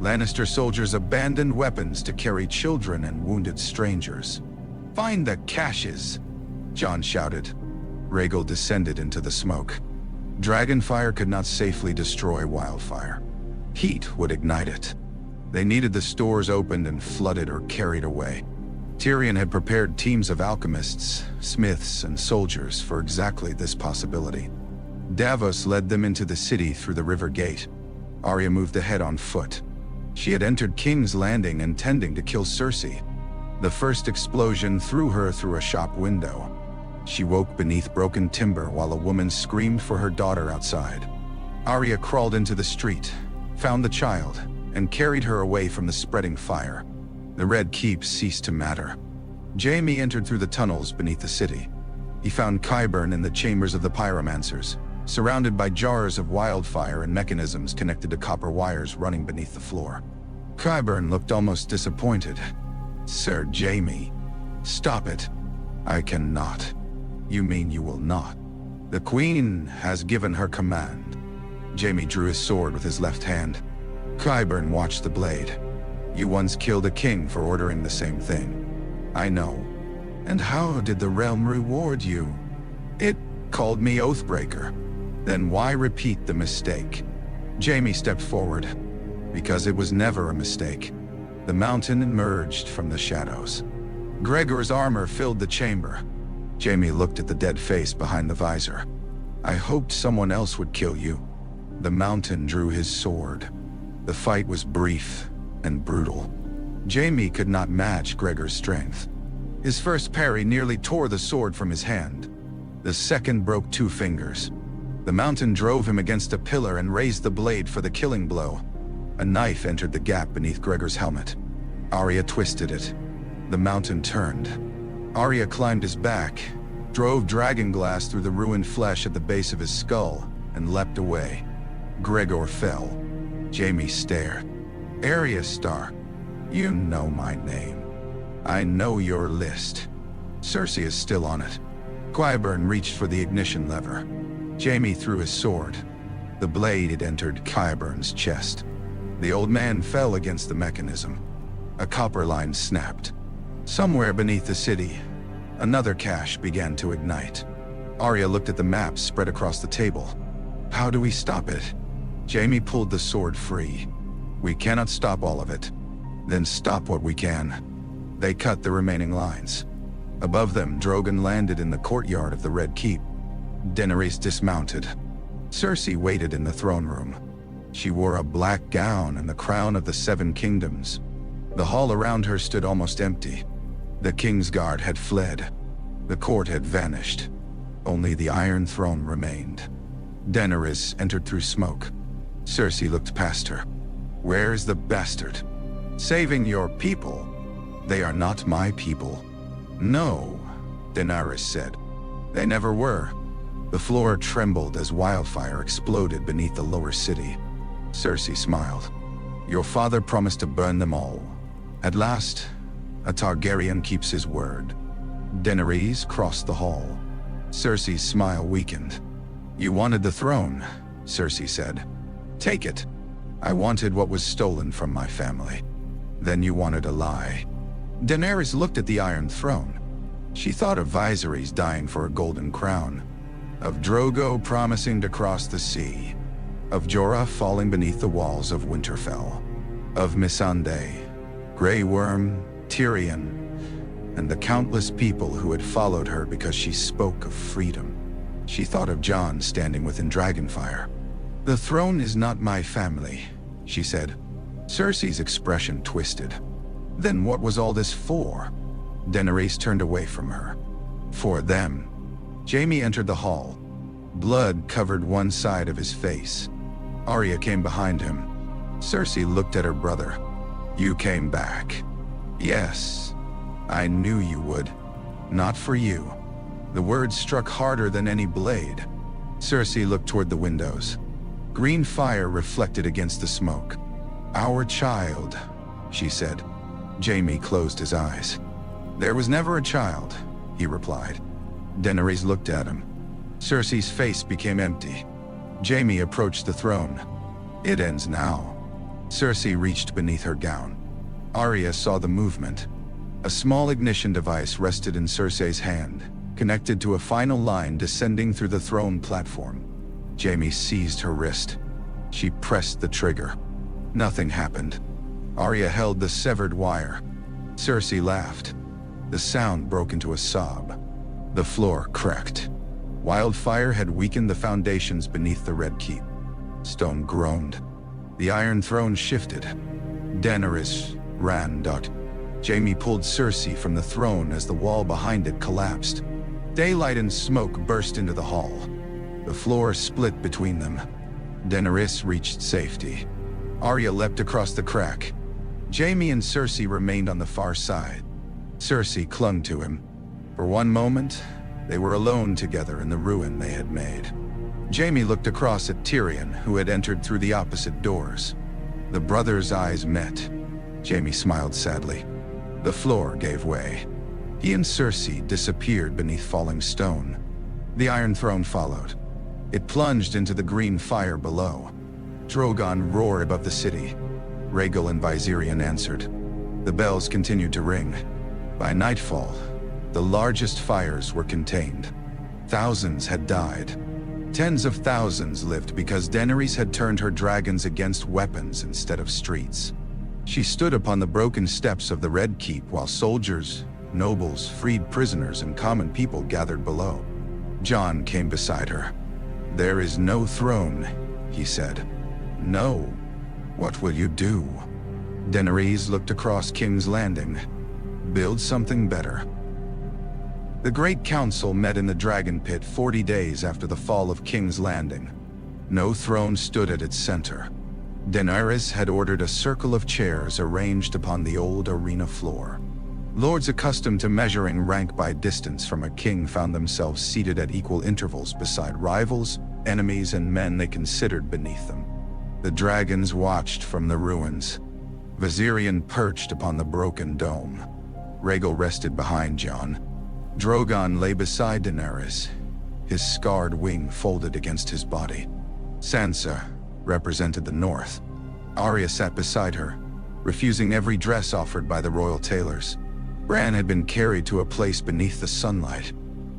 [SPEAKER 1] Lannister soldiers abandoned weapons to carry children and wounded strangers. "Find the caches!" Jon shouted. Rhaegal descended into the smoke. Dragonfire could not safely destroy wildfire. Heat would ignite it. They needed the stores opened and flooded or carried away. Tyrion had prepared teams of alchemists, smiths, and soldiers for exactly this possibility. Davos led them into the city through the river gate. Arya moved ahead on foot. She had entered King's Landing intending to kill Cersei. The first explosion threw her through a shop window. She woke beneath broken timber while a woman screamed for her daughter outside. Arya crawled into the street, found the child, and carried her away from the spreading fire. The Red Keep ceased to matter. Jaime entered through the tunnels beneath the city. He found Qyburn in the chambers of the pyromancers, surrounded by jars of wildfire and mechanisms connected to copper wires running beneath the floor. Qyburn looked almost disappointed. "Sir Jaime, stop it." "I cannot." "You mean you will not?" "The Queen has given her command." Jaime drew his sword with his left hand. Qyburn watched the blade. "You once killed a king for ordering the same thing." "I know." "And how did the realm reward you?" "It called me Oathbreaker." "Then why repeat the mistake?" Jaime stepped forward. "Because it was never a mistake." The mountain emerged from the shadows. Gregor's armor filled the chamber. Jaime looked at the dead face behind the visor. "I hoped someone else would kill you." The mountain drew his sword. The fight was brief and brutal. Jaime could not match Gregor's strength. His first parry nearly tore the sword from his hand. The second broke 2 fingers. The mountain drove him against a pillar and raised the blade for the killing blow. A knife entered the gap beneath Gregor's helmet. Arya twisted it. The mountain turned. Arya climbed his back, drove dragon glass through the ruined flesh at the base of his skull, and leapt away. Gregor fell. Jaime stared. Arya Stark, you know my name. I know your list. Cersei is still on it. Qyburn reached for the ignition lever. Jaime threw his sword. The blade entered Qyburn's chest. The old man fell against the mechanism. A copper line snapped. Somewhere beneath the city, another cache began to ignite. Arya looked at the map spread across the table. How do we stop it? Jaime pulled the sword free. We cannot stop all of it. Then stop what we can. They cut the remaining lines. Above them, Drogon landed in the courtyard of the Red Keep. Daenerys dismounted. Cersei waited in the throne room. She wore a black gown and the crown of the Seven Kingdoms. The hall around her stood almost empty. The Kingsguard had fled. The court had vanished. Only the Iron Throne remained. Daenerys entered through smoke. Cersei looked past her. Where's the bastard? Saving your people? They are not my people. No, Daenerys said. They never were. The floor trembled as wildfire exploded beneath the lower city. Cersei smiled. Your father promised to burn them all. At last, a Targaryen keeps his word. Daenerys crossed the hall. Cersei's smile weakened. You wanted the throne, Cersei said. Take it. I wanted what was stolen from my family. Then you wanted a lie. Daenerys looked at the Iron Throne. She thought of Viserys dying for a golden crown, of Drogo promising to cross the sea, of Jorah falling beneath the walls of Winterfell, of Missandei, Grey Worm, Tyrion, and the countless people who had followed her because she spoke of freedom. She thought of Jon standing within Dragonfire. The throne is not my family, she said. Cersei's expression twisted. Then what was all this for? Daenerys turned away from her. For them. Jaime entered the hall. Blood covered one side of his face. Arya came behind him. Cersei looked at her brother. You came back. Yes. I knew you would. Not for you. The words struck harder than any blade. Cersei looked toward the windows. Green fire reflected against the smoke. Our child, she said. Jaime closed his eyes. There was never a child, he replied. Daenerys looked at him. Cersei's face became empty. Jaime approached the throne. It ends now. Cersei reached beneath her gown. Arya saw the movement. A small ignition device rested in Cersei's hand, connected to a final line descending through the throne platform. Jaime seized her wrist. She pressed the trigger. Nothing happened. Arya held the severed wire. Cersei laughed. The sound broke into a sob. The floor cracked. Wildfire had weakened the foundations beneath the Red Keep. Stone groaned. The Iron Throne shifted. Daenerys ran. Jaime pulled Cersei from the throne as the wall behind it collapsed. Daylight and smoke burst into the hall. The floor split between them. Daenerys reached safety. Arya leapt across the crack. Jaime and Cersei remained on the far side. Cersei clung to him. For one moment, they were alone together in the ruin they had made. Jaime looked across at Tyrion, who had entered through the opposite doors. The brothers' eyes met. Jaime smiled sadly. The floor gave way. He and Cersei disappeared beneath falling stone. The Iron Throne followed. It plunged into the green fire below. Drogon roared above the city. Rhaegal and Viserion answered. The bells continued to ring. By nightfall, the largest fires were contained. Thousands had died. Tens of thousands lived because Daenerys had turned her dragons against weapons instead of streets. She stood upon the broken steps of the Red Keep while soldiers, nobles, freed prisoners, and common people gathered below. Jon came beside her. There is no throne, he said. No. What will you do? Daenerys looked across King's Landing. Build something better. The Great Council met in the Dragon Pit 40 days after the fall of King's Landing. No throne stood at its center. Daenerys had ordered a circle of chairs arranged upon the old arena floor. Lords accustomed to measuring rank by distance from a king found themselves seated at equal intervals beside rivals, enemies, and men they considered beneath them. The dragons watched from the ruins. Viserion perched upon the broken dome. Rhaegal rested behind Jon. Drogon lay beside Daenerys, his scarred wing folded against his body. Sansa represented the north. Arya sat beside her, refusing every dress offered by the royal tailors. Bran had been carried to a place beneath the sunlight.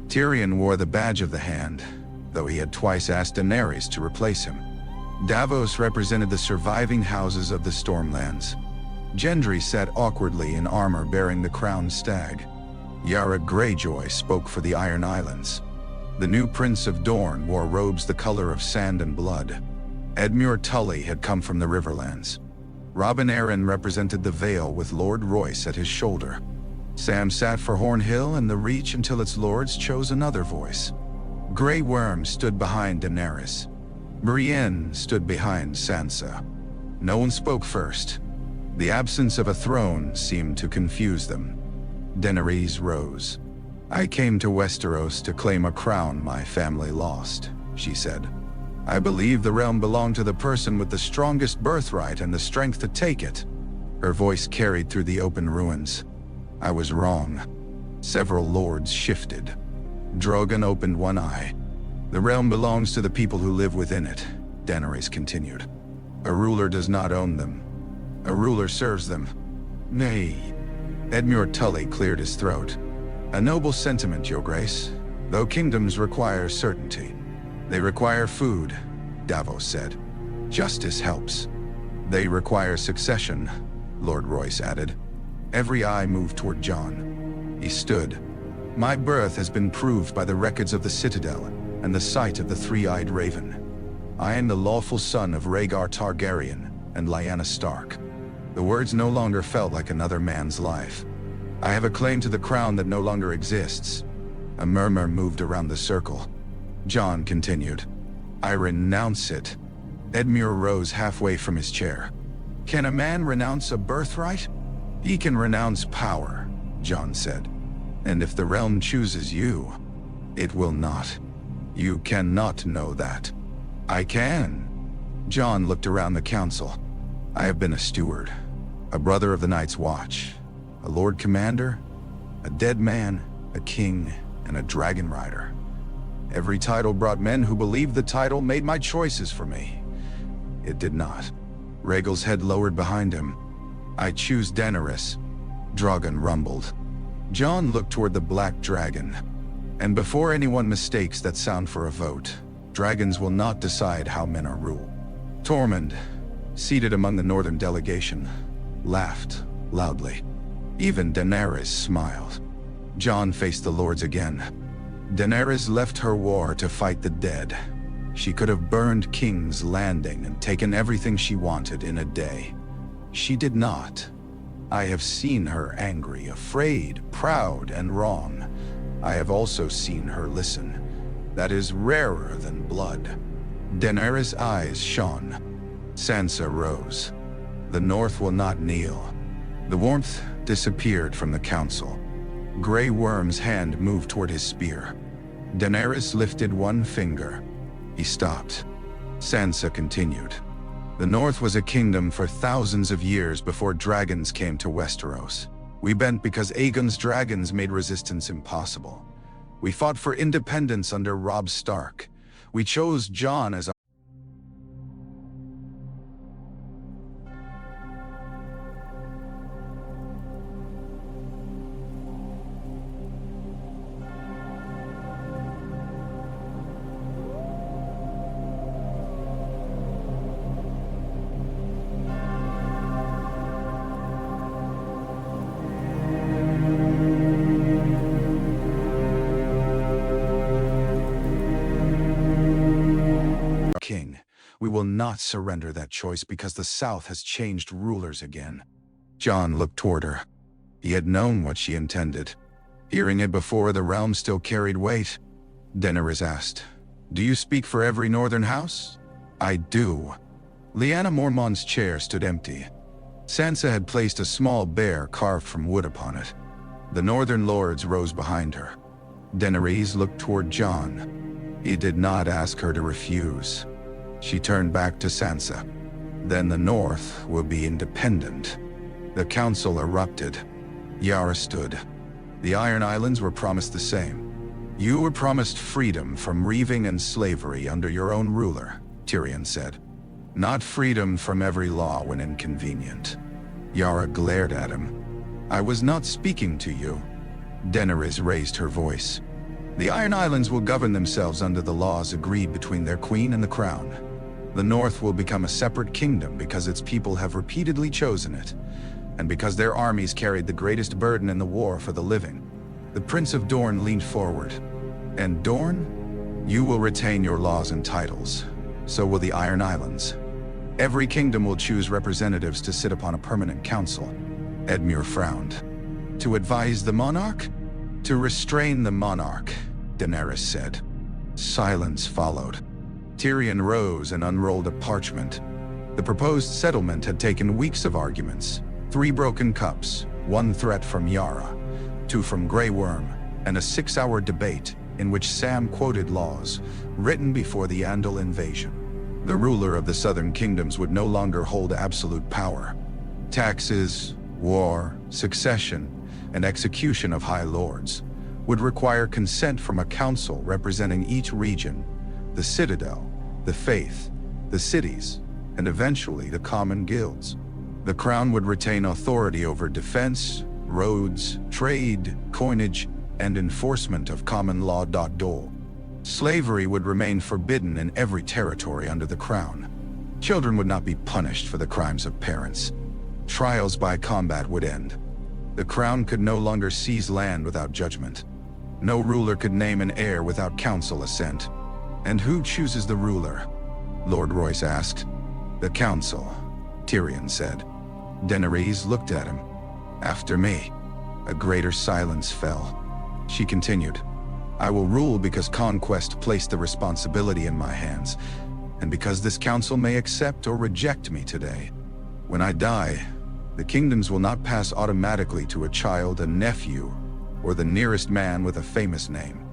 [SPEAKER 1] Tyrion wore the badge of the hand, though he had twice asked Daenerys to replace him. Davos represented the surviving houses of the Stormlands. Gendry sat awkwardly in armor bearing the crowned stag. Yara Greyjoy spoke for the Iron Islands. The new Prince of Dorne wore robes the color of sand and blood. Edmure Tully had come from the Riverlands. Robin Arryn represented the Vale with Lord Royce at his shoulder. Sam sat for Horn Hill and the Reach until its lords chose another voice. Grey Worm stood behind Daenerys. Brienne stood behind Sansa. No one spoke first. The absence of a throne seemed to confuse them. Daenerys rose. "I came to Westeros to claim a crown my family lost," she said. "I believe the realm belonged to the person with the strongest birthright and the strength to take it." Her voice carried through the open ruins. "I was wrong." Several lords shifted. Drogon opened one eye. "The realm belongs to the people who live within it," Daenerys continued. "A ruler does not own them. A ruler serves them." "Nay." Edmure Tully cleared his throat. "A noble sentiment, Your Grace, though kingdoms require certainty. They require food," Davos said. "Justice helps." "They require succession," Lord Royce added. Every eye moved toward Jon. He stood. "My birth has been proved by the records of the Citadel and the sight of the three-eyed raven. I am the lawful son of Rhaegar Targaryen and Lyanna Stark." The words no longer felt like another man's life. "I have a claim to the crown that no longer exists." A murmur moved around the circle. Jon continued. "I renounce it." Edmure rose halfway from his chair. "Can a man renounce a birthright?" "He can renounce power," Jon said. "And if the realm chooses you, it will not. You cannot know that." "I can." Jon looked around the council. "I have been a steward, a brother of the Night's Watch, a Lord Commander, a dead man, a king, and a dragon rider. Every title brought men who believed the title made my choices for me. It did not." Rhaegal's head lowered behind him. "I choose Daenerys," Drogon rumbled. Jon looked toward the black dragon. "And before anyone mistakes that sound for a vote, dragons will not decide how men are ruled." Tormund, seated among the northern delegation, laughed loudly. Even Daenerys smiled. Jon faced the lords again. "Daenerys left her war to fight the dead. She could have burned King's Landing and taken everything she wanted in a day. She did not. I have seen her angry, afraid, proud, and wrong. I have also seen her listen. That is rarer than blood." Daenerys' eyes shone. Sansa rose. "The North will not kneel." The warmth disappeared from the council. Grey Worm's hand moved toward his spear. Daenerys lifted one finger. He stopped. Sansa continued. "The North was a kingdom for thousands of years before dragons came to Westeros. We bent because Aegon's dragons made resistance impossible. We fought for independence under Robb Stark. We chose Jon as king. We will not surrender that choice because the South has changed rulers again." Jon looked toward her. He had known what she intended. Hearing it before, the realm still carried weight. Daenerys asked, "Do you speak for every northern house?" "I do." Lyanna Mormont's chair stood empty. Sansa had placed a small bear carved from wood upon it. The northern lords rose behind her. Daenerys looked toward Jon. He did not ask her to refuse. She turned back to Sansa. Then the north will be independent. The council erupted. Yara stood. The Iron Islands were promised the same. You were promised freedom from reaving and slavery under your own ruler, Tyrion said. Not freedom from every law when inconvenient. Yara glared at him. I was not speaking to you. Daenerys raised her voice. The Iron Islands will govern themselves under the laws agreed between their queen and the crown. The North will become a separate kingdom because its people have repeatedly chosen it, and because their armies carried the greatest burden in the war for the living. The Prince of Dorne leaned forward. And Dorne? You will retain your laws and titles. So will the Iron Islands. Every kingdom will choose representatives to sit upon a permanent council. Edmure frowned. To advise the monarch? To restrain the monarch, Daenerys said. Silence followed. Tyrion rose and unrolled a parchment. The proposed settlement had taken weeks of arguments. 3 broken cups, 1 threat from Yara, 2 from Grey Worm, and a 6-hour debate in which Sam quoted laws written before the Andal invasion. The ruler of the southern kingdoms would no longer hold absolute power. Taxes, war, succession, and execution of high lords would require consent from a council representing each region, the citadel, the faith, the cities, and eventually the common guilds. The crown would retain authority over defense, roads, trade, coinage, and enforcement of common law. Dole. Slavery would remain forbidden in every territory under the crown. Children would not be punished for the crimes of parents. Trials by combat would end. The crown could no longer seize land without judgment. No ruler could name an heir without council assent. And who chooses the ruler? Lord Royce asked. The council, Tyrion said. Daenerys looked at him. After me. A greater silence fell. She continued. I will rule because conquest placed the responsibility in my hands, and because this council may accept or reject me today. When I die, the kingdoms will not pass automatically to a child, a nephew, or the nearest man with a famous name.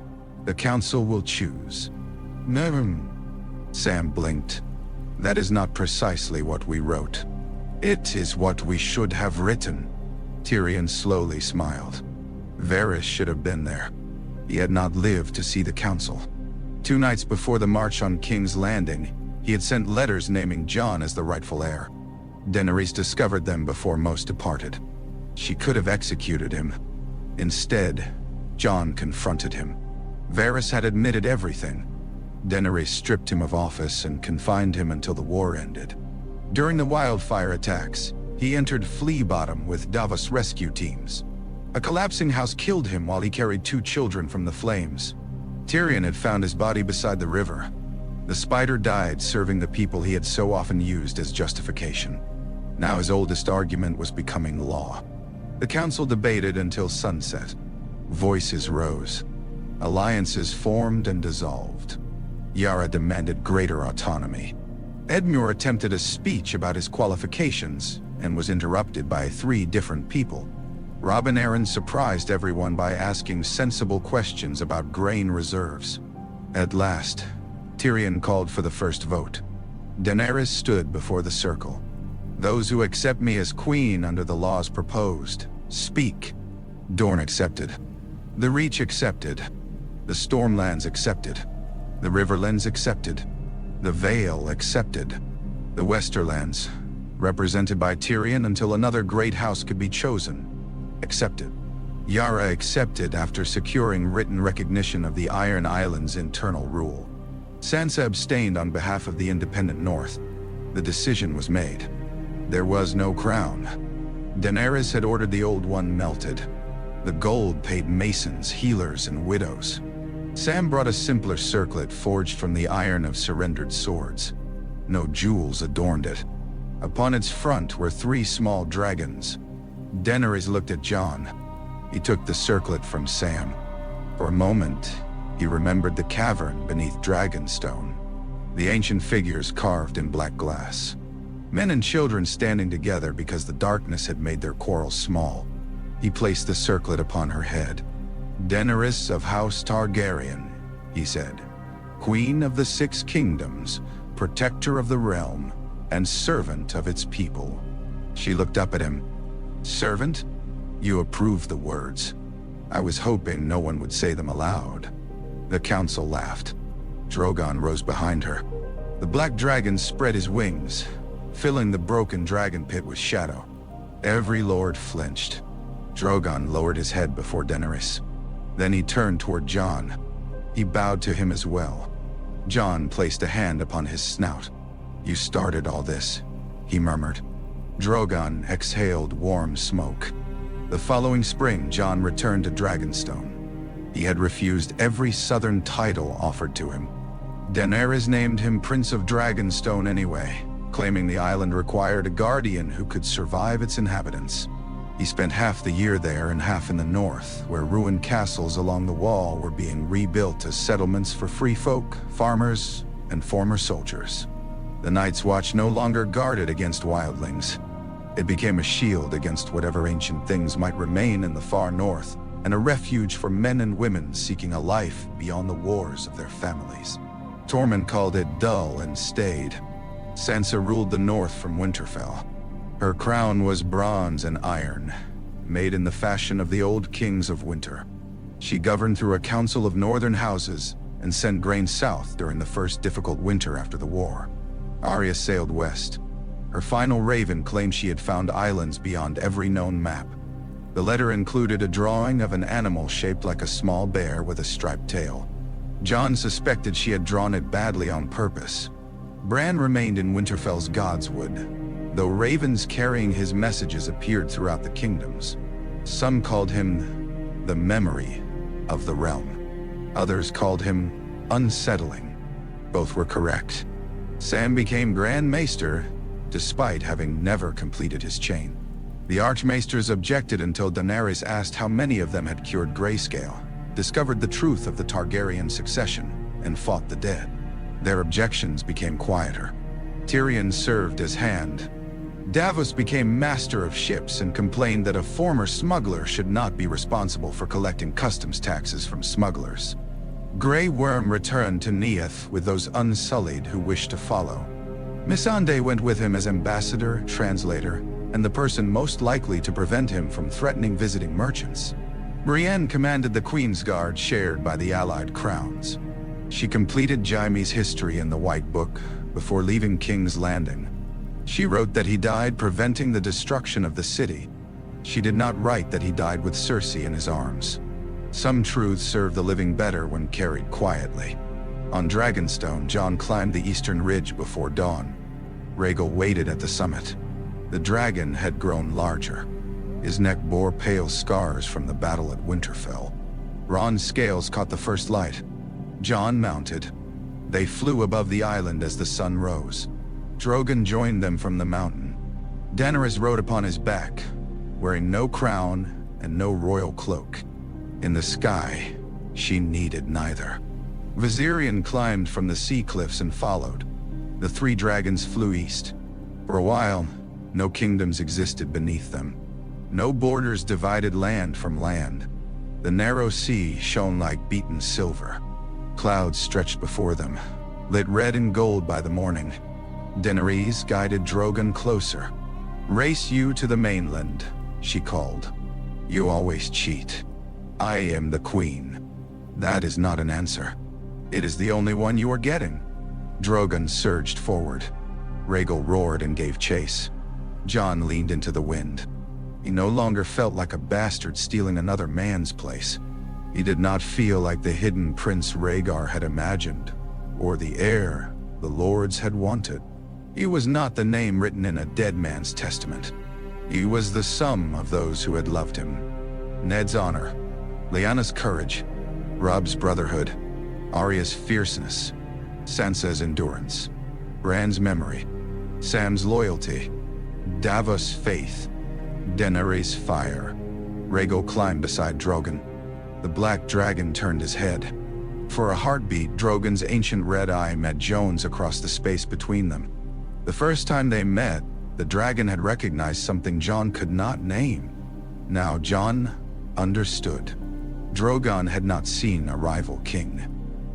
[SPEAKER 1] The council will choose. Never. Sam blinked. That is not precisely what we wrote. It is what we should have written. Tyrion slowly smiled. Varys should have been there. He had not lived to see the council. 2 nights before the march on King's Landing, he had sent letters naming Jon as the rightful heir. Daenerys discovered them before most departed. She could have executed him. Instead, Jon confronted him. Varys had admitted everything. Daenerys stripped him of office and confined him until the war ended. During the wildfire attacks, he entered Flea Bottom with Davos rescue teams. A collapsing house killed him while he carried 2 children from the flames. Tyrion had found his body beside the river. The spider died serving the people he had so often used as justification. Now his oldest argument was becoming law. The council debated until sunset. Voices rose. Alliances formed and dissolved. Yara demanded greater autonomy. Edmure attempted a speech about his qualifications and was interrupted by 3 different people. Robin Arryn surprised everyone by asking sensible questions about grain reserves. At last, Tyrion called for the first vote. Daenerys stood before the circle. Those who accept me as queen under the laws proposed, speak. Dorne accepted. The Reach accepted. The Stormlands accepted. The Riverlands accepted. The Vale accepted. The Westerlands, represented by Tyrion until another great house could be chosen, accepted. Yara accepted after securing written recognition of the Iron Islands' internal rule. Sansa abstained on behalf of the independent North. The decision was made. There was no crown. Daenerys had ordered the old one melted. The gold paid masons, healers, and widows. Sam brought a simpler circlet forged from the iron of surrendered swords. No jewels adorned it. Upon its front were 3 small dragons. Daenerys looked at Jon. He took the circlet from Sam. For a moment, he remembered the cavern beneath Dragonstone. The ancient figures carved in black glass. Men and children standing together because the darkness had made their quarrel small. He placed the circlet upon her head. "Daenerys of House Targaryen," he said. "Queen of the Six Kingdoms, protector of the realm, and servant of its people." She looked up at him. "Servant? You approve the words. I was hoping no one would say them aloud." The council laughed. Drogon rose behind her. The black dragon spread his wings, filling the broken dragon pit with shadow. Every lord flinched. Drogon lowered his head before Daenerys. Then he turned toward Jon. He bowed to him as well. Jon placed a hand upon his snout. "You started all this," he murmured. Drogon exhaled warm smoke. The following spring, Jon returned to Dragonstone. He had refused every southern title offered to him. Daenerys named him Prince of Dragonstone anyway, claiming the island required a guardian who could survive its inhabitants. He spent half the year there and half in the north, where ruined castles along the wall were being rebuilt as settlements for free folk, farmers, and former soldiers. The Night's Watch no longer guarded against wildlings. It became a shield against whatever ancient things might remain in the far north, and a refuge for men and women seeking a life beyond the wars of their families. Tormund called it dull and staid. Sansa ruled the north from Winterfell. Her crown was bronze and iron, made in the fashion of the old kings of winter. She governed through a council of northern houses and sent grain south during the first difficult winter after the war. Arya sailed west. Her final raven claimed she had found islands beyond every known map. The letter included a drawing of an animal shaped like a small bear with a striped tail. Jon suspected she had drawn it badly on purpose. Bran remained in Winterfell's Godswood, though ravens carrying his messages appeared throughout the kingdoms. Some called him the memory of the realm. Others called him unsettling. Both were correct. Sam became Grand Maester, despite having never completed his chain. The Archmaesters objected until Daenerys asked how many of them had cured grayscale, discovered the truth of the Targaryen succession, and fought the dead. Their objections became quieter. Tyrion served as hand. Davos became master of ships and complained that a former smuggler should not be responsible for collecting customs taxes from smugglers. Grey Worm returned to Neath with those unsullied who wished to follow. Missandei went with him as ambassador, translator, and the person most likely to prevent him from threatening visiting merchants. Brienne commanded the Queen's Guard shared by the Allied crowns. She completed Jaime's history in the White Book before leaving King's Landing. She wrote that he died preventing the destruction of the city. She did not write that he died with Cersei in his arms. Some truths serve the living better when carried quietly. On Dragonstone, Jon climbed the eastern ridge before dawn. Rhaegal waited at the summit. The dragon had grown larger. His neck bore pale scars from the battle at Winterfell. Ron's scales caught the first light. Jon mounted. They flew above the island as the sun rose. Drogon joined them from the mountain. Daenerys rode upon his back, wearing no crown and no royal cloak. In the sky, she needed neither. Viserion climbed from the sea cliffs and followed. The three dragons flew east. For a while, no kingdoms existed beneath them. No borders divided land from land. The narrow sea shone like beaten silver. Clouds stretched before them, lit red and gold by the morning. Daenerys guided Drogon closer. "Race you to the mainland," she called. "You always cheat. I am the queen." "That is not an answer. It is the only one you are getting." Drogon surged forward. Rhaegal roared and gave chase. Jon leaned into the wind. He no longer felt like a bastard stealing another man's place. He did not feel like the hidden Prince Rhaegar had imagined, or the heir the lords had wanted. He was not the name written in a dead man's testament. He was the sum of those who had loved him. Ned's honor, Lyanna's courage, Robb's brotherhood, Arya's fierceness, Sansa's endurance, Bran's memory, Sam's loyalty, Davos' faith, Daenerys' fire. Rhaegal climbed beside Drogon. The black dragon turned his head. For a heartbeat, Drogon's ancient red eye met Jon's across the space between them. The first time they met, the dragon had recognized something Jon could not name. Now Jon understood. Drogon had not seen a rival king.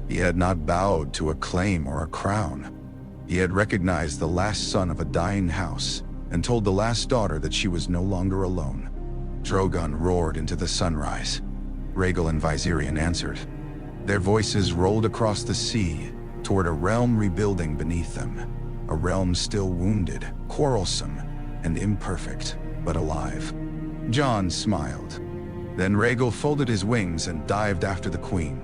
[SPEAKER 1] He had not bowed to a claim or a crown. He had recognized the last son of a dying house and told the last daughter that she was no longer alone. Drogon roared into the sunrise. Rhaegal and Viserion answered. Their voices rolled across the sea toward a realm rebuilding beneath them, a realm still wounded, quarrelsome, and imperfect, but alive. Jon smiled. Then Rhaegal folded his wings and dived after the queen.